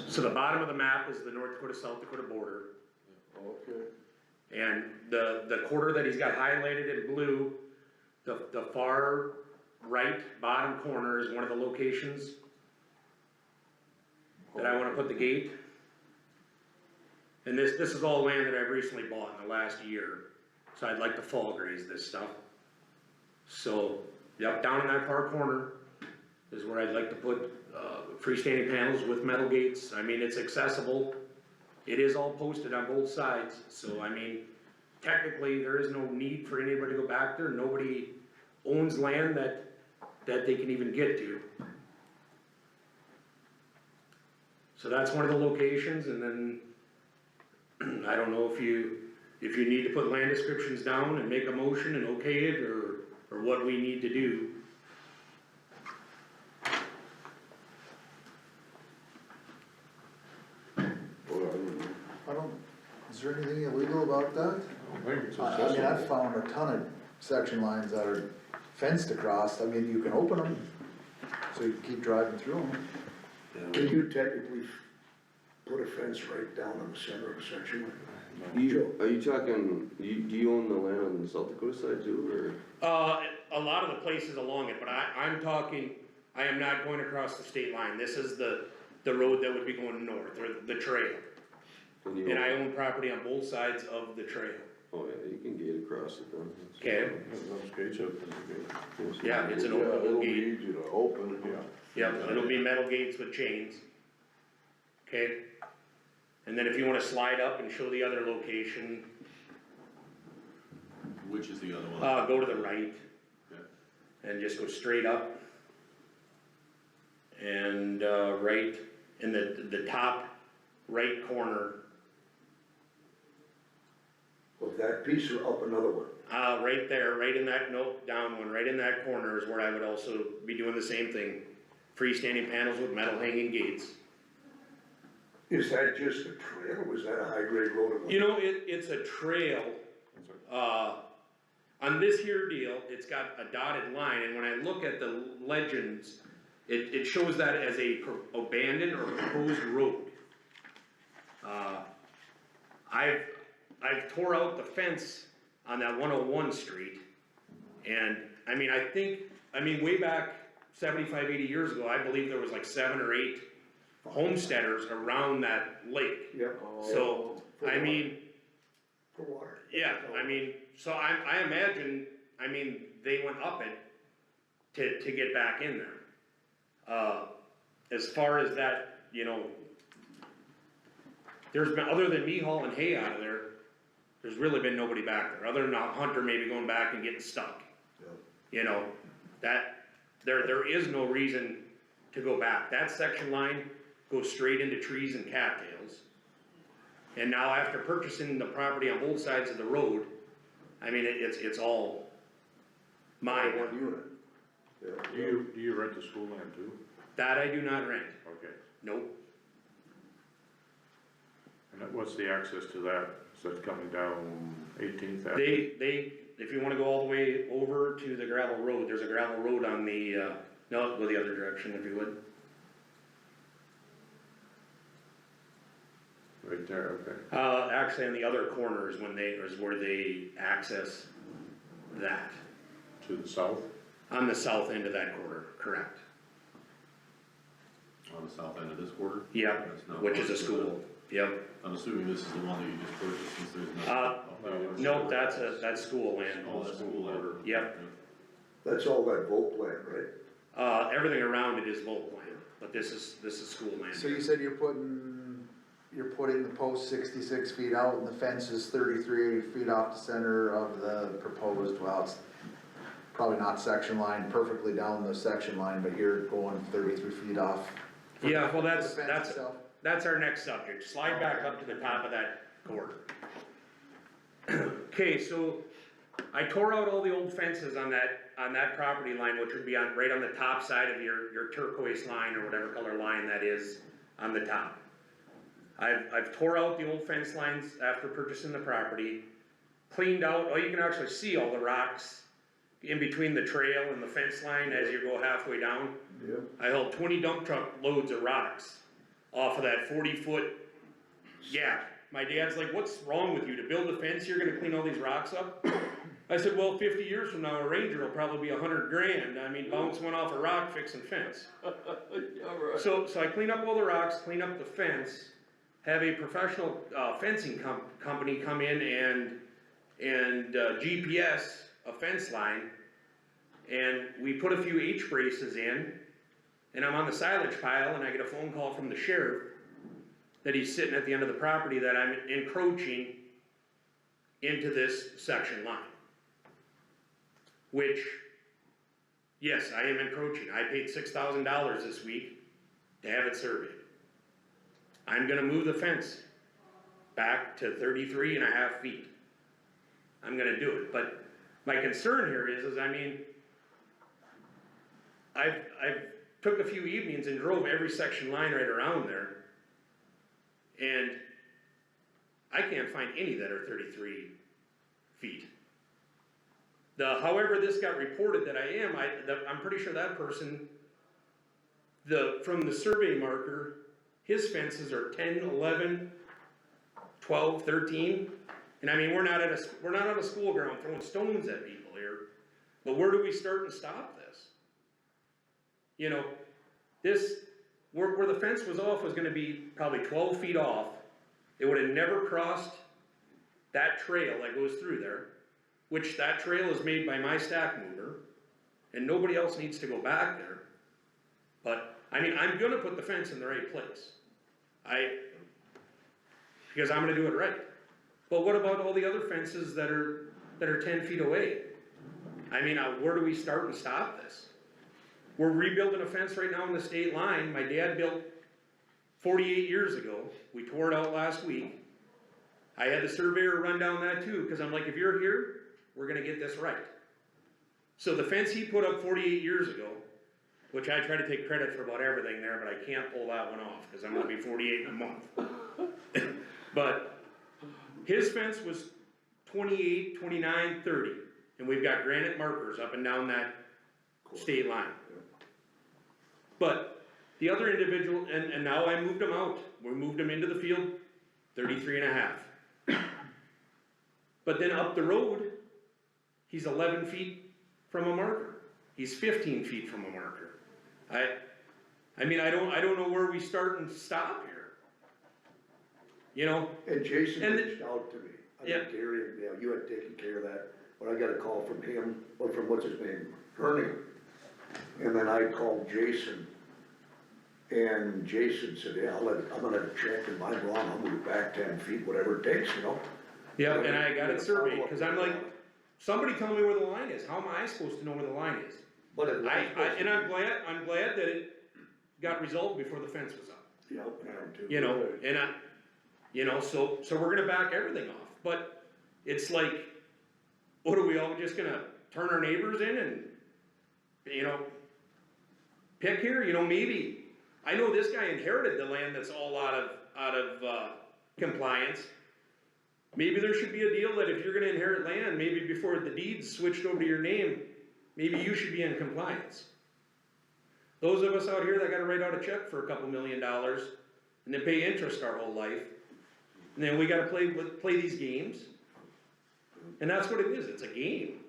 so the bottom of the map is the North Dakota, South Dakota border. Okay, And the quarter that he's got highlighted in blue, the far right bottom corner is one of the locations that I wanna put the gate. And this is all land that I've recently bought in the last year, so I'd like to fall graze this stuff. So, yep, down in that far corner is where I'd like to put, freestanding panels with metal gates. I mean, it's accessible. It is all posted on both sides, so I mean, technically, there is no need for anybody to go back there. Nobody owns land that they can even get to. So that's one of the locations, and then, I don't know if you need to put land descriptions down and make a motion and okay it, or what we need to do. Is there anything illegal about that? I think it's I mean, accessible. I've found a ton of section lines that are fenced across, I mean, you can open them, so you can keep driving through them. Can you technically put a fence right down in the center of a section like that? Are you talking, do you own the land on the South Dakota side too, A lot of the places along it, but I'm talking, I am not going across the state line, this is the road that would be going north, or the trail. or? And I own property on both sides of the trail. Oh, yeah, you can gate across it then. Okay, Those gates open, the gate. yeah, it's an Yeah, open it'll be gate, easy to open it. Yeah. yep, it'll be metal gates with chains. Okay, and then if you wanna slide up and show the other location, Which is the other one? go to the right. Okay. And just go straight up. And, right in the top right corner, Of that piece or up another one? right there, right in that, nope, down one, right in that corner is where I would also be doing the same thing. Freestanding panels with metal hanging gates. Is that just a trail or was that a high grade road? You know, it's a trail, on this here deal, it's got a dotted line, and when I look at the legends, it shows that as a abandoned or proposed road. I've tore out the fence on that 101 street, and, I mean, way back 75, 80 years ago, I believe there was like 7 or 8 homesteaders around that lake. Yep. So, I mean, For water. yeah, I mean, so I imagine, I mean, they went up it to get back in there. As far as that, you know, there's been, other than me hauling hay out of there, there's really been nobody back there, other than a hunter maybe going back and getting stuck. Yep. You know, there is no reason to go back. That section line goes straight into trees and cattails. And now after purchasing the property on both sides of the road, I mean, it's all mine. One unit. Yeah. Do you rent the school land too? That I do not rent, Okay. nope. And what's the access to that? Is that coming down 18th Avenue? If you wanna go all the way over to the gravel road, there's a gravel road on the, no, go the other direction if you would. Right there, okay. Actually on the other corner is where they access that, To the south? on the south end of that corner, correct. On the south end of this quarter? Yep, That's not which is a part of school, yep. I'm assuming this is the one that you just purchased since there's no. Nope, that's school land, Oh, that's school land. yep. That's all that Volt land, right? Everything around it is Volt land, but this is school land. So you said you're putting the post 66 feet out and the fence is 33 feet off the center of the proposed, well, it's probably not section line, perfectly down the section line, but you're going 33 feet off. Yeah, well, for the fence itself. that's our next subject, slide back up to the top of that corridor. Okay, so I tore out all the old fences on that property line, which would be right on the top side of your turquoise line, or whatever color line that is on the top. I've tore out the old fence lines after purchasing the property, cleaned out, you can actually see all the rocks in between the trail and the fence line as you go halfway down. Yep. I hauled 20 dump truck loads of rocks off of that 40-foot gap. My dad's like, what's wrong with you? To build a fence, you're gonna clean all these rocks up? I said, well, 50 years from now, a Ranger will probably be $100 grand. I mean, bounce one off a rock fixing fence. So I clean up all the rocks, clean up the fence, have a professional fencing company come in and GPS a fence line, and we put a few H braces in, and I'm on the silage pile, and I get a phone call from the sheriff that he's sitting at the end of the property, that I'm encroaching into this section line. Which, yes, I am encroaching. I paid $6,000 this week to have it surveyed. I'm gonna move the fence back to 33.5 feet. I'm gonna do it, but my concern here is I mean, I've took a few evenings and drove every section line right around there, and I can't find any that are 33 feet. However this got reported that I am, I'm pretty sure that person, from the survey marker, his fences are 10, 11, 12, 13. And I mean, we're not on a school ground throwing stones at people here, but where do we start and stop this? You know, where the fence was off was gonna be probably 12 feet off. It would have never crossed that trail that goes through there, which that trail is made by my stack mover, and nobody else needs to go back there. But, I mean, I'm gonna put the fence in the right place. Because I'm gonna do it right. But what about all the other fences that are 10 feet away? I mean, where do we start and stop this? We're rebuilding a fence right now on the state line. My dad built 48 years ago. We tore it out last week. I had the surveyor run down that too, because I'm like, if you're here, we're gonna get this right. So the fence he put up 48 years ago, which I try to take credit for about everything there, but I can't pull that one off, because I'm gonna be 48 in a month. But his fence was 28, 29, 30, and we've got granite markers up and down that state line. But the other individual, and now I moved him out, we moved him into the field, 33 and a half. But then up the road, he's 11 feet from a marker. He's 15 feet from a marker. I mean, I don't know where we start and stop here. You know? And Jason reached out to me. I Yeah. think Gary, yeah, you had taken care of that, but I got a call from him, or from what's his name, Ernie. And then I called Jason, and Jason said, yeah, I'm gonna check, and I'm wrong, I'll move it back 10 feet, whatever it takes, you know? Yeah, and I got it surveyed, cause I'm like, somebody tell me where the line is. How am I supposed to know where the line is? But it was And I'm glad that it got resolved before the fence was up. Yeah, I am too. You know, so we're gonna back everything off, but it's like, what are we all just gonna turn our neighbors in and, you know, pick here, you know, maybe, I know this guy inherited the land that's all out of compliance. Maybe there should be a deal that if you're gonna inherit land, maybe before the deed's switched over to your name, maybe you should be in compliance. Those of us out here that gotta write out a check for a couple $1 million and then pay interest our whole life, and then we gotta play these games. And that's what it is, it's a game.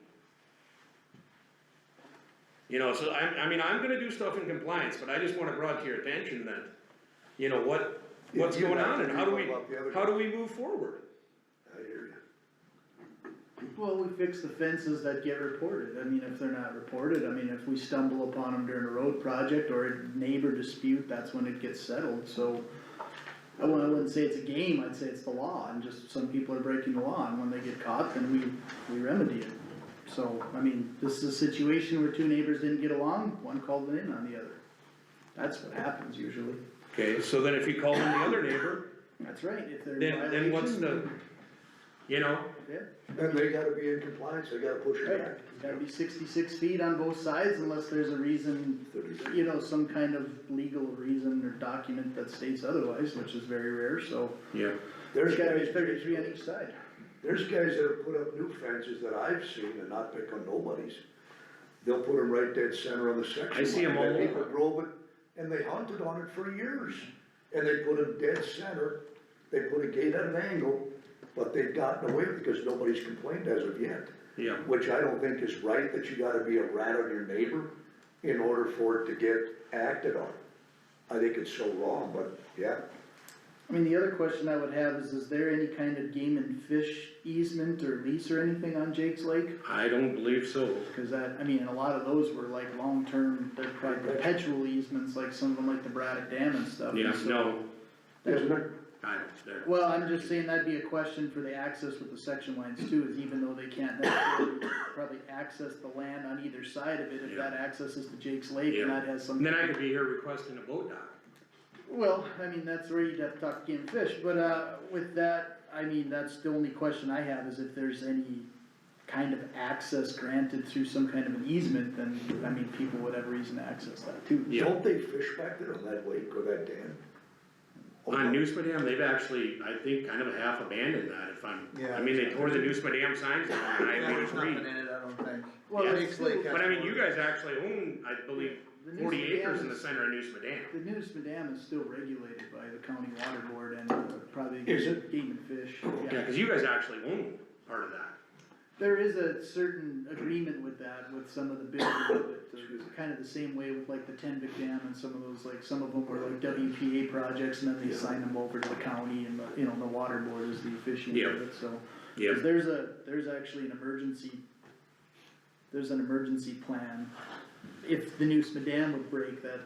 You know, so I mean, I'm gonna do stuff in compliance, but I just wanna bring to your attention that, you know, what's going on and how do we move forward? I hear you. Well, we fix the fences that get reported. I mean, if they're not reported, I mean, if we stumble upon them during a road project or a neighbor dispute, that's when it gets settled, so. I wouldn't say it's a game, I'd say it's the law, and just some people are breaking the law, and when they get caught, then we remedy it. So, I mean, this is a situation where two neighbors didn't get along, one called it in on the other. That's what happens usually. Okay, so then if you call in the other neighbor, That's right, if they're in then what's violation, you know? yeah, And they gotta be in compliance, they gotta push it right, back. it's gotta be 66 feet on both sides unless there's a reason, you know, some kind of legal reason or document that states otherwise, which is very rare, so. Yeah. There's There's gotta be guys, 33 on each side. there's guys that have put up new fences that I've seen and not pick on nobody's. They'll put them right dead center on the section. I see 'em all line, and people over. drove it, and they hunted on it for years. And they put them dead center, they put a gate at an angle, but they've gotten away because nobody's complained as of yet. Yeah. Which I don't think is right, that you gotta be a rat on your neighbor in order for it to get acted on. I think it's so wrong, but yeah. I mean, the other question I would have is there any kind of game and fish easement or lease or anything on Jake's Lake? I don't believe so. Cause that, I mean, and a lot of those were like long-term, they're probably perpetual easements, like some of them like the Braddock Dam and stuff. Yeah, and so- no, Isn't it? I don't, there. Well, I'm just saying that'd be a question for the access with the section lines too, is even though they can't necessarily probably access the land on either side of it, if that access is to Jake's Lake and that has some. And then I could be here requesting a boat dock. Well, I mean, that's where you'd have to talk to Game and Fish, but, with that, I mean, that's the only question I have, is if there's any kind of access granted through some kind of an easement, then, I mean, people would have reason to access that too. Yeah. Don't they fish back there on that lake or that dam? On Newsma they've actually, I think, kind of half abandoned that if I'm, Yeah. I mean, they tore the Newsma signs down on Yeah, there's I-83. nothing in it, I don't think. Well, Yeah, it's still- But I mean, you guys actually own, I believe, The 40 Newsma acres in Dam the is- center of Newsma Dam. The Newsma Dam is still regulated by the county water board and probably Is it? Game and Fish. Yeah, cause you guys actually own part of that. There is a certain agreement with that, with some of the bids, but kind of the same way with like the Tenvick Dam and some of those, like, some of them were like WPA projects, and then they sign them over to the county, and the, the water board is the officiant Yeah. of it, so. Yeah. 'Cause there's actually an emergency plan, if the Newsma Dam would break, that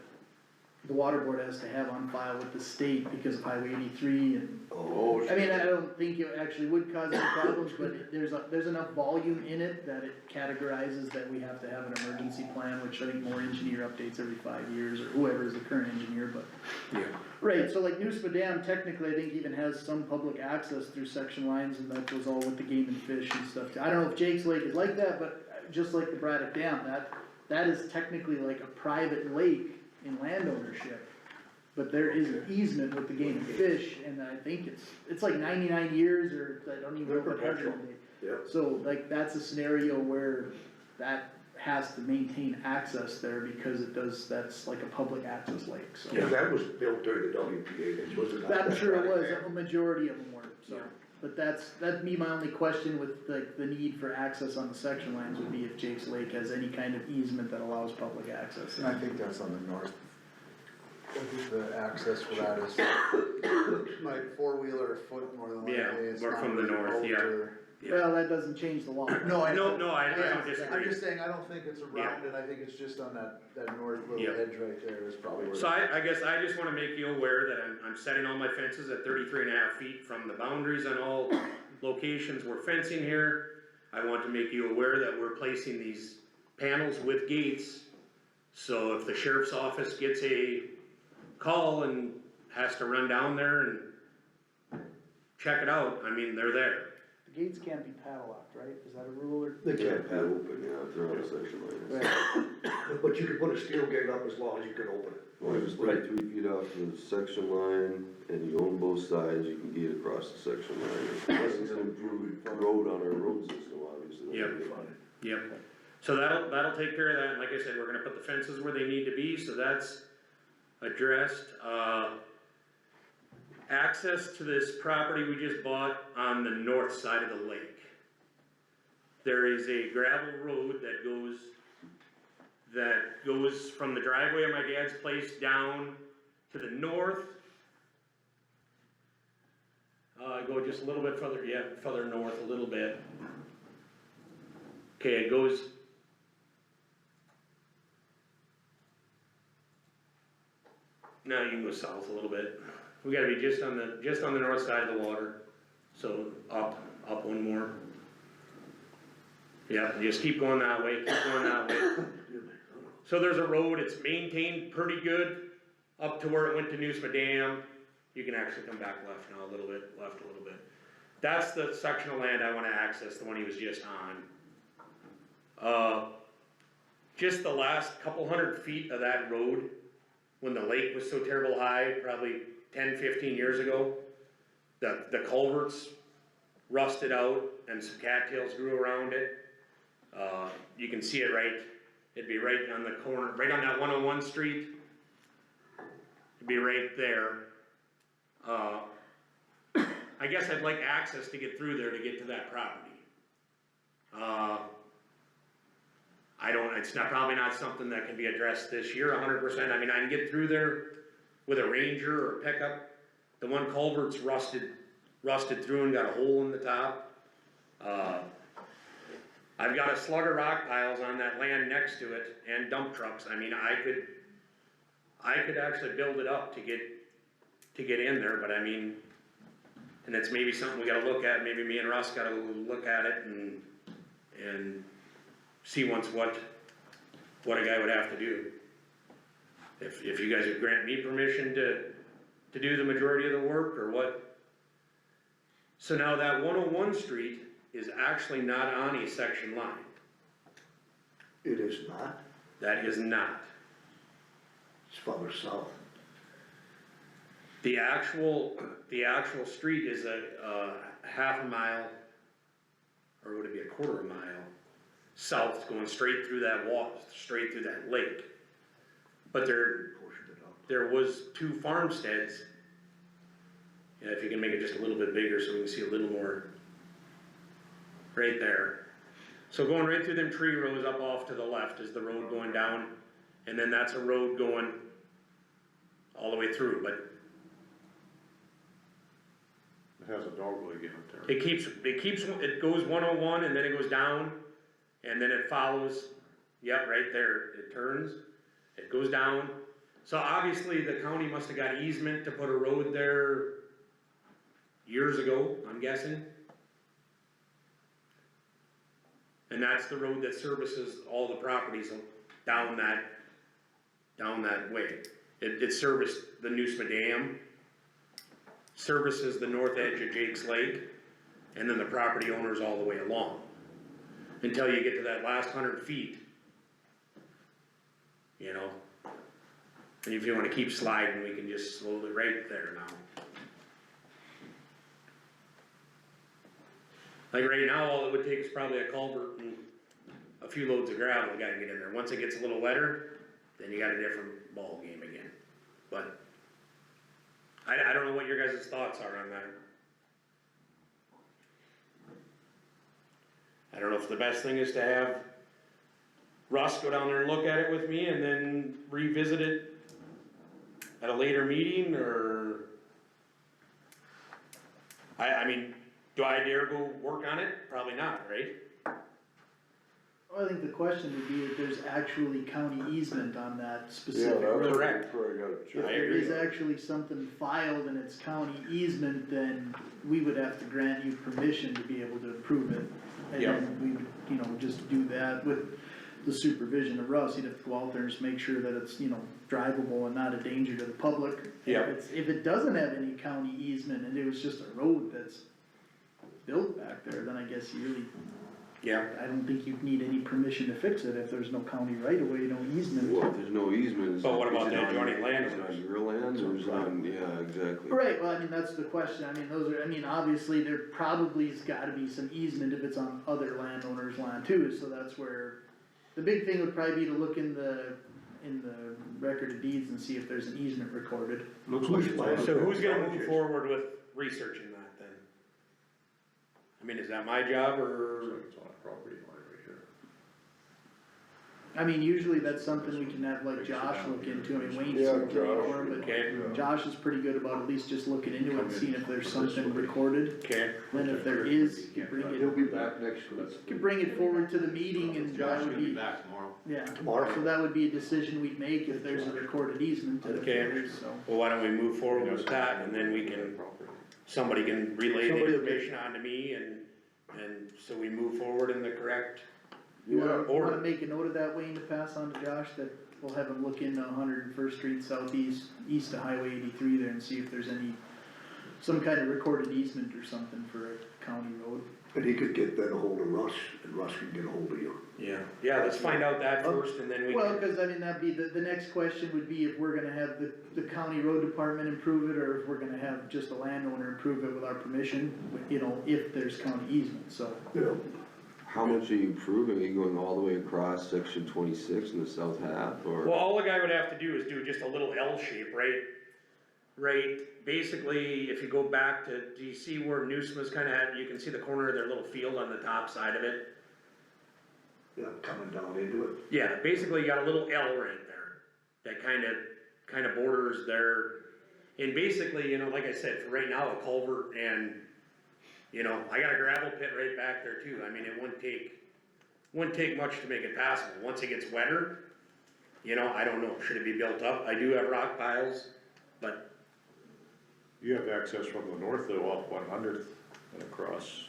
the water board has to have on file with the state because of Highway 83 and Oh, I mean, I don't think it actually would cause any problems, but there's enough volume in it that it categorizes that we have to have an emergency plan, which I think more engineer updates every 5 years, or whoever is the current engineer, but. Yeah. Right, so like Newsma Dam technically, I think even has some public access through section lines, and that goes all with the Game and Fish and stuff. I don't know if Jake's Lake is like that, but just like the Braddock Dam, that is technically like a private lake in land ownership. But there is an easement with the Game and Fish, and I think it's like 99 years, or I don't even know if it has Perpetual. one day. Yeah. So like, that's a scenario where that has to maintain access there because that's like a public access lake, so. Yeah, that was built during the WPA days, was it not? I'm sure it was, That a majority of them were, so. But that'd be my only question with the need for access on the section lines would be if Jake's Lake has any kind of easement that allows public access. And I think that's on the north. I think the access for that is like four-wheeler a foot more than Yeah, likely. It's more not from the really north, boat yeah. or- Well, that doesn't change the law. No, I. No, I Yeah, don't disagree. I'm just saying, I don't think it's around it, I think it's just on that north little Yeah. edge right there is probably where. So I guess I just wanna make you aware that I'm setting all my fences at 33.5 feet from the boundaries on all locations we're fencing here. I want to make you aware that we're placing these panels with gates, so if the sheriff's office gets a call and has to run down there and check it out, I mean, they're there. The gates can't be padlocked, right? Is that a rule or? They Can't can't be have, open, yeah, if they're on a section line. Right. but you can put a steel gate up as long as you can open it. Well, it's 33 feet off the section line, and you own both sides, you can gate across the section line. Unless it's an improved road on our road system, obviously. Yep. Yep, so that'll take care of that, and like I said, we're gonna put the fences where they need to be, so that's addressed. Access to this property we just bought on the north side of the lake. There is a gravel road that goes from the driveway of my dad's place down to the north. Go just a little bit further, further north a little bit. Okay, it goes. No, you can go south a little bit. We gotta be just on the north side of the water, so up one more. Yeah, just keep going that way, keep going that way. So there's a road, it's maintained pretty good, up to where it went to Newsma Dam. You can actually come back left now a little bit, left a little bit. That's the section of land I wanna access, the one he was just on. Just the last couple hundred feet of that road, when the lake was so terrible high, probably 10, 15 years ago, the culverts rusted out and some cattails grew around it. You can see it it'd be right on the corner, right on that 101 street. It'd be right there. I guess I'd like access to get through there to get to that property. It's probably not something that can be addressed this year 100%. I mean, I can get through there with a Ranger or a pickup. The one culvert's rusted through and got a hole in the top. I've got a slug of rock piles on that land next to it and dump trucks. I mean, I could actually build it up to get in there, but I mean, and it's maybe something we gotta look at, maybe me and Russ gotta look at it and see once what a guy would have to do. If you guys would grant me permission to do the majority of the work, or what. So now that 101 street is actually not on a section line. It is not, That is not. it's farther south. The actual street is a half a mile, or would it be a quarter of a mile, south, going straight through that straight through that lake. But there was 2 farmsteads. Yeah, if you can make it just a little bit bigger so we can see a little more, right there. So going right through them tree rows up off to the left is the road going down, and then that's a road going all the way through, but It has a dog leg in it there. it goes 101 and then it goes down, and then it follows, yep, right there, it turns, it goes down. So obviously the county must have got easement to put a road there years ago, I'm guessing. And that's the road that services all the properties down that way. It serviced the Nusma Dam, services the north edge of Jake's Lake, and then the property owners all the way along. Until you get to that last 100 feet, you know. And if you wanna keep sliding, we can just slowly right there now. Like right now, all it would take is probably a culvert and a few loads of gravel to get in there. Once it gets a little wetter, then you got a different ball game again. But I don't know what your guys' thoughts are on that. I don't know if the best thing is to have Russ go down there and look at it with me and then revisit it at a later meeting, or I mean, do I dare go work on it? Probably not, right? Well, I think the question would be if there's actually county easement on that Yeah, specific that's road. Correct. where I gotta If check. there is actually something filed and it's county easement, then we would have to grant you permission to be able to approve it. And Yep. then we would, you know, just do that with the supervision of Russ. He'd have to go out there and just make sure that it's, you know, drivable and not a danger to the public. Yep. If it doesn't have any county easement and it was just a road that's built back there, then I guess you really, Yeah. I don't think you'd need any permission to fix it if there's no county right of way, no easement. Well, if there's no easement, is But what it about on- the adjoining Is it landowners? on your land, or is it on, yeah, exactly. Right, well, I mean, that's the question, I mean, those are, I mean, obviously, there probably's gotta be some easement if it's on other landowners' land too, so that's where, the big thing would probably be to look in the record of deeds and see if there's an easement recorded. Looks like it's on. So who's gonna move forward with researching that then? I mean, is that my job, Looks or? like it's on a property line right here. I mean, usually that's something we can have like Josh look into, I mean, Wayne's Yeah, certainly Josh. for him, Okay. but Josh is pretty good about at least just looking into it and seeing if there's something recorded. Okay, Then if there is, you bring He'll it, be back next week. you can bring it forward to the meeting and Josh that is would gonna be be, back tomorrow. yeah. Tomorrow. So that would be a decision we'd make if there's a recorded easement to the Okay. footage, so. well, why don't we move forward with that, and then we can, somebody can relay the Somebody will information on to me, and so we move forward in the correct. You wanna Or- make a note of that, Wayne, to pass on to Josh, that we'll have him look into 101st Street Southeast, east of Highway 83 there and see if there's some kind of recorded easement or something for a county road. And he could get then a hold of Russ, and Russ can get a hold of you. Yeah, yeah, let's find out that first, and then we Well, can, cause I mean, that'd be, the next question would be if we're gonna have the county road department improve it, or if we're gonna have just a landowner improve it with our permission, you know, if there's county easement, so. Yeah. How much are you improving? Are you going all the way across section 26 in the south half, or? well, all the guy would have to do is do just a little L shape, right? Right, basically, if you go back to, do you see where Nusma's kinda had, you can see the corner of their little field on the top side of it? Yeah, coming down into it. Yeah, basically you got a little L right there, that kinda borders their, and basically, you know, like I said, for right now, a culvert and, you know, I got a gravel pit right back there too, I mean, it wouldn't take much to make it passable. Once it gets wetter, you know, I don't know, should it be built up? I do have rock piles, but, You have access from the north though, off 100th and across.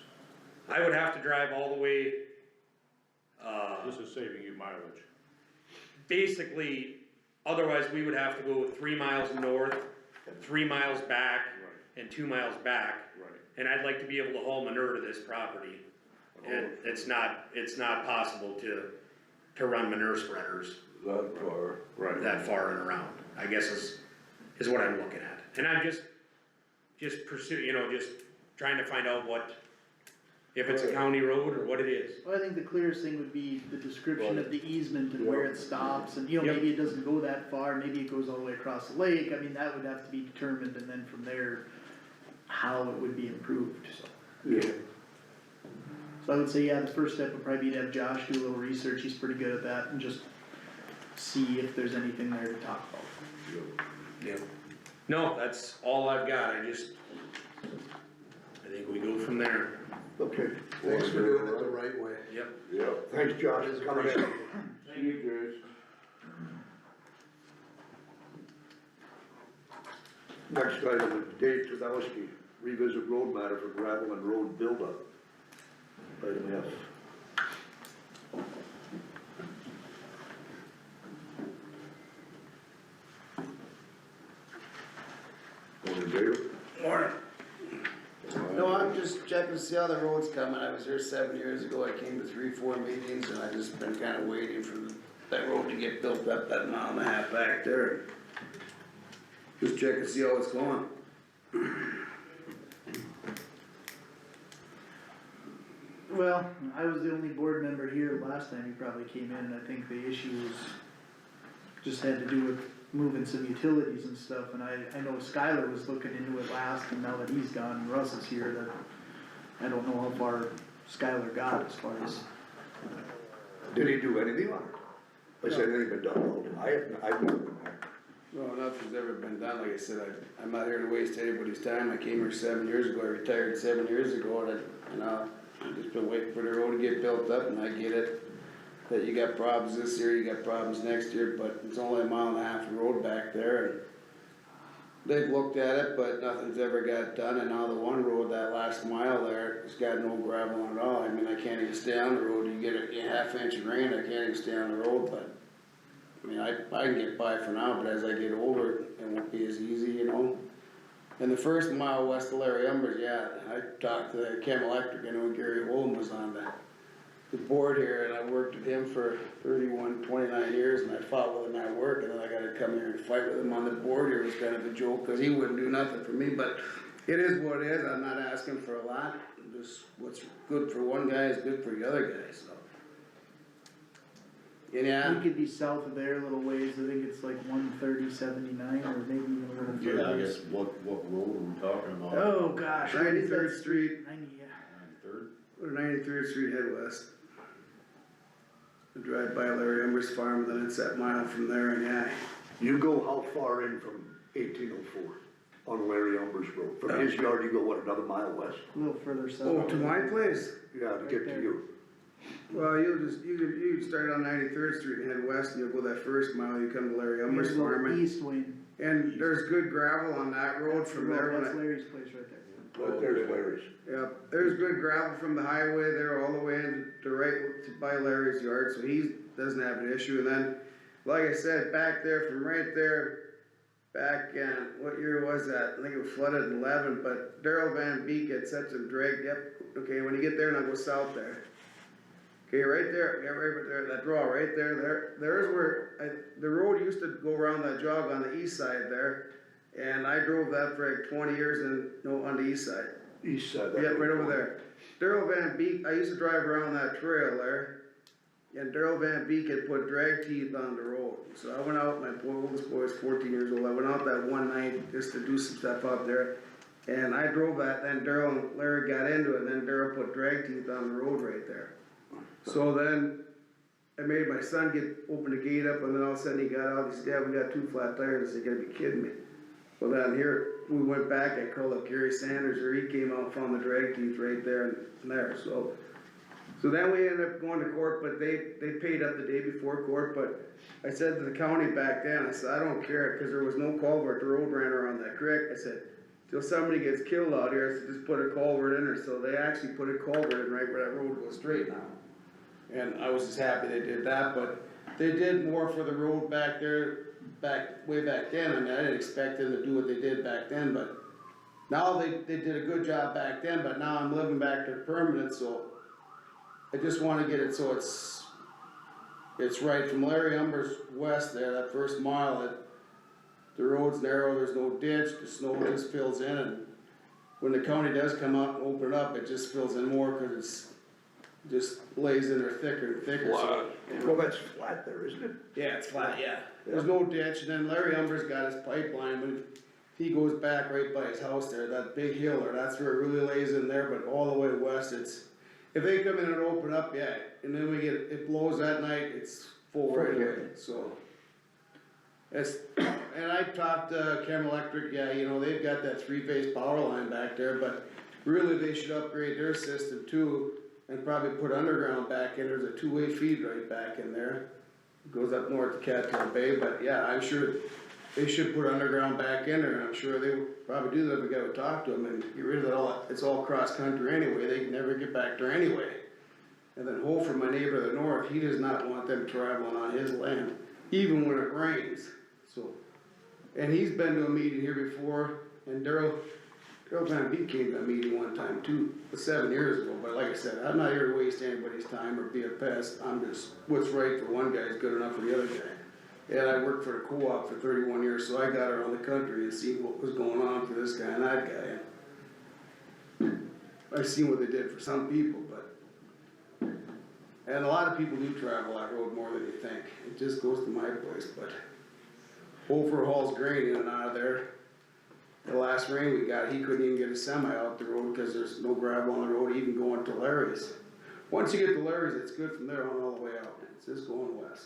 I would have to drive all the way, This is saving you mileage. basically, otherwise we would have to go 3 miles north, 3 miles back, Right, and 2 miles back. right. And I'd like to be able to haul manure to this property, and it's not possible to run manure spreaders That far. Right. that far and around, I guess is what I'm looking at. And I'm just pursue, just trying to find out if it's a county road or what it is. Well, I think the clearest thing would be the description of the easement and where it stops, and, Yep. maybe it doesn't go that far, maybe it goes all the way across the lake, I mean, that would have to be determined, and then from there, how it would be improved, so. Yeah. So I would say, yeah, the first step would probably be to have Josh do a little research, he's pretty good at that, and just see if there's anything there to talk about. Yep. No, that's all I've got, I think we go from there. Okay, Thanks for doing it the right way. Yep. Yeah. thanks Josh for coming in. See you guys. Next item is Dave Tadowski, revisit road matter for gravel and road buildup. Item F. Morning, Dave. Morning. No, I'm just checking to see how the road's coming. I was here 7 years ago. I came to 3-4 meetings and I just been kinda waiting for that road to get built up, that 1.5 mile back there. Just checking to see how it's going. Well, I was the only board member here last time you probably came in, and I think the issue was, just had to do with moving some utilities and stuff, and I know Skylar was looking into it last, and now that he's gone, and Russ is here, that, I don't know how far Skylar got as far as. Did he do anything on it? Has anything been done? I've never been there. No, nothing's ever been done. Like I said, I'm not here to waste anybody's time. I came here 7 years ago. I retired 7 years ago, and I've just been waiting for the road to get built up, and I get it. That you got problems this year, you got problems next year, but it's only 1.5 miles of road back there, and they've looked at it, but nothing's ever got done, and now the one road, that last mile there, it's got no gravel on it at all. I mean, I can't even stay on the road. You get a half inch of rain, I can't even stay on the road, but, I mean, I can get by for now, but as I get older, it won't be as easy, And the first mile west of Larry Emmons, yeah, I talked to the Chem Electric, Gary Holden was on the board here, and I worked with him for 29 years, and I fought with him at work, and then I gotta come here and fight with him on the board here. It was kind of a joke, cause he wouldn't do nothing for me, but it is what it is. I'm not asking for a lot, just what's good for one guy is good for the other guy, so. Yeah. We could be south of there a little ways, I think it's like 130-79, or maybe even a little further. Yeah, I guess, what road are we talking about? Oh, gosh. 93rd Street, 90, yeah. 93rd? or 93rd Street, head west. I drive by Larry Emmons' farm, and then it's that mile from there, and yeah. You go how far in from 1804 on Larry Umber's road? From his yard, you go what, another mile west? A little further south. Oh, to my place? Yeah, to get to you. Well, you start on 93rd Street and head west, and you'll go that first mile, you come to Larry Emmons' Here's a farm, little east wing. and there's good gravel on that road from there. When That's I- Larry's place right there. Right there's Larry's. Yeah, there's good gravel from the highway there all the way in to right to by Larry's yard, so he doesn't have an issue. And then, like I said, back there from right there, back in, what year was that? I think it was flooded in 11, but Darrell Van Beek had set some drag, yep, okay, when you get there, now go south there. Okay, right there, yeah, right there, that draw right there's where, the road used to go around that jog on the east side there, and I drove that for like 20 years on the east side. East side. Yeah, right over there. Darrell Van Beek, I used to drive around that trail there, and Darrell Van Beek had put drag teeth on the road. So I went out, my oldest boy was 14 years old, I went out that one night just to do some stuff out there, and I drove that, then Darrell and Larry got into it, and then Darrell put drag teeth on the road right there. So then, I made my son open the gate up, and then all of a sudden he got out, he said, "Dad, we got 2 flat tires." I said, "You gotta be kidding me." Well, down here, we went back, I called up Gary Sanders, or he came out and found the drag teeth right there and there, so then we ended up going to court, but they paid up the day before court, but I said to the county back then, I said, "I don't care, cause there was no culvert, the road ran around that creek." I said, "Till somebody gets killed out here," I said, "just put a culvert in there." So they actually put a culvert in right where that road goes straight now. And I was just happy they did that, but they did more for the road back there, way back then. I mean, I didn't expect them to do what they did back then, but now they did a good job back then, but now I'm living back there permanent, so I just wanna get it so it's right from Larry Emmons west there, that first mile, the road's narrow, there's no ditch, the snow just fills in, and when the county does come out and open it up, it just fills in more, cause it's, just lays in there thicker and thicker, so. Well, that's flat there, isn't it? Yeah, it's flat, yeah. There's no ditch, and then Larry Umber's got his pipeline, but he goes back right by his house there, that big hill there, that's where it really lays in there, but all the way west, it's, if they come in and open up, yeah, and then we get, it blows that night, it's full right away, so. It's, and I talked to Chem Electric, yeah, you know, they've got that three-phase power line back there, but really they should upgrade their system too, and probably put underground back in, there's a two-way feed right back in there. Goes up north to Cattail Bay, but yeah, I'm sure they should put underground back in there, and I'm sure they would probably do that, we gotta talk to them and get rid of it all, it's all cross-country anyway, they can never get back there anyway. And then Hofer, my neighbor to the north, he does not want them traveling on his land, even when it rains, so. And he's been to a meeting here before, and Daryl Van Beek came to a meeting one time too, 7 years ago, but like I said, I'm not here to waste anybody's time or be a pest, I'm just, what's right for one guy is good enough for the other guy. And I worked for the co-op for 31 years, so I got around the country and seen what was going on for this guy and that guy. And I've seen what they did for some people, but, and a lot of people do travel that road more than you think, it just goes to my place, but Hofer hauls grain in and out of there. The last rain we got, he couldn't even get a semi out the road because there's no gravel on the road even going to Larry's. Once you get to Larry's, it's good from there on all the way out, it's just going west.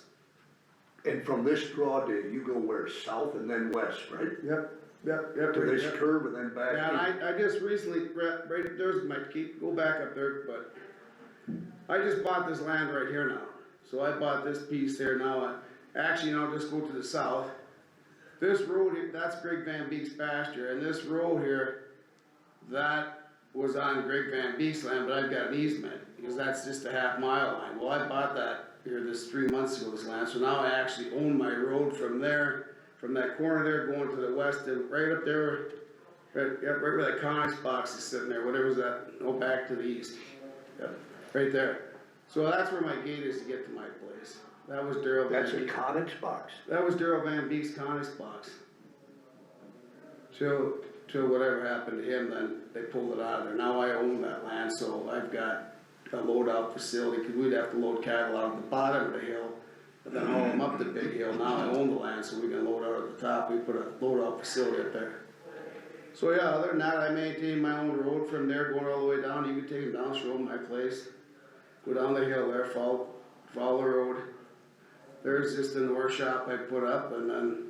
And from this draw, do you go where, south and then west, right? Yep. To this Yep. curve and then back in? Yeah, and I just recently, right there's my, go back up there, but I just bought this land right here now. So I bought this piece here now, actually, I'll just go to the south. This road here, that's Greg Van Beek's pasture, and this road here, that was on Greg Van Beek's land, but I've got an easement, because that's just a half-mile line. Well, I bought that here this 3 months ago, this land, so now I actually own my road from there, from that corner there going to the west, and right up there, right where that Conex box is sitting there, whatever's that, oh, back to the east. Yep, right there. So that's where my gate is to get to my place. That was Daryl Van That's a Beek. Conex box? That was Daryl Van Beek's Conex box. Till whatever happened to him, then they pulled it out of there. Now I own that land, so I've got a load out facility, cause we'd have to load cattle out of the bottom of the hill, but then haul them up the big hill. Now I own the land, so we can load out at the top. We put a load out facility up there. So yeah, other than that, I maintain my own road from there going all the way down. You can take them down, show them my place. Go down the hill there, follow the road. There's just a north shop I put up, and then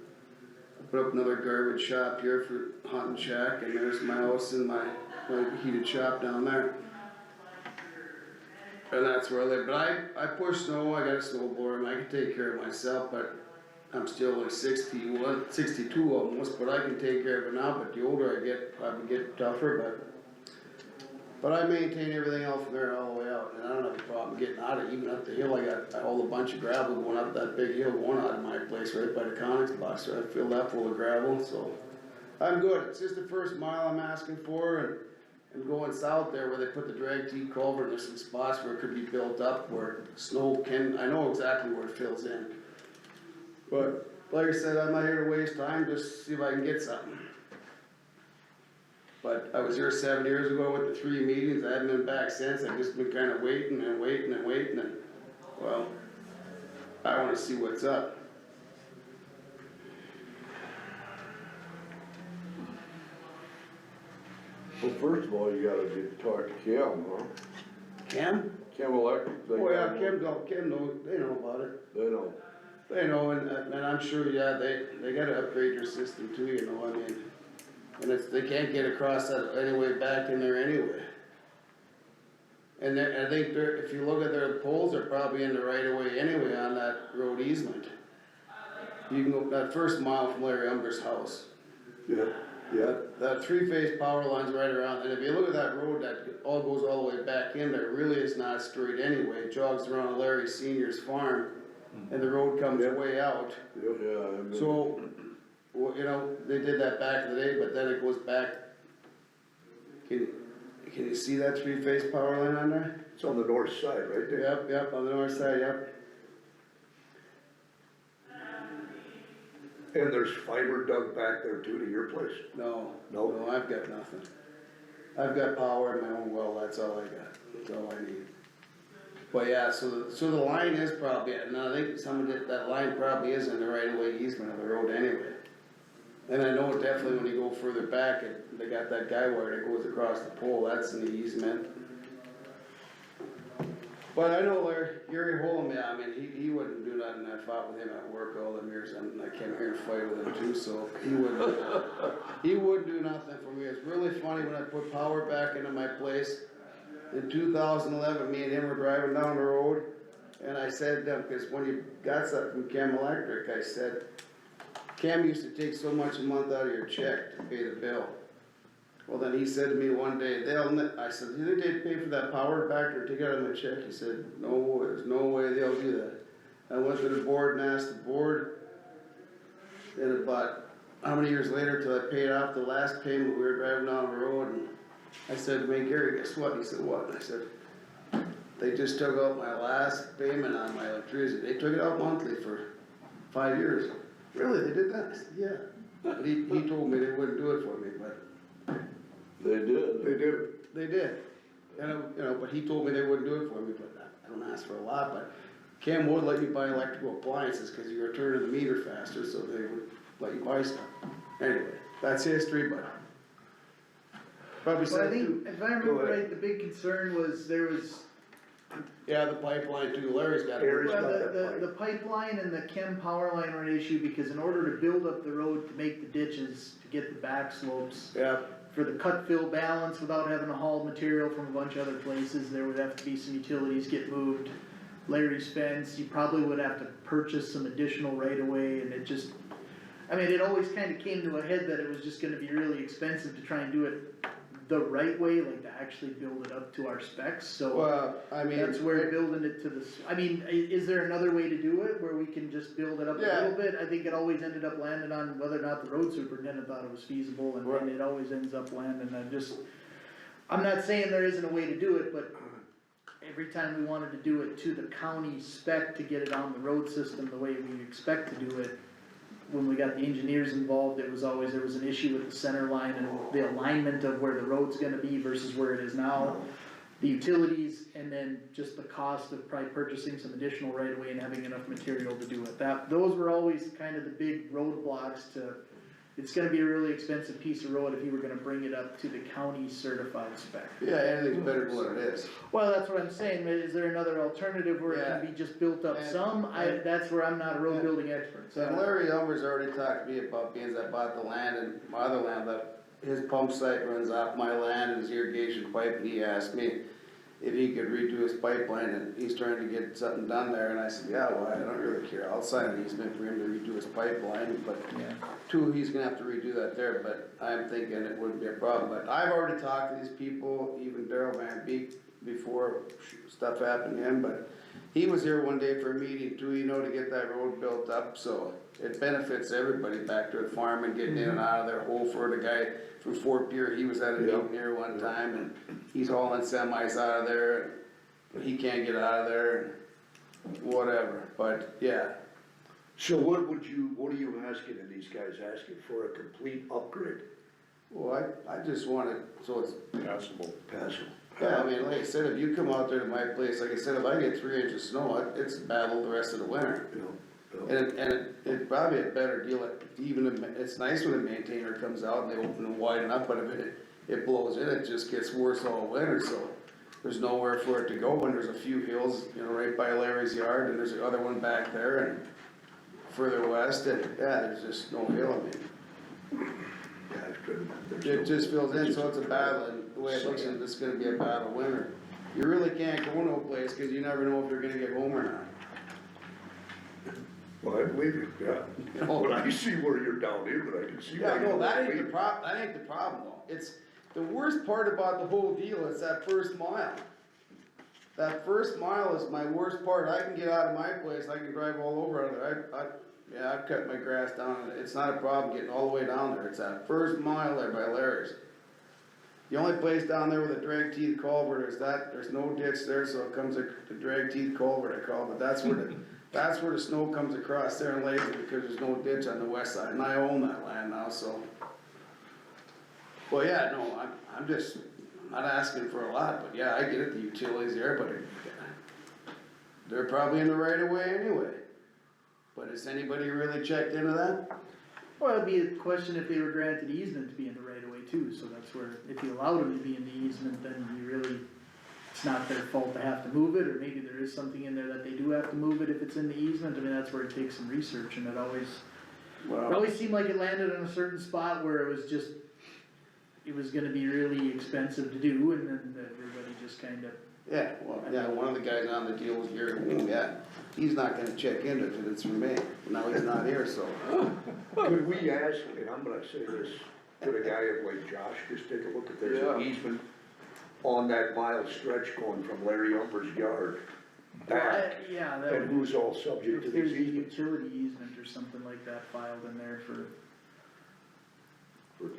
I put up another garbage shop here for hunting shack, and there's my house and my heated shop down there. And that's where I live, but I push snow, I got a snowblower, and I can take care of myself, but I'm still only 61, 62 almost, but I can take care of it now, but the older I get, probably get tougher, but I maintain everything else from there all the way out, and I don't have a problem getting out of it. Even up the hill, I haul a bunch of gravel going up that big hill going out of my place right by the Conex box, so I filled that full of gravel, so I'm good. It's just the first mile I'm asking for, and going south there where they put the drag T culvert, and there's some spots where it could be built up where snow can, I know exactly where it fills in. But like I said, I'm not here to waste time, just see if I can get something. But I was here 7 years ago with the 3 meetings, I haven't been back since, I've just been kinda waiting and waiting and waiting, and, well, I wanna see what's up. Well, first of all, you gotta talk to Chem, huh? Chem? Chem Electric. Oh yeah, Chem knows, they know about it. They know. They know, and I'm sure, yeah, they gotta upgrade their system too, you know, I mean, and they can't get across that anyway back in there anyway. And I think if you look at their poles, they're probably in the right of way anyway on that road easement. You can go that first mile from Larry Umber's house. Yeah, yeah. That 3-phase power line's right around, and if you look at that road that all goes all the way back in there, really is not straight anyway. It jogs around Larry Senior's farm, and the road comes way out. Yeah. So, well, you know, they did that back in the day, but then it goes back. Can you see that 3-phase power line on there? It's on the north side, right there. Yep, on the north side, yep. And there's fiber dug back there too to your place? No, Nope. no, I've got nothing. I've got power in my own well, that's all I got, that's all I need. But yeah, so the line is probably, and I think that line probably is in the right of way easement of the road anyway. And I know definitely when you go further back, they got that guy wire that goes across the pole, that's in the easement. But I know Gary Holm, yeah, I mean, he wouldn't do nothing, I fought with him at work all them years, and I came here and fight with him too, so he wouldn't do nothing for me. It's really funny when I put power back into my place, in 2011, me and him were driving down the road, and I said to him, cause when you got something from Chem Electric, I said, Chem used to take so much a month out of your check to pay the bill. Well, then he said to me one day, I said, do you think they'd pay for that power back or take it out of my check? He said, no, there's no way they'll do that. I went to the board and asked the board, and about, how many years later till I paid off the last payment, we were driving down the road, and I said, man, Gary, guess what? He said, what? And I said, they just took out my last payment on my electricity. They took it out monthly for 5 years. Really, they did that? I said, yeah. But he told me they wouldn't do it for me, but. They did. They did. They did. And, but he told me they wouldn't do it for me, but I don't ask for a lot, but Cam would let you buy electrical appliances, cause you were turning the meter faster, so they would let you buy stuff. Anyway, that's history, but. Probably Well, I said think, too. if I remember right, the big concern was there was, Yeah, the pipeline too, Larry's got it. Larry's well, got that the pipeline and the chem power line were an issue, because in order to build up the road to make the ditches, to get the back slopes, Yeah, for the cut fill balance without having to haul material from a bunch of other places, there would have to be some utilities get moved. Larry's fence, you probably would have to purchase some additional right of way, and it just, I mean, it always kinda came to a head that it was just gonna be really expensive to try and do it the right way, like to actually build it up to our specs, so. well, I mean. That's where building it to the, I mean, is there another way to do it, where we can just build it up a Yeah. little bit? I think it always ended up landing on whether or not the road superintendent thought it was feasible, and it always ends up landing, I'm not saying there isn't a way to do it, but every time we wanted to do it to the county spec to get it on the road system the way we expect to do it, when we got the engineers involved, it was always, there was an issue with the center line and the alignment of where the road's gonna be versus where it is now. The utilities, and then just the cost of probably purchasing some additional right of way and having enough material to do it. Those were always kind of the big roadblocks to, it's gonna be a really expensive piece of road if you were gonna bring it up to the county certified spec. Yeah, anything's better than what it is. Well, that's what I'm saying, is there another alternative where it can be just built up some? That's where I'm not a road building expert, So so. Larry Elmer's already talked to me about, being I bought the land and my other land, that his pump site runs off my land and his irrigation pipe, and he asked me if he could redo his pipeline, and he's trying to get something done there, and I said, yeah, well, I don't really care, I'll sign an easement for him to redo his pipeline, but two, he's gonna have to redo that there, but I'm thinking it wouldn't be a problem, but I've already talked to these people, even Darrell Van Beek, before stuff happened to him, but he was here one day for a meeting too, you know, to get that road built up, so it benefits everybody back to the farm and getting in and out of there. Holford, a guy from Fort Pierre, he was at a meeting here one time, and he's hauling semis out of there, and he can't get out of there, and whatever, but yeah. So what are you asking, and these guys asking for a complete upgrade? Well, I just want it, so it's, Passable. Passable. yeah, I mean, like I said, if you come out there to my place, like I said, if I get 3 inches of snow, it's a battle the rest of the winter. And it's probably a better deal, it's nice when the maintainer comes out and they open and widen up, but if it blows in, it just gets worse all winter, so. There's nowhere for it to go, and there's a few hills, you know, right by Larry's yard, and there's the other one back there, and further west, and yeah, there's just no hill, I mean. Yeah, it's good. It just fills in, so it's a battle, and the way it looks, it's gonna be a battle winter. You really can't go no place, cause you never know if they're gonna get home or not. Well, I believe you, yeah. You know, But I see where you're down here, but I can see yeah, why no, you that ain't want the to that ain't the problem though. It's, the worst part about the whole deal is that first mile. That first mile is my worst part. I can get out of my place, I can drive all over out there. Yeah, I've cut my grass down, and it's not a problem getting all the way down there. It's that first mile there by Larry's. The only place down there with a drag teeth culvert is that, there's no ditch there, so it comes a drag teeth culvert, I call it, but that's where that's where the snow comes across there and lays it, because there's no ditch on the west side, and I own that land now, so. Well, yeah, no, I'm just, not asking for a lot, but yeah, I get it, the utilities there, but they're probably in the right of way anyway. But has anybody really checked into that? Well, it'd be a question if they were granted easement to be in the right of way too, so that's where, if you allowed them to be in the easement, then you really, it's not their fault to have to move it, or maybe there is something in there that they do have to move it if it's in the easement, I mean, that's where it takes some research, and it always seemed like it landed in a certain spot where it was just, it was gonna be really expensive to do, and then everybody just kinda, Yeah, well, yeah, one of the guys on the deal was Gary, yeah, he's not gonna check into it, 'cause it's from me, now he's not here, so. Could we ask, and I'm gonna say this, could a guy like Josh just take a look if there's an easement on that mile stretch going from Larry Umber's yard back, yeah, that and would, who's all subject to if there's these a easements? utility easement or something like that filed in there for,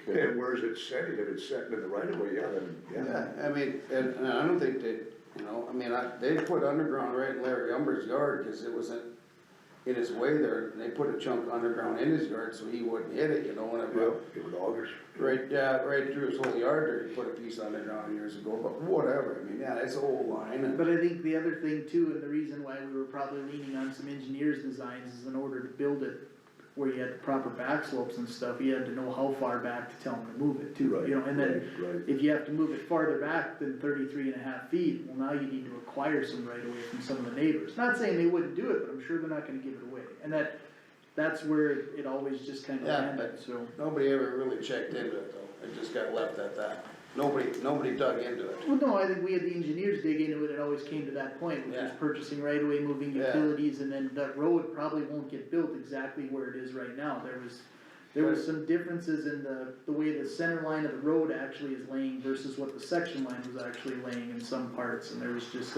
And where's it setting? If it's setting in the right of way, yeah, then, yeah. Yeah, I mean, and I don't think they, you know, I mean, they put underground right in Larry Umber's yard, cause it wasn't in his way there, and they put a chunk underground in his yard so he wouldn't hit it, you know, whenever. It was augers. Right, yeah, right through his whole yard there, he put a piece underground years ago, but whatever, I mean, yeah, it's a whole line, and, but I think the other thing too, and the reason why we were probably leaning on some engineers' designs is in order to build it where you had the proper back slopes and stuff, you had to know how far back to tell them to move it too, you know, and then Right. if you have to move it farther back than 33.5 feet, well, now you need to acquire some right away from some of the neighbors. Not saying they wouldn't do it, but I'm sure they're not gonna give it away, and that's where it always just kinda Yeah, landed, but- so. nobody ever really checked into it though, it just got left at that. Nobody dug into it. Well, no, I think we had the engineers dig into it, it always came to that point, which is Yeah. purchasing right away, moving Yeah. utilities, and then that road probably won't get built exactly where it is right now. There was some differences in the way the center line of the road actually is laying versus what the section line was actually laying in some parts, and there was just.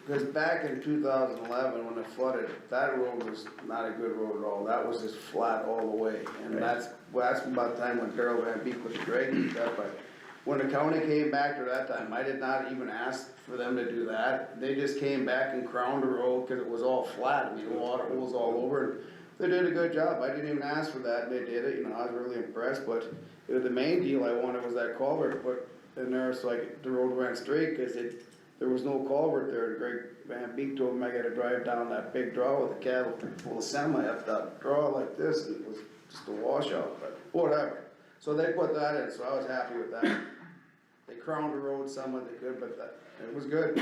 Cause back in 2011, when it flooded, that road was not a good road at all, that was just flat all the way. And that's about the time when Darrell Van Beek put the drag and stuff, but when the county came back to that time, I did not even ask for them to do that. They just came back and crowned the road, cause it was all flat, I mean, water holes all over, and they did a good job, I didn't even ask for that, and they did it, you know, I was really impressed, but the main deal I wanted was that culvert put in there, so the road ran straight, cause there was no culvert there, and Greg Van Beek told me I gotta drive down that big draw with a cattle full of semi up that draw like this, and it was just a washout, but whatever. So they put that in, so I was happy with that. They crowned the road somewhat they could, but it was good.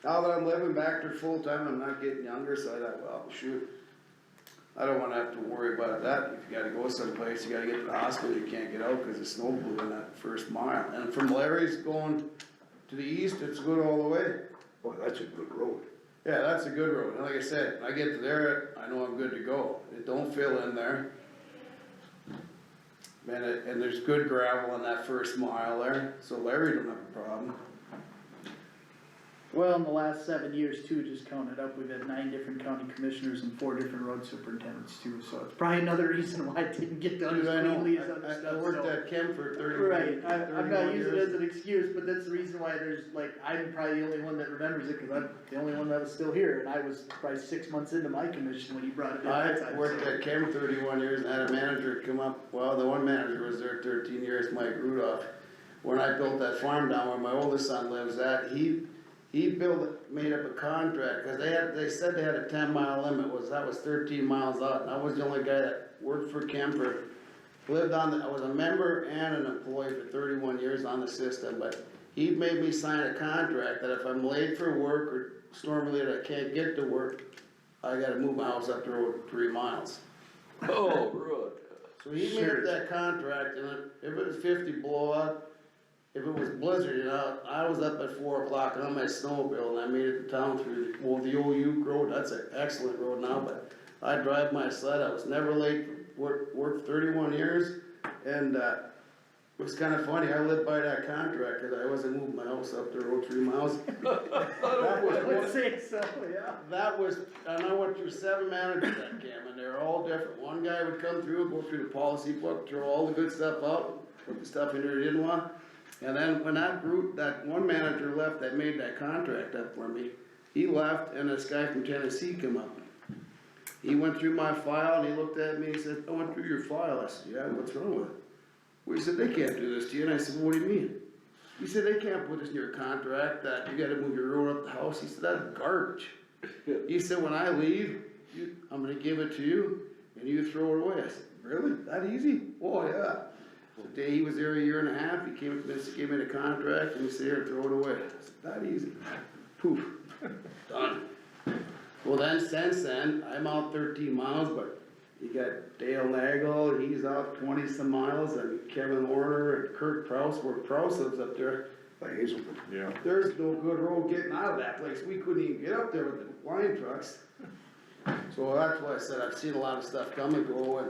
Now that I'm living back there full time, I'm not getting younger, so I thought, well, shoot. I don't wanna have to worry about that, if you gotta go someplace, you gotta get to the hospital, you can't get out, cause the snow blew in that first mile. And from Larry's going to the east, it's good all the way. Boy, that's a good road. Yeah, that's a good road, and like I said, I get to there, I know I'm good to go, it don't fill in there. And there's good gravel on that first mile there, so Larry don't have a problem. Well, in the last 7 years too, just counted up, we've had 9 different county commissioners and 4 different road superintendents too, so it's probably another reason why it didn't get done as I know, cleanly as other I stuff, worked so. at Kim for 30 Right, I'm not 31 using it years. as an excuse, but that's the reason why there's, I'm probably the only one that remembers it, cause I'm the only one that was still here, and I was probably 6 months into my commission when he brought it in that I time. worked so. at Kim 31 years and had a manager come up, well, the one manager was there 13 years, Mike Rudolph. When I built that farm down where my oldest son lives at, he made up a contract, cause they said they had a 10-mile limit, that was 13 miles out, and I was the only guy that worked for Kemper. I was a member and an employee for 31 years on the system, but he made me sign a contract that if I'm late for work or storm related, I can't get to work, I gotta move my house up the road 3 miles. Oh, really? So he made up that contract, and if it was 50 blowout, if it was blizzard, you know, I was up at 4 o'clock on my snowmobile, and I made it to town through the old Uke Road, that's an excellent road now, but I drive my sled, I was never late, worked 31 years, and, it was kinda funny, I lived by that contract, cause I wasn't moving my house up the road 3 miles. I would say so, yeah. And I went through 7 managers at Cam, and they're all different. One guy would come through, go through the policy book, throw all the good stuff out, put the stuff in there he didn't want. And then when that one manager left that made that contract up for me, he left, and this guy from Tennessee come up. He went through my file and he looked at me and said, I went through your file. I said, yeah, what's wrong with it? Well, he said, they can't do this to you. And I said, what do you mean? He said, they can't put this in your contract that you gotta move your road up the house. He said, that's garbage. He said, when I leave, I'm gonna give it to you and you throw it away. I said, really? That easy? Oh, yeah. The day he was there a year and a half, he came up to this, gave me the contract and he said, here, throw it away. I said, that easy. Poof, done. Well then, since then, I'm out 13 miles, but you got Dale Nagel, he's out 20 some miles, and Kevin Warner and Kurt Prouse, where Prouse lives up there. By Hazelton. Yeah. There's no good road getting out of that place, we couldn't even get up there with the line trucks. So that's why I said I've seen a lot of stuff come and go, and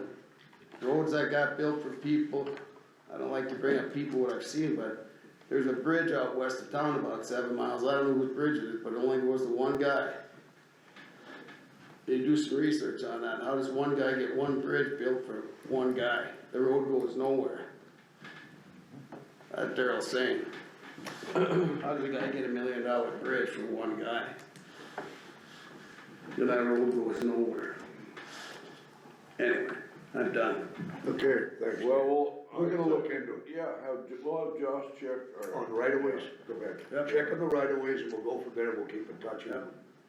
roads that got built for people, I don't like to bring up people what I've seen, but there's a bridge out west of town about 7 miles, I don't know whose bridge it is, but it only goes to one guy. They do some research on that, how does one guy get one bridge built for one guy? The road goes nowhere. That's Daryl's saying. How does a guy get $1 million bridge for one guy? That road goes nowhere. Anyway, I'm done. Okay, thanks. Well, We're gonna look into it. Yeah, we'll have Josh check. or- On right of ways, go back. Yep. Check on the right of ways and we'll go from there, we'll keep in touch.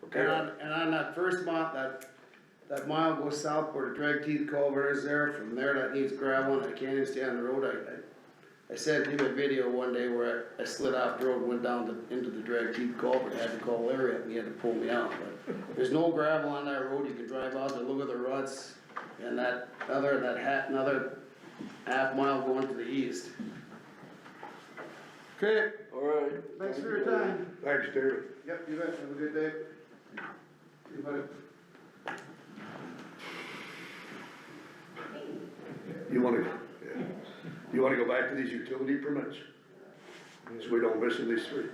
Okay? And on that first month, that mile goes south where the drag teeth culvert is there, from there that needs gravel and I can't even stay on the road, I sent him a video one day where I slid off the road, went down into the drag teeth culvert, had to call Larry up and he had to pull me out, but there's no gravel on that road, you can drive out there, look at the ruts, and another half mile going to the east. Okay, Alright. thanks for your time. Thanks, David. Yep, you bet, have a good day. You bet. You wanna go back to these utility permits? So we don't miss these three.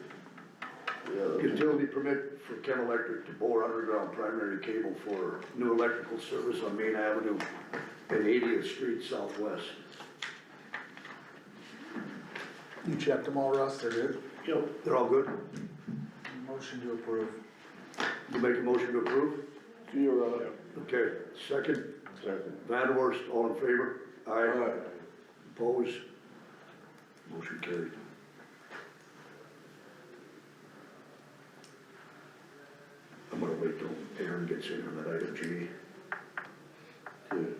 Utility permit for Chem Electric to bore underground primary cable for new electrical service on Main Avenue and 80th Street Southwest. You checked them all, Russ, they're good? Yep. They're all good? Motion to approve. You make a motion to approve? See you around. Okay, second? Second. Vanderwerst, all in favor? Aye. Opposed? Motion carried. I'm gonna wait till Aaron gets in on that item G. Good.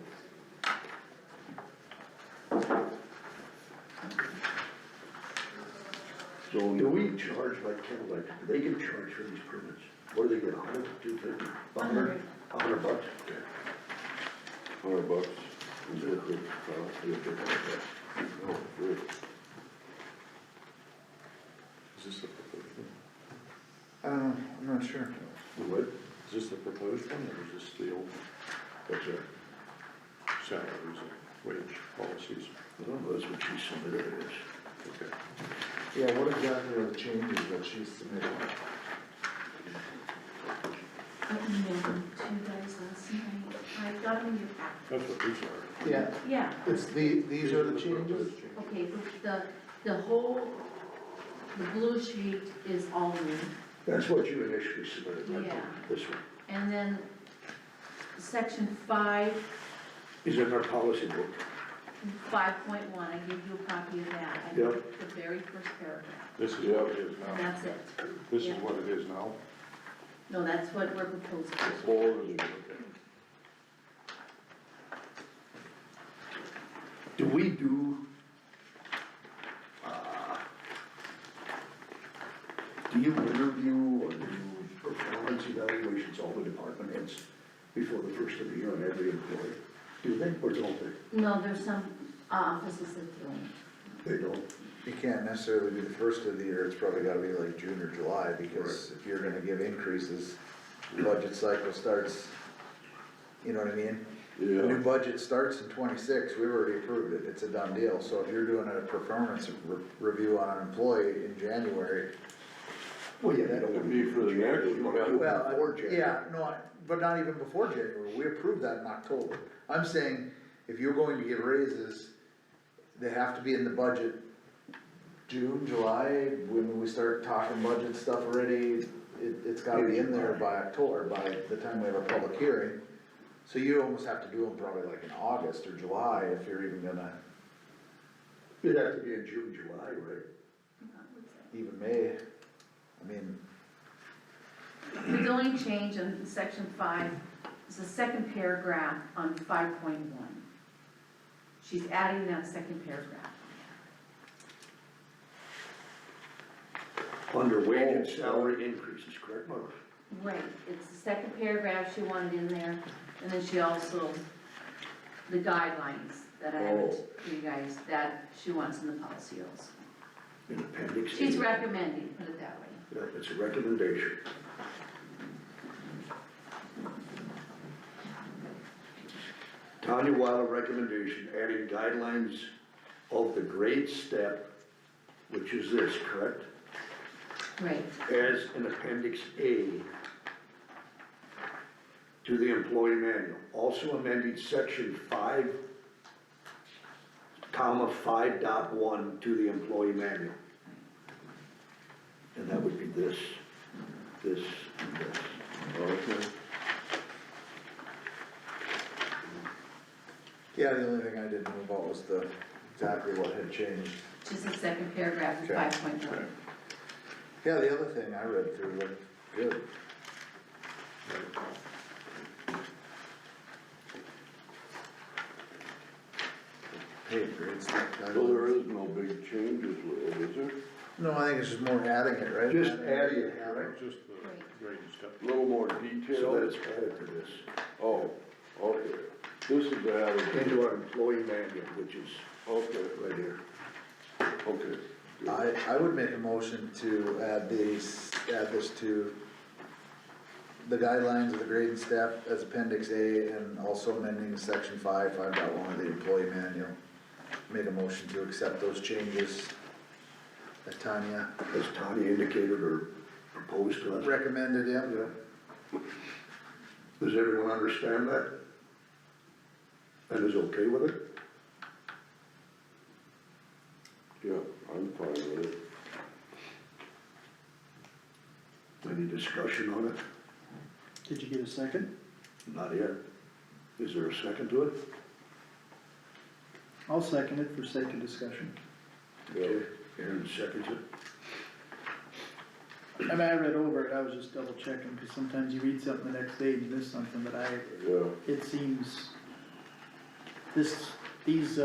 So, Do we charge like Chem Electric, do they get charged for these permits? What do they get, 100, 250, 100? $100? Okay. $100. Oh, good. Is this the proposed one? I don't know, I'm not sure. What? Is this the proposed one, or is this the old What's that? salaries and wage policies? I don't know, that's what she submitted it as. Okay. Yeah, what exactly are the changes that she submitted? I emailed them to you guys last night, I got them in your packet. That's what these are. Yeah, Yeah, it's these are the changes? okay, the whole, the blue sheet is all new, That's what you initially submitted, right? Yeah. This one. and then section 5.1, Is in our policy book. I gave you a copy of that, I Yep. think the very first paragraph, This is what it is and now. that's it. This is Yeah. what it is now. No, that's what we're proposing. Okay. Do we do, do you interview or do performance evaluations, all the department heads, before the first of the year on every employee? Do they, or don't they? No, there's some offices that don't. They don't? You can't necessarily be the first of the year, it's probably gotta be like June or July, because if you're gonna give increases, the budget cycle starts, you know what I mean? The new yeah, budget starts in 26, we've already approved it, it's a done deal, so if you're doing a performance review on an employee in January. Well, yeah, that it'd don't be for the next, You one. wanna do it Well, before January. yeah, no, but not even before January, we approved that in October. I'm saying, if you're going to give raises, they have to be in the budget June, July, when we start talking budget stuff already, it's gotta be in there by October, by the time we have a public hearing. So you almost have to do them probably like in August or July if you're even gonna, It'd have to be in June, July, right? even May, I mean, The only change in section 5 is the second paragraph on 5.1. She's adding that second paragraph. Under wage and salary increases, correct, Mark? Right, it's the second paragraph she wanted in there, and then she also, the guidelines that I have for you guys, that she wants in the policy also. In appendix A. She's recommending, put it that way. Yeah, it's a recommendation. Tanya Weiler recommendation, adding guidelines of the grade step, which is this, correct? Right, As an appendix A to the employee manual. Also amending section 5, comma 5.1 to the employee manual. And that would be this, and this. Okay. yeah, the only thing I didn't know about was exactly what had changed. just the second paragraph of Okay. 5.1. Yeah, the other thing I read through looked good. Hey, grade step So there guidelines. is no big changes with it, is there? No, I think it's just more adding it, right? Just adding it, correct? Just the grade and stuff. A little more So detail? that it's added to this, Oh, okay. This is added, into our employee manual, which is okay, right here. okay. I would make a motion to add this to the guidelines of the grade and step as appendix A and also amending section 5.1 of the employee manual. Make a motion to accept those changes that Tanya As Tanya indicated or proposed to us. recommended, yeah. Yeah. Does everyone understand that? And is okay with it? Yeah, I'm fine with it. Any discussion on it? Did you get a second? Not yet. Is there a second to it? I'll second it for sake of discussion. Okay, Aaron seconds it. I mean, I read over it, I was just double checking, cause sometimes you read something the next day and you miss something, but Yeah, it seems, these,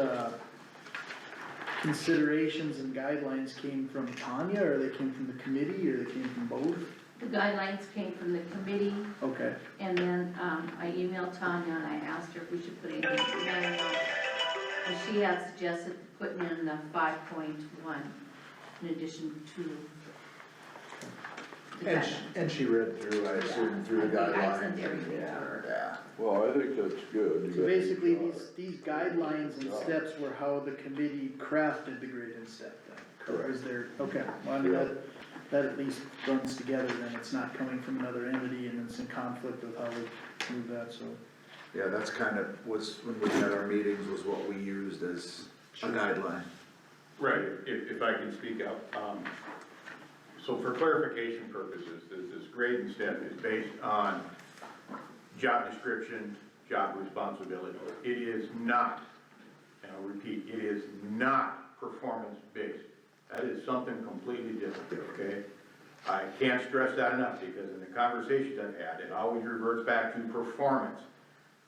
considerations and guidelines came from Tanya, or they came from the committee, or they came from both? The guidelines came from the committee, Okay, and then, I emailed Tanya and I asked her if we should put anything in the manual. And she had suggested putting in the 5.1 in addition to the guidelines. And she read through, I assume, through the I guidelines. sent everything to Yeah, her. yeah. well, I think that's good. You so got basically, your job. these guidelines and steps were how the committee crafted the grade and step then? Correct. Was there, okay, well, I mean, that at least runs together, then it's not coming from another entity and it's in conflict with how we move that, so. Yeah, that's kind of, was, when we had our meetings, was what we used as a guideline. Right, if I can speak up, so for clarification purposes, this grade and step is based on job description, job responsibility. It is not, and I'll repeat, it is not performance-based. That is something completely different, okay? I can't stress that enough, because in the conversations I've had, it always reverts back to performance.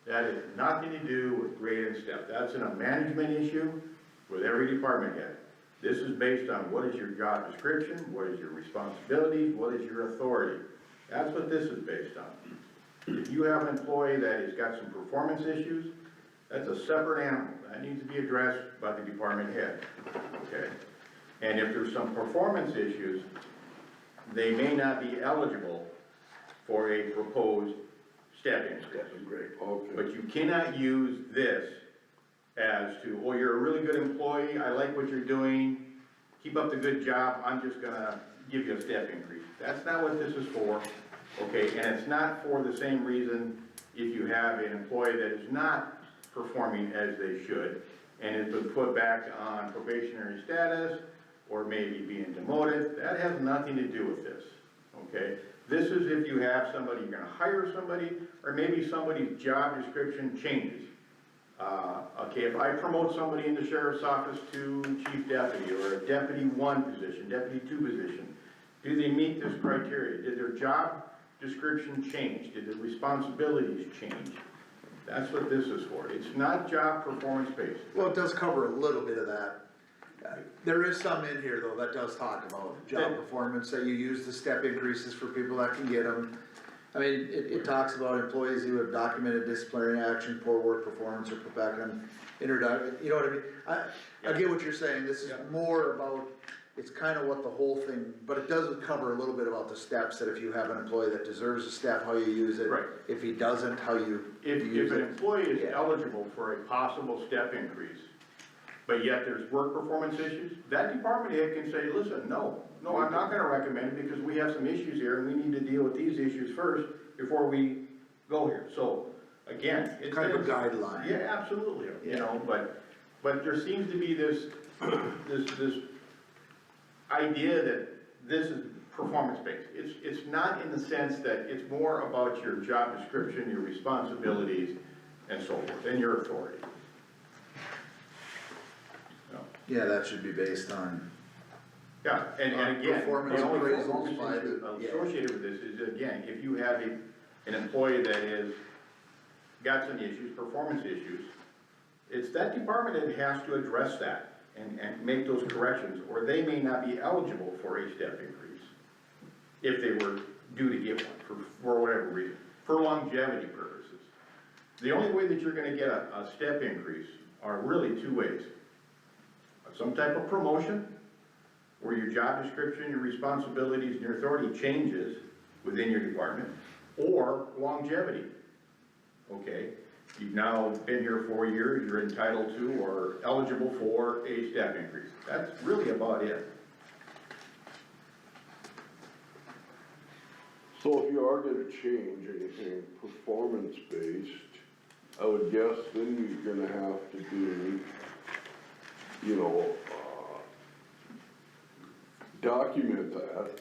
That has nothing to do with grade and step. That's a management issue with every department head. This is based on what is your job description, what is your responsibilities, what is your authority. That's what this is based on. If you have an employee that has got some performance issues, that's a separate animal. That needs to be addressed by the department head, okay? And if there's some performance issues, they may not be eligible for a proposed step increase. Great. Okay, But you cannot use this as to, oh, you're a really good employee, I like what you're doing, keep up the good job, I'm just gonna give you a step increase. That's not what this is for, okay? And it's not for the same reason if you have an employee that is not performing as they should, and has been put back on probationary status, or maybe being demoted. That has nothing to do with this, okay? This is if you have somebody, you're gonna hire somebody, or maybe somebody's job description changes. Okay, if I promote somebody in the sheriff's office to chief deputy, or a deputy 1 position, deputy 2 position, do they meet this criteria? Did their job description change? Did the responsibilities change? That's what this is for. It's not job performance based. Well, it does cover a little bit of that. There is some in here though that does talk about job performance, that you use the step increases for people that can get them. I mean, it talks about employees who have documented disciplinary action, poor work performance, or put back on introduction, you know what I mean? I get what you're saying, this is more about, it's kind of what the whole thing, but it does cover a little bit about the steps, that if you have an employee that deserves a step, how you use it. Right. If he doesn't, how you If use an it. employee is eligible for a possible step increase, but yet there's work performance issues, that department head can say, listen, no, I'm not gonna recommend it because we have some issues here and we need to deal with these issues first before we go here. So, again, it's Kind of a guideline. Yeah, absolutely, you know, but there seems to be this idea that this is performance-based. It's not in the sense that it's more about your job description, your responsibilities, and so forth, and your authority. Yeah, that should be based on, Yeah, and again, performance the only appraisals by the- yeah. associated with this is, again, if you have an employee that is, got some issues, performance issues, it's that department that has to address that and make those corrections, or they may not be eligible for a step increase if they were due to get one, for whatever reason, for longevity purposes. The only way that you're gonna get a step increase are really 2 ways. Some type of promotion, where your job description, your responsibilities, and your authority changes within your department, or longevity. Okay, you've now been here 4 years, you're entitled to or eligible for a step increase. That's really about it. So if you are gonna change anything performance-based, I would guess then you're gonna have to do, you know, document that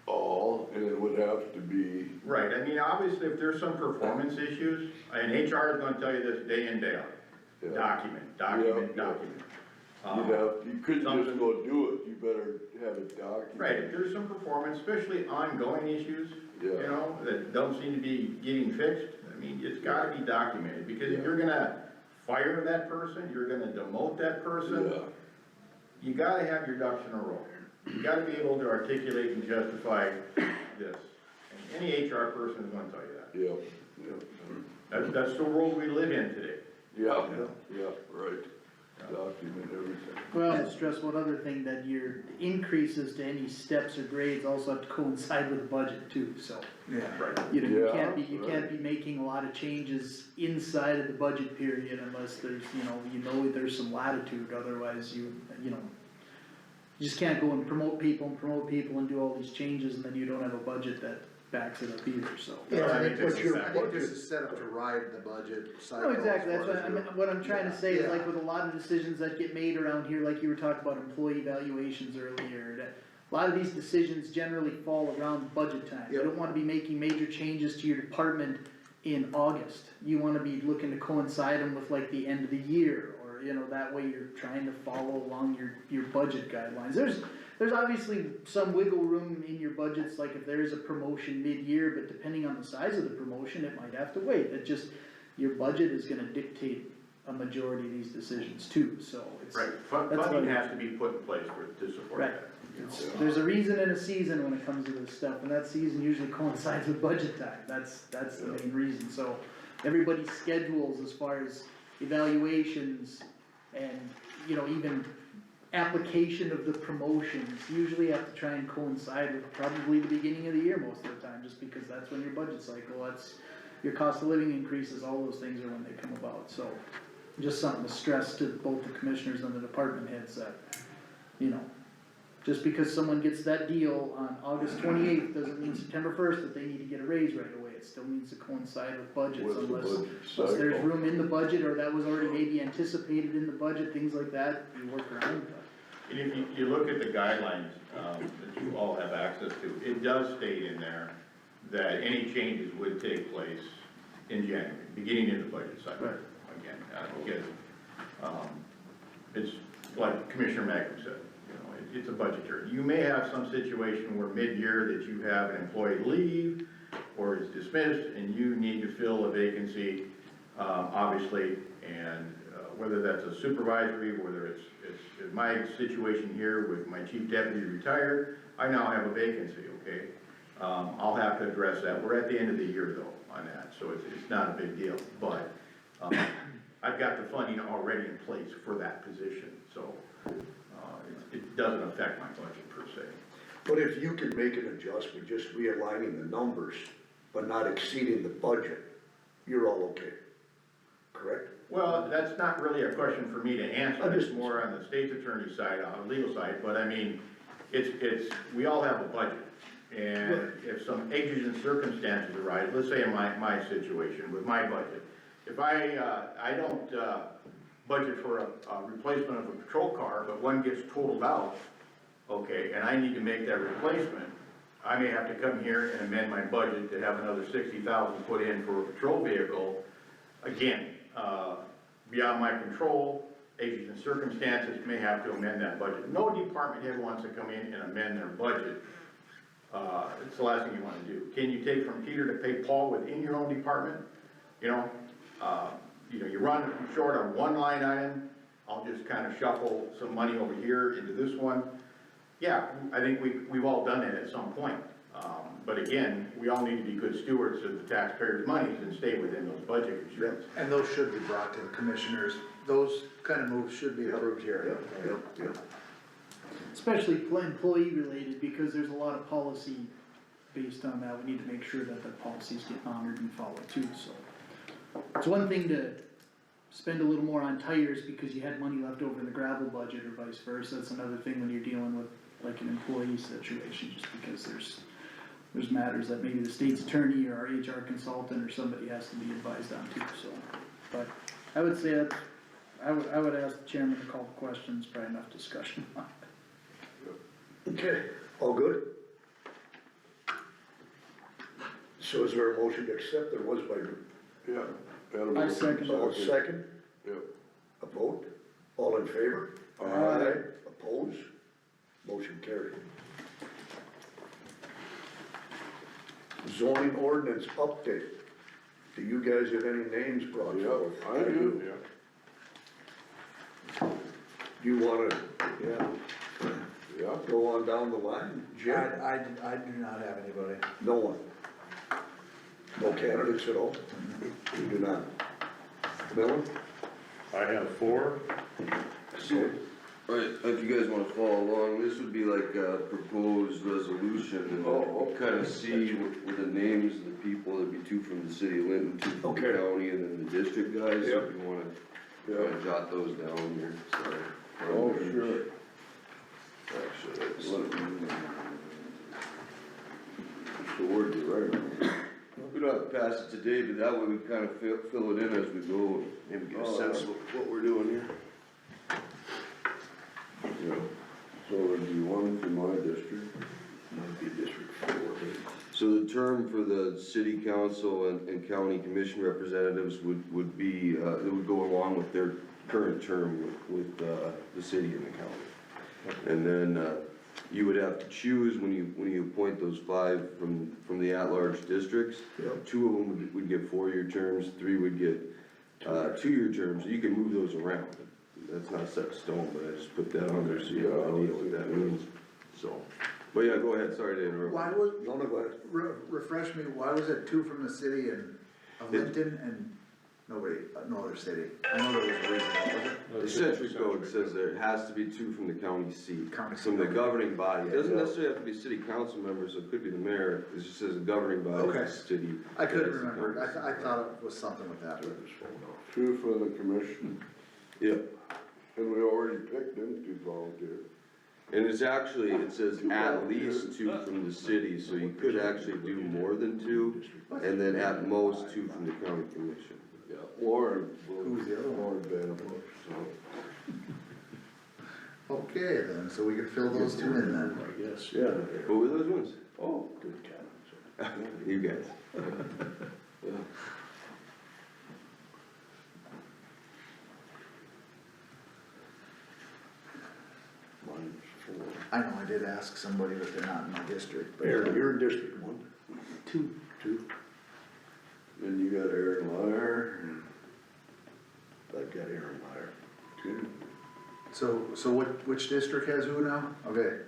all, and it would have to be, Right, I mean, obviously, if there's some performance issues, and HR is gonna tell you this day in, day out. Yeah. Document. you couldn't just go do it, you better have it documented. Right, if there's some performance, especially ongoing issues, you Yeah. know, that don't seem to be getting fixed, I mean, it's gotta be documented, because if you're gonna fire that person, you're gonna demote that person, Yeah, you gotta have your ducks in a row. You gotta be able to articulate and justify this, and any HR person is gonna tell you that. yeah, That's the world we live in today. yeah, right, document everything. Well, stress one other thing, that your increases to any steps or grades also have to coincide with the budget too, so. yeah. Right. You know, you Yeah, can't be making a lot of changes inside of the budget period unless there's, you know there's some latitude, otherwise you know, you just can't go and promote people and do all these changes and then you don't have a budget that backs it up either, so. Yeah, I think But your I think this is set up to ride the budget cycle. No, exactly, as that's far as what I'm trying to say, is Yeah. like with a lot of decisions that get made around here, like you were talking about employee evaluations earlier, that a lot of these decisions generally fall around budget time. You Yep. don't wanna be making major changes to your department in August. You wanna be looking to coincide them with like the end of the year, or, that way you're trying to follow along your budget guidelines. There's obviously some wiggle room in your budgets, like if there is a promotion mid-year, but depending on the size of the promotion, it might have to wait. It just, your budget is gonna dictate a majority of these decisions too, so it's. Right, that's funding why- has to be put in place to support Right. that. There's a reason and a season when it comes to this stuff, and that season usually coincides with budget time, that's the main reason, so. Everybody's schedules as far as evaluations and, even application of the promotions, usually have to try and coincide with probably the beginning of the year most of the time, just because that's when your budget cycle, that's your cost of living increases, all those things are when they come about, so. Just something to stress to both the commissioners and the department heads that, just because someone gets that deal on August 28th, doesn't mean September 1st that they need to get a raise right away. It still needs to coincide with budgets, With the unless budget there's cycle. room in the budget, or that was already maybe anticipated in the budget, things like that, you work around that. And if you look at the guidelines, that you all have access to, it does state in there that any changes would take place in January, beginning in the budget cycle. Right. Again, because, it's like Commissioner Magrum said, it's a budgetary. You may have some situation where mid-year that you have an employee leave or is dismissed and you need to fill a vacancy, obviously, and whether that's a supervisory, whether it's my situation here with my chief deputy retired, I now have a vacancy, okay? I'll have to address that. We're at the end of the year though on that, so it's not a big deal, but, I've got the funding already in place for that position, so, it doesn't affect my budget per se. But if you could make an adjustment, just realigning the numbers, but not exceeding the budget, you're all okay, correct? Well, that's not really a question for me to answer, it's more on the state's attorney side, on the legal side, but I mean, we all have a budget. And if some exigent circumstances arise, let's say in my situation with my budget, if I don't, budget for a replacement of a patrol car, but one gets totaled out, okay, and I need to make that replacement, I may have to come here and amend my budget to have another $60,000 put in for a patrol vehicle. Again, beyond my control, exigent circumstances may have to amend that budget. No department head wants to come in and amend their budget. It's the last thing you wanna do. Can you take from Peter to pay Paul within your own department? You run short on one line item, I'll just kinda shuffle some money over here into this one. Yeah, I think we've all done it at some point. But again, we all need to be good stewards of the taxpayers' monies and stay within those budget constraints. And those should be brought to the commissioners, those kind of moves should be approved here. Especially employee related, because there's a lot of policy based on that, we need to make sure that the policies get honored and followed too, so. It's one thing to spend a little more on tires because you had money left over in the gravel budget or vice versa, it's another thing when you're dealing with like an employee situation, just because there's matters that maybe the state's attorney or our HR consultant or somebody has to be advised on too, so. But I would say that, I would ask the chairman to call the questions, probably enough discussion on it. Okay, all good? So is there a motion to accept? There was by, Yeah. I second. all second? Yep. A vote? All in favor? Aye. Opposed? Motion carried. Zoning ordinance update. Do you guys have any names brought forth? Yep, I do, yeah. Do you wanna, Yeah. go on down the line? Jim? I do not have anybody. No one? No candidates at all? You do not? Miller? I have 4. Okay. Alright, if you guys wanna follow along, this would be like a proposed resolution, and we'll kinda see with the names of the people, there'd be 2 from the city of Linton, 2 from the Okay. county, and then the district guys, so Yep. if you wanna Yeah. jot those down here, so. Oh, sure. Actually, it's, The word you're right on. we don't have to pass it today, but that way we kinda fill it in as we go, and maybe get a sense of what we're doing here. Yeah. So there'd be one for my district. Might be District 4. So the term for the city council and county commission representatives would be, it would go along with their current term with the city and the county. And then, you would have to choose when you appoint those 5 from the at-large districts. Yep. 2 of them would get 4-year terms, 3 would get, 2-year terms, you can move those around. That's not set in stone, but I just put that on there so you have an idea what that means, so. But yeah, go ahead, sorry to interrupt. Why was, No, no, go ahead. refresh me, why was it 2 from the city and of Linton and nobody, no other city? I know there was a reason, was it? The century code says there has to be 2 from the county seat, County from the seat. governing body. It doesn't necessarily have to be city council members, it could be the mayor, it just says the governing body of Okay. the city. I couldn't That's the remember, county I thought it was something with that. 2 for the commission, seat. Yep, and we already picked them 2 volunteers. and it's actually, it says at least 2 from the city, so you could actually do more than 2, and then at most 2 from the county commission. Yeah. Lauren. Who's the other one? Lauren Vanderbilt, so. Okay. Okay, then, so we can fill those two in then. I guess. Yeah. What were those ones? Oh, Good times. You guys. yeah. Mine's four. I know I did ask somebody, but they're not in my district, but. Aaron, you're in District One? Two. Two? Then you got Aaron Lyer, I've got Aaron Meyer. two. So which district has who now? Okay.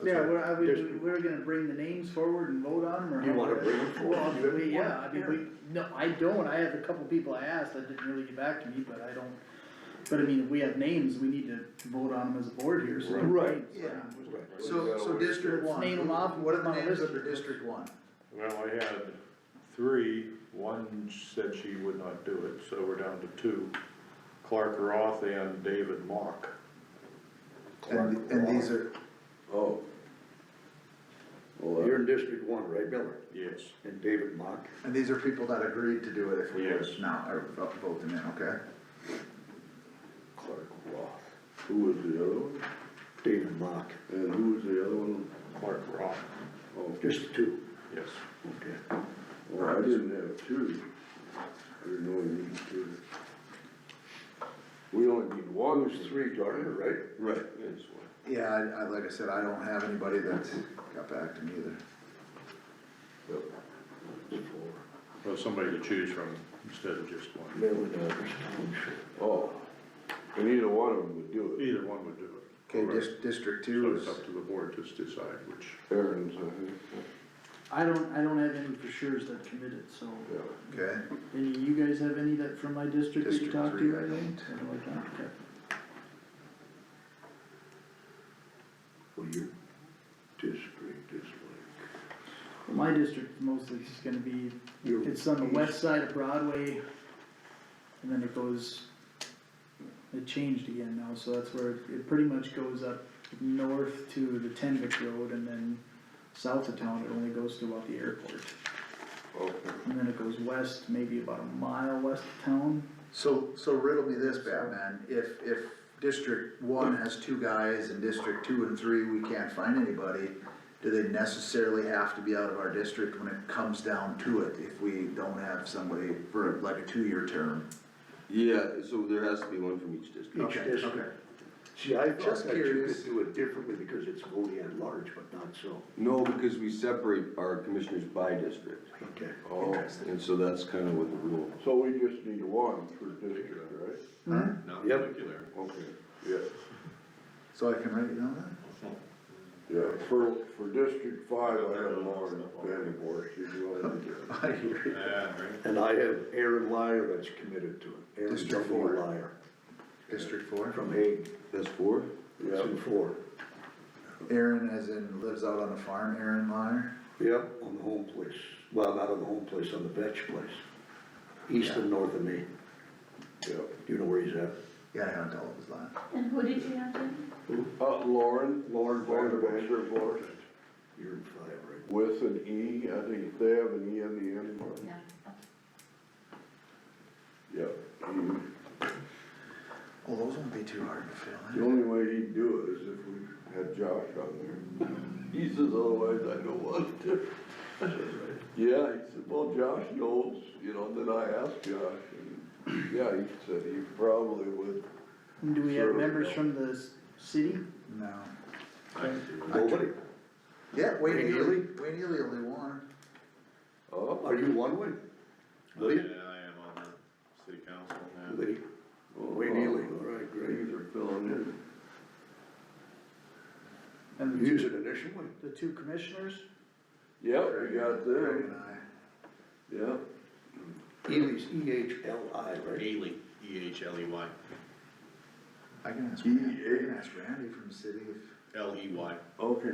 Yeah, we're gonna bring the names forward and vote on them, or? You how- wanna bring them forward? Well, You have any yeah, one? I mean, no, I don't, I have a couple people I asked, that didn't really get back to me, but I don't, but I mean, if we have names, we need to vote on them as a board here, so. Right. Yeah. Right. So District Let's One, name 'em off. what are the On a names list. under District One? Well, I had three, one said she would not do it, so we're down to two. Clark Roth and David Mock. And these are, Oh. Well, You're in District One, right, Miller? Yes. And David Mock? and these are people that agreed to do it if we were Yes. now, or vote them in, okay? Clark Roth. who was the other one? David Mock. And who was the other one? Clark Roth, Oh, Just two. yes. Okay. well, I didn't have two. I didn't know we needed two. We only need one. Who's three, Gardner, right? Right, yes. Yeah, I, like I said, I don't have anybody that got back to me either. Four. Well, somebody to choose from instead of just one. Miller, Elvis Township. Oh, and either one of them would do it. Either one would do it. Okay, District So Two it's is, up to the board to decide which. Aaron's, I think. I don't have any for sure's that committed, so, Yeah. okay, any, you guys have any that from my district that you District talked three, to, I I think, think. something like that, okay. Well, your district is like, Well, my district is mostly just gonna be, Your it's on the east. west side of Broadway, and then it goes, it changed again now, so that's where it pretty much goes up north to the Tenvick Road, and then south of town, it only goes to about the airport. Okay. And then it goes west, maybe about a mile west of town. so riddle me this, Batman, if District One has two guys and District Two and Three, we can't find anybody, do they necessarily have to be out of our district when it comes down to it, if we don't have somebody for like a 2-year term? Yeah, so there has to be one from each district. each Okay, district. okay. See, I thought Just that you curious. could do it differently because it's voting at large, but not so. No, because we separate our commissioners by district, Okay. Oh, and so that's kind of what the rule. so we just need one for district, right? Not Yep. particular. Okay, yeah, So I can write it down then? yeah, for District 5, I have Lauren Vanderborg, she's willing to do it. I hear you. Yeah, right. And I have Aaron Lyer that's committed to it. Aaron District W. 4. Lyer District Four? from Hague. That's four? It's Yeah, in four. Aaron as in lives out on the farm, Aaron Meyer? Yep, on the home place. Well, not on the home place, on the vetch place. East and north of me. yeah. Do you know where he's at? Yeah, I haven't told his last. And who did you have, Jim? Lauren Lauren Vanderborg. Vanderborg, You're in five, right? with an E, I think they have an E on the end. Yeah. Yeah, Oh, those won't be too hard to fill the in. only way he'd do it is if we had Josh on there. He says, otherwise I don't want to. Yeah, he said, well, Josh knows, you know, then I asked Josh, and, yeah, he said he probably would. And do we have members from the city? No. Nobody? Yeah, Wayne Wayne Ely, Ely? Wayne Ely only one. Oh, Are you one way? Yeah, Lee? I am on the city council now. Lee? Wayne Ely, all right, great. These are filling in. And the Use two, it initially. the two commissioners? Yep, we got Craig them, and I. yeah. Ely's E-H-L-I, right? Haley, E-H-L-E-Y, I can ask Randy, I can ask Randy from the city if. L-E-Y. Okay.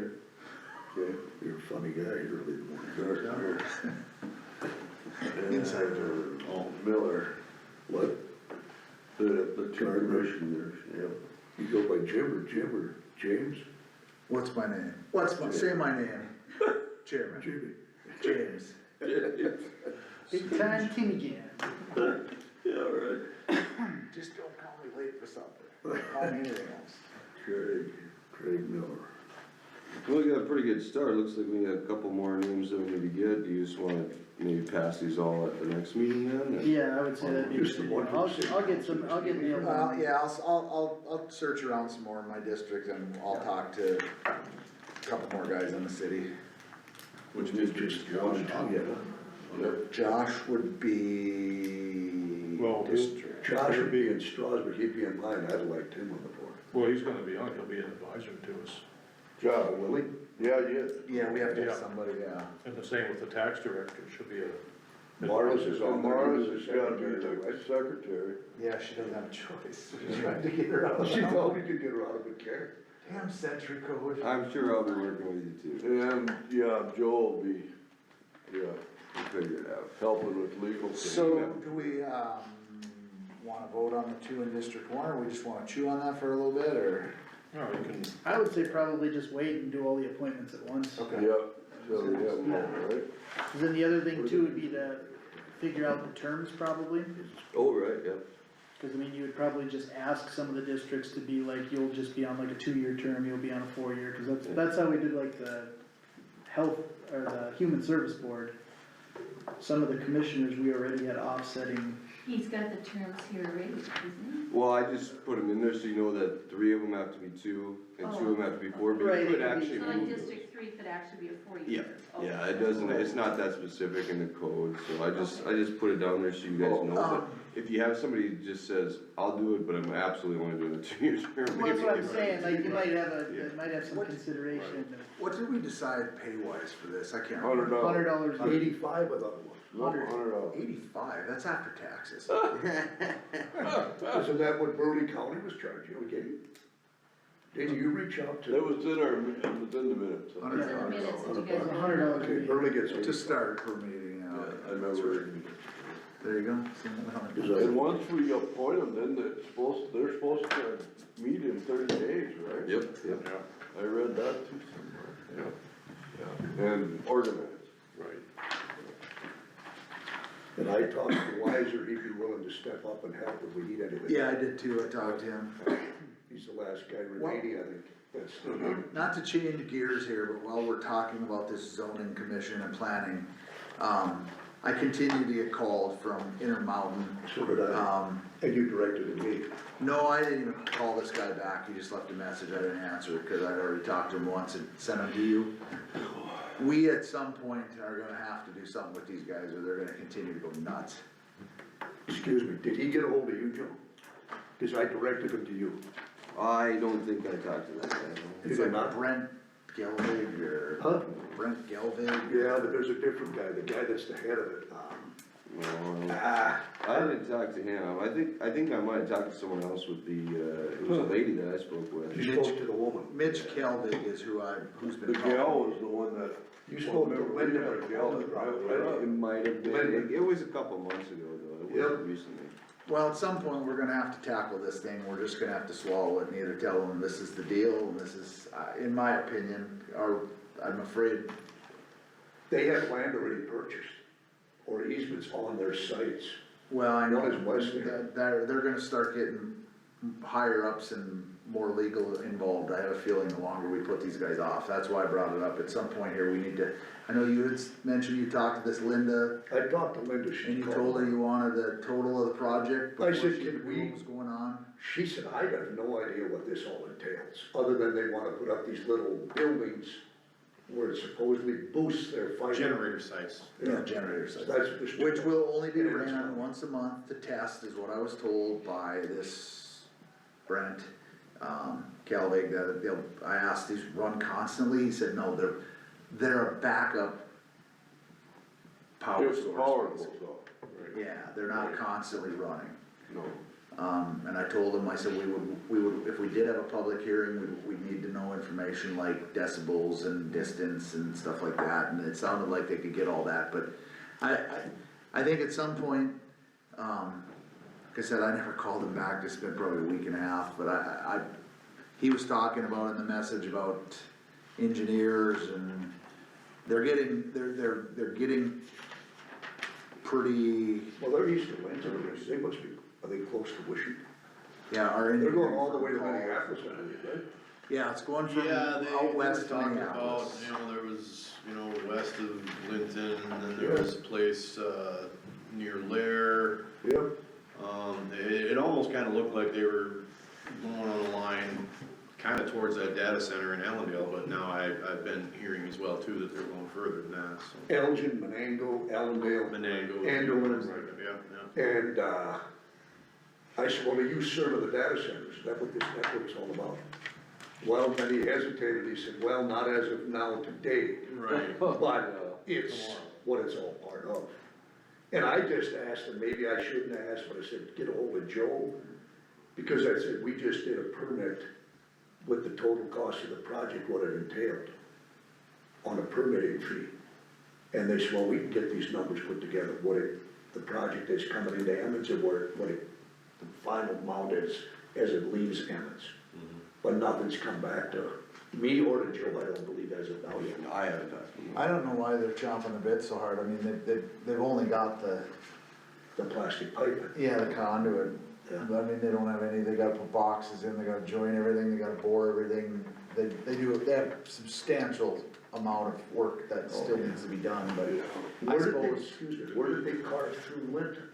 Okay. You're a funny guy, you're really the one. Director. Inside And, Miller, What? the two commissioners, yeah. You go by Jim or James? What's my name? Say my name. Chairman. Jimmy. James. Big time Timmy Jam. Yeah, right. Just don't call me late for supper. Call me anything else. Craig. Craig Miller. Well, we got a pretty good start, looks like we got a couple more names that we need to get, do you just wanna maybe pass these all at the next meeting then? or- Yeah, I would say that'd be, Just the one I'll, for the I'll get some, I'll get nailed down. Yeah, I'll search around some more in my district and I'll talk to a couple more guys in the city. Which Just district? one or two, yeah. Josh would be Well, district. Josh would be in Strasburg, he'd be in mine, I'd like him on the board. well, he's gonna be on, he'll be an advisor to us. John, Will he? yeah, yeah. Yeah, we have to have Yeah. somebody, yeah. And the same with the tax director, she'll be a. Marlis is on there. Mara's has gotta be the secretary. Yeah, she doesn't have a choice. She's trying to get her out of She it. probably could get her out of the care. Damn century code. I'm sure I'll be working with you too, And, yeah, Joe will be, yeah, we'll figure it out. helping with legal things. So, do we, wanna vote on the two in District One, or we just wanna chew on that for a little bit, or? No, you can, I would say probably just wait and do all the appointments at once. Okay. Yeah, so we have them all, right? Cause then the other thing too would be to figure out the terms probably, Oh, right, yeah. cause I mean, you would probably just ask some of the districts to be like, you'll just be on like a 2-year term, you'll be on a 4-year, cause that's how we did like the health, or the human service board. Some of the commissioners, we already had offsetting, He's got the terms here already, isn't Well, I just put them in there so you know that 3 of them have to be 2 and 2 of them have to be 4, but Right, you it could could be- actually he? So move in those. District 3 could actually be a 4-year. Yeah, Okay. yeah, it doesn't, it's not that specific in the code, so I just put it down there so you guys know, but if you have somebody that just says, I'll do it, but I'm absolutely only doing a 2-year term. well, that's maybe what I'm give it- saying, like, you might have Yeah. it might have some What- consideration. What did we decide pay-wise for this? I can't remember. $100. $100 85 of them was. No, $100. 85, that's after taxes. Isn't that what Burley County was charging you again? Did you reach out to? It was in our, it was in the minutes. It's in the minutes that you guys. It's $100 Okay, Burley gets To 85. start per meeting, Yeah, yeah. I remember. There you go. And once we appoint them, then they're supposed to meet in 30 days, right? Yep, yep. yeah, I read that too somewhere. Yeah. And organize. right. And I talked to Weiser, he'd be willing to step up and help if we need anything. Yeah, I did too, I talked to him. He's the last guy remaining, I think, that's still. Not to change gears here, but while we're talking about this zoning commission and planning, I continue to get called from Intermountain. So did I, and you directed it to me. No, I didn't even call this guy back, he just left a message, I didn't answer it, cause I'd already talked to him once and sent him to you. We at some point are gonna have to do something with these guys, or they're gonna continue to go nuts. Excuse me, did he get a hold of you, Joe? Cause I directed him to you. I don't think I talked to that guy, no. It's did like not? Brent Gelvig, or Huh? Brent Gelvig. Yeah, but there's a different guy, the guy that's the head of it. No, Ah, I didn't talk to him, I think I might have talked to someone else with the, it was a lady that I spoke with. you spoke to the woman. Mitch Kelvig is who's been. The gal was the one that. You spoke to Linda, Remember, but gal, Linda probably, right? It might have been, it was a couple months ago though, it wasn't recently. Well, at some point, we're gonna have to tackle this thing, we're just gonna have to swallow it and either tell them this is the deal, and this is, in my opinion, or, I'm afraid, They have land already purchased, or easements on their sites. well, I know One is Wesley. that, they're gonna start getting higher ups and more legal involved, I have a feeling the longer we put these guys off, that's why I brought it up, at some point here, we need to, I know you had mentioned you talked to this Linda, I talked to Linda, she and you called told her me. you wanted the total of the project, I before said, she can knew we- what was going on. She said, I have no idea what this all entails, other than they wanna put up these little buildings where it supposedly boosts their fighting. Generator sites. Yeah, generator sites. That's what this- Which will only be Yeah, ran that's- once a month to test, is what I was told by this Brent, Kelvig, that they'll, I asked, these run constantly, he said, no, they're a backup power If the source. power basically. goes off. Yeah, they're not constantly running. No. And I told them, I said, we would, if we did have a public hearing, we'd need to know information like decibels and distance and stuff like that, and it sounded like they could get all that, but I think at some point, like I said, I never called him back, it's been probably a week and a half, but he was talking about in the message about engineers, and they're getting pretty, Well, they're east of Windsor, they must be, are they close to Wishing? yeah, our They're engineers. going all the way to Minneapolis, I believe, right? Yeah, it's going from Yeah, they out were west to talking about, Minneapolis. there was, west of Linton, and then there was a place, near Lair. Yep, It almost kinda looked like they were going on the line kinda towards that data center in Allendale, but now I've been hearing as well too that they're going further than that, so. Elgin, Menango, Allendale, Menango. Andover. Yeah, yeah. and, I said, well, are you serving the data centers? That's what it's all about. Well, then he hesitated, he said, well, not as of now today. Right. But it's what it's all part of. And I just asked him, maybe I shouldn't have asked, but I said, get ahold of Joe, because I said, we just did a permit with the total cost of the project, what it entailed on a permitting fee. And they said, well, we can get these numbers put together, the project is coming into Emmons and what the final amount is as it leaves Emmons. But nothing's come back to me or to Joe, I don't believe, as of now yet. I haven't talked to him. I don't know why they're chomping the bit so hard, I mean, they've only got the plastic pipe. yeah, the conduit. Yeah. I mean, they don't have any, they gotta put boxes in, they gotta join everything, they gotta bore everything. They have substantial amount of work that still needs to be done, but I Where did they, suppose excuse me, where did they carve through Linton?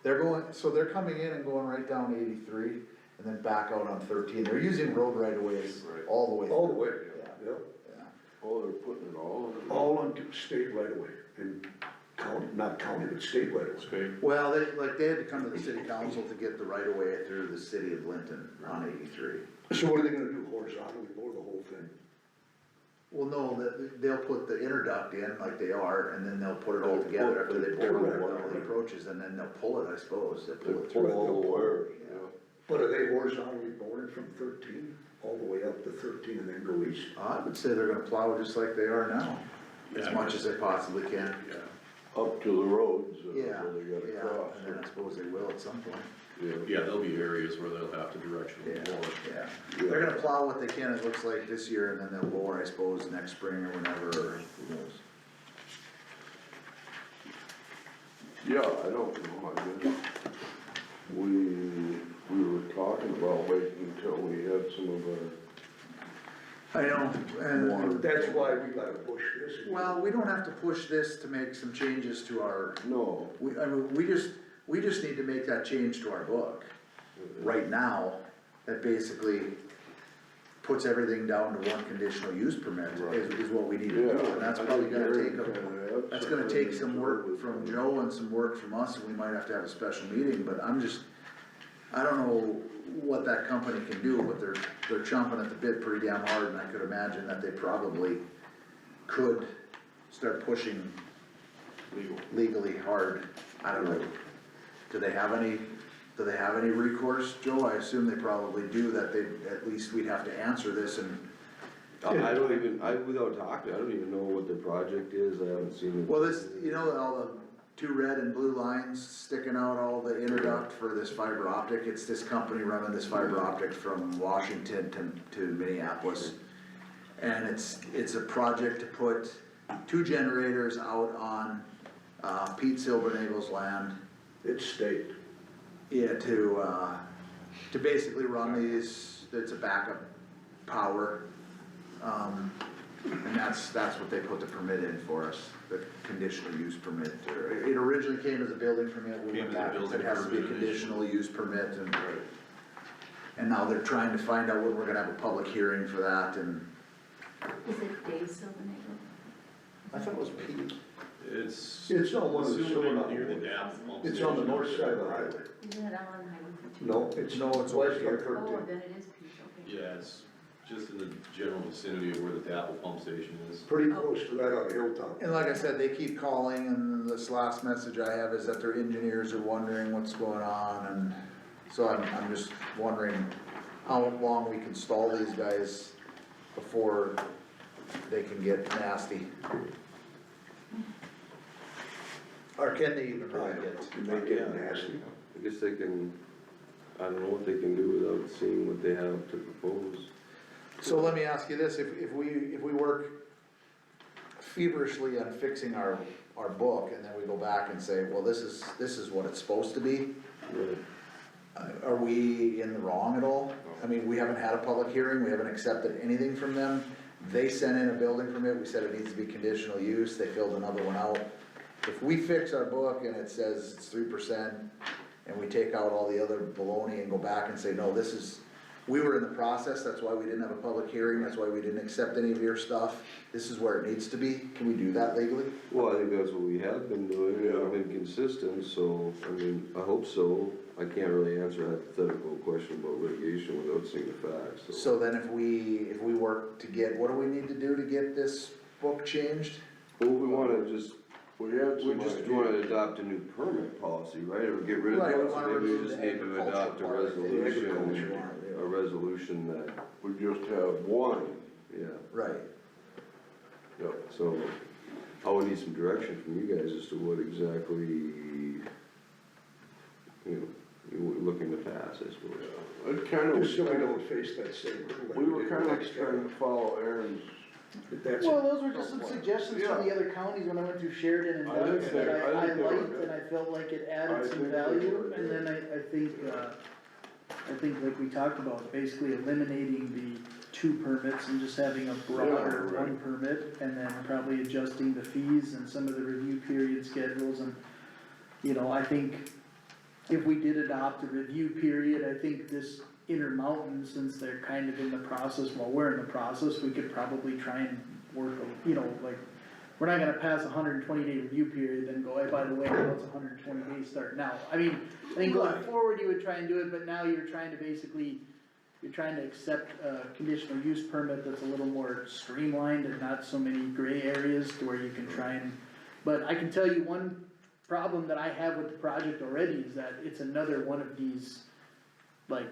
they're coming in and going right down 83 and then back out on 13. They're using road right of ways all the way. All the way, Yeah. yeah. Yeah. Oh, they're putting it all in. All on state right away, and county, not county, but state right away. Well, they had to come to the city council to get the right of way through the city of Linton on 83. So what are they gonna do, horizontally bore the whole thing? Well, no, they'll put the interduct in like they are, and then they'll put it all together after they bore all the approaches, and then they'll pull it, I suppose, they'll They pull it pull through. all the wires, yeah. But are they horizontally boring from 13, all the way up to 13 and then go east? I would say they're gonna plow just like they are now, as Yeah, much as they possibly can. Up to the roads, Yeah, where they gotta yeah, cross. and then I suppose they will at some point. Yeah, there'll be areas where they'll have to directionally Yeah, bore. yeah. They're gonna plow what they can, it looks like, this year, and then they'll bore, I suppose, next spring or whenever, or who knows. Yeah, I don't know, I guess we were talking about waiting until we had some of our I know, and, That's why we gotta push this. well, we don't have to push this to make some changes to our, no, I mean, we just need to make that change to our book. Right now, that basically puts everything down to one conditional use permit, is what we need to do, yeah. and that's I probably think gonna Gary take kinda had that's gonna something take to some do work with from that. Joe and some work from us, and we might have to have a special meeting, but I don't know what that company can do, but they're chomping at the bit pretty damn hard, and I could imagine that they probably could start pushing legally hard. I don't know. Do they have any recourse, Joe? I assume they probably do, that at least we'd have to answer this and. Without talking, I don't even know what the project is, I haven't seen it. Well, this, all the two red and blue lines sticking out, all the interduct for this fiber optic, it's this company running this fiber optic from Washington to Minneapolis. And it's a project to put 2 generators out on, Pete Silvernagle's land. It's state. Yeah, to basically run these, it's a backup power. And that's what they put the permit in for us, the conditional use permit. It originally came as a building permit, we Came went as a back and said it building has to be a permit conditional use permit, and now they're trying to find out when we're gonna have a public hearing for that, and Is it Dave Silvernagle? I thought it was Pete. It's on one of the sewer Near the lines. dam pump It's on the station. north side of the highway. Isn't it out on Highway 15? No, it's west over of here. Oh, 13. then it is Pete, okay. Yeah, it's just in the general vicinity of where the Apple pump station is. Pretty close to that on Hilltop. And like I said, they keep calling, and this last message I have is that their engineers are wondering what's going on, and so I'm just wondering how long we can stall these guys before they can get nasty. Or can they even really get? You may get nasty. I guess they can, I don't know what they can do without seeing what they have to propose. So let me ask you this, if we work feverishly on fixing our book, and then we go back and say, well, this is what it's supposed to be, Right. are we in the wrong at all? No. I mean, we haven't had a public hearing, we haven't accepted anything from them. They sent in a building permit, we said it needs to be conditional use, they filled another one out. If we fix our book and it says it's 3%, and we take out all the other baloney and go back and say, no, this is, we were in the process, that's why we didn't have a public hearing, that's why we didn't accept any of your stuff, this is where it needs to be, can we do that legally? Well, I think that's what we have been doing, we've been consistent, so, I mean, I hope so. I can't really answer a hypothetical question about litigation without seeing the facts, so. So then if we work to get, what do we need to do to get this book changed? Well, we wanna just, We had we some just ideas. wanna adopt a new permit policy, right, or get rid of Right, we it, wanna so maybe we remove just the need to agricultural adopt a part, the resolution, agricultural, a resolution that, We just have one, yeah, Right, yep. so. I would need some direction from you guys as to what exactly, you're looking to pass, I suppose. It kind of, Just so we don't face that same hurdle. we were kind of trying to follow Aaron's, But that's, Well, those were just some suggestions from the other counties when I went through Sheridan and I think Doug's they- that I I think they were liked good. and I felt like it I added some think they value. were And good. then I think like we talked about, basically eliminating the 2 permits and just having a broader Yeah, right. 1 permit. And then probably adjusting the fees and some of the review period schedules and, I think if we did adopt a review period, I think this Intermountain, since they're kind of in the process, while we're in the process, we could probably try and work, like, we're not gonna pass a 120-day review period, then go, hey, by the way, now it's 120 days start now. I mean, I think going Right. forward, you would try and do it, but now you're trying to accept a conditional use permit that's a little more streamlined and not so many gray areas to where you can try and, but I can tell you one problem that I have with the project already is that it's another one of these, like,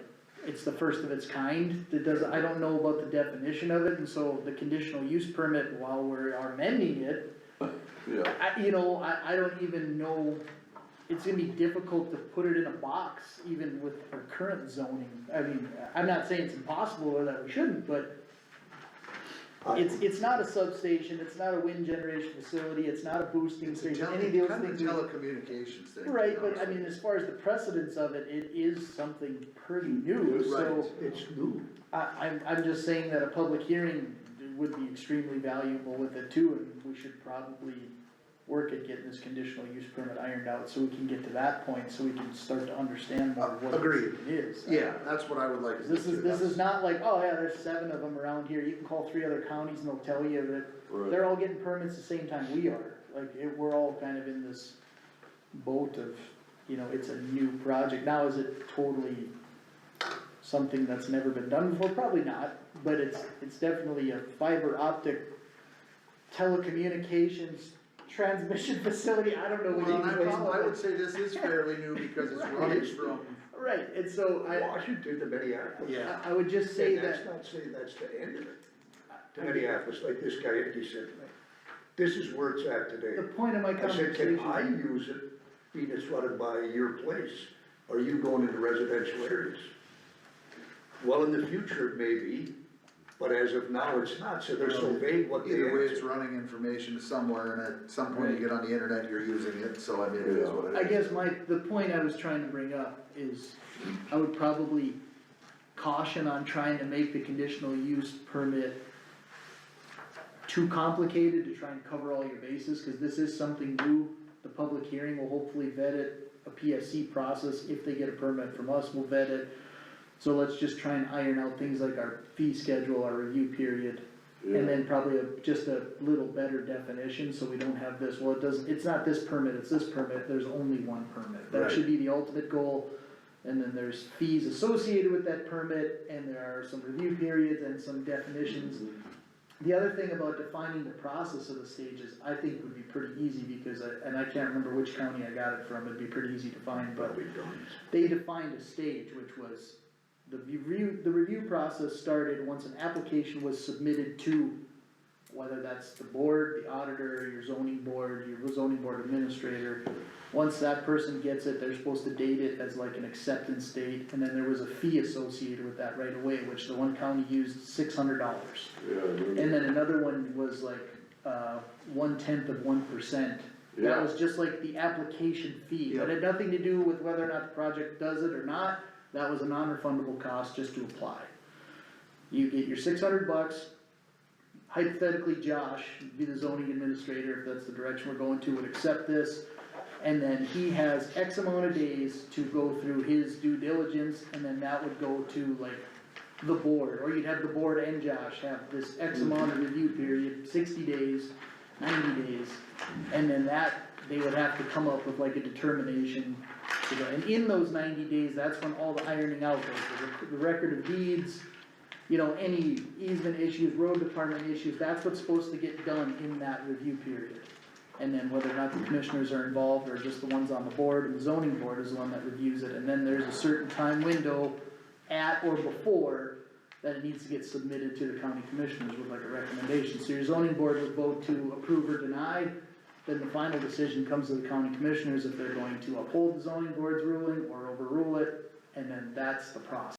it's the first of its kind, that does, I don't know about the definition of it, and so the conditional use permit, while we're amending it, yeah. I don't even know, it's gonna be difficult to put it in a box, even with our current zoning. I mean, I'm not saying it's impossible or that we shouldn't, but it's not a substation, it's not a wind generation facility, it's not a boosting it's a station, any of those kind of a things. telecommunications thing. to Right, be but I honest mean, with as far as the precedence of it, it is something pretty new, so. it's new. I'm just saying that a public hearing would be extremely valuable with it too, and we should probably work at getting this conditional use permit ironed out, so we can get to that point, so we can start to understand more what Agreed. it is. you. Yeah, that's what I would like to do. This too. is not like, oh yeah, there's 7 of them around here, you can call 3 other counties and they'll tell you that Right. they're all getting permits the same time we are. Like, we're all kind of in this boat of, it's a new project. Now, is it totally something that's never been done before? Probably not, but it's definitely a fiber optic telecommunications transmission facility, I don't know what you Well, would call I it. would say this is fairly new because it's running from, Right, and so Washington to Minneapolis. yeah. I would just say And that's that, not saying that's the end of it. To Minneapolis, like this guy, he said, this is where it's at the today. point of my I said, can I conversation, use it, being it's running by your place? Are you going into residential areas? Well, in the future, maybe, but as of now, it's not, so they're so vague what they Either way, it's answer. running information somewhere, and at some point you get on the internet, you're using it, so I mean, it is what it is. I guess the point I was trying to bring up is, I would probably caution on trying to make the conditional use permit too complicated to try and cover all your bases, cause this is something new. The public hearing will hopefully vet it, a PSC process, if they get a permit from us, we'll vet it. So let's just try and iron out things like our fee schedule, our review period, and then probably just a little better definition, so we don't have this, well, it's not this permit, it's this permit, there's only 1 permit. That Right. should be the ultimate goal, and then there's fees associated with that permit, and there are some review periods and some definitions. The other thing about defining the process of the stages, I think would be pretty easy, because I can't remember which county I got it from, it'd be pretty easy to find, but Probably don't. they defined a stage, which was, the review process started once an application was submitted to, whether that's the board, the auditor, your zoning board administrator. Once that person gets it, they're supposed to date it as like an acceptance date, and then there was a fee associated with that right away, which the one county used $600. Yeah, And then another one was like, 1/10 of 1%. That Yeah. was just like the application fee, that had nothing to do with whether or not the project does it or not. that was a non-refundable cost just to apply. You get your $600, hypothetically Josh, be the zoning administrator, if that's the direction we're going to, would accept this. And then he has X amount of days to go through his due diligence, and then that would go to like the board, or you'd have the board and Josh have this X amount of review period, 60 days, 90 days, and then that, they would have to come up with like a determination. And in those 90 days, that's when all the ironing out goes, the record of deeds, you know, any easement issues, road department issues, that's what's supposed to get done in that review period. And then whether or not the commissioners are involved, or just the ones on the board, and the zoning board is the one that reviews it, and then there's a certain time window at or before that it needs to get submitted to the county commissioners with like a recommendation. So your zoning board would vote to approve or deny, then the final decision comes to the county commissioners if they're going to uphold the zoning board's ruling or overrule it, and then that's the process.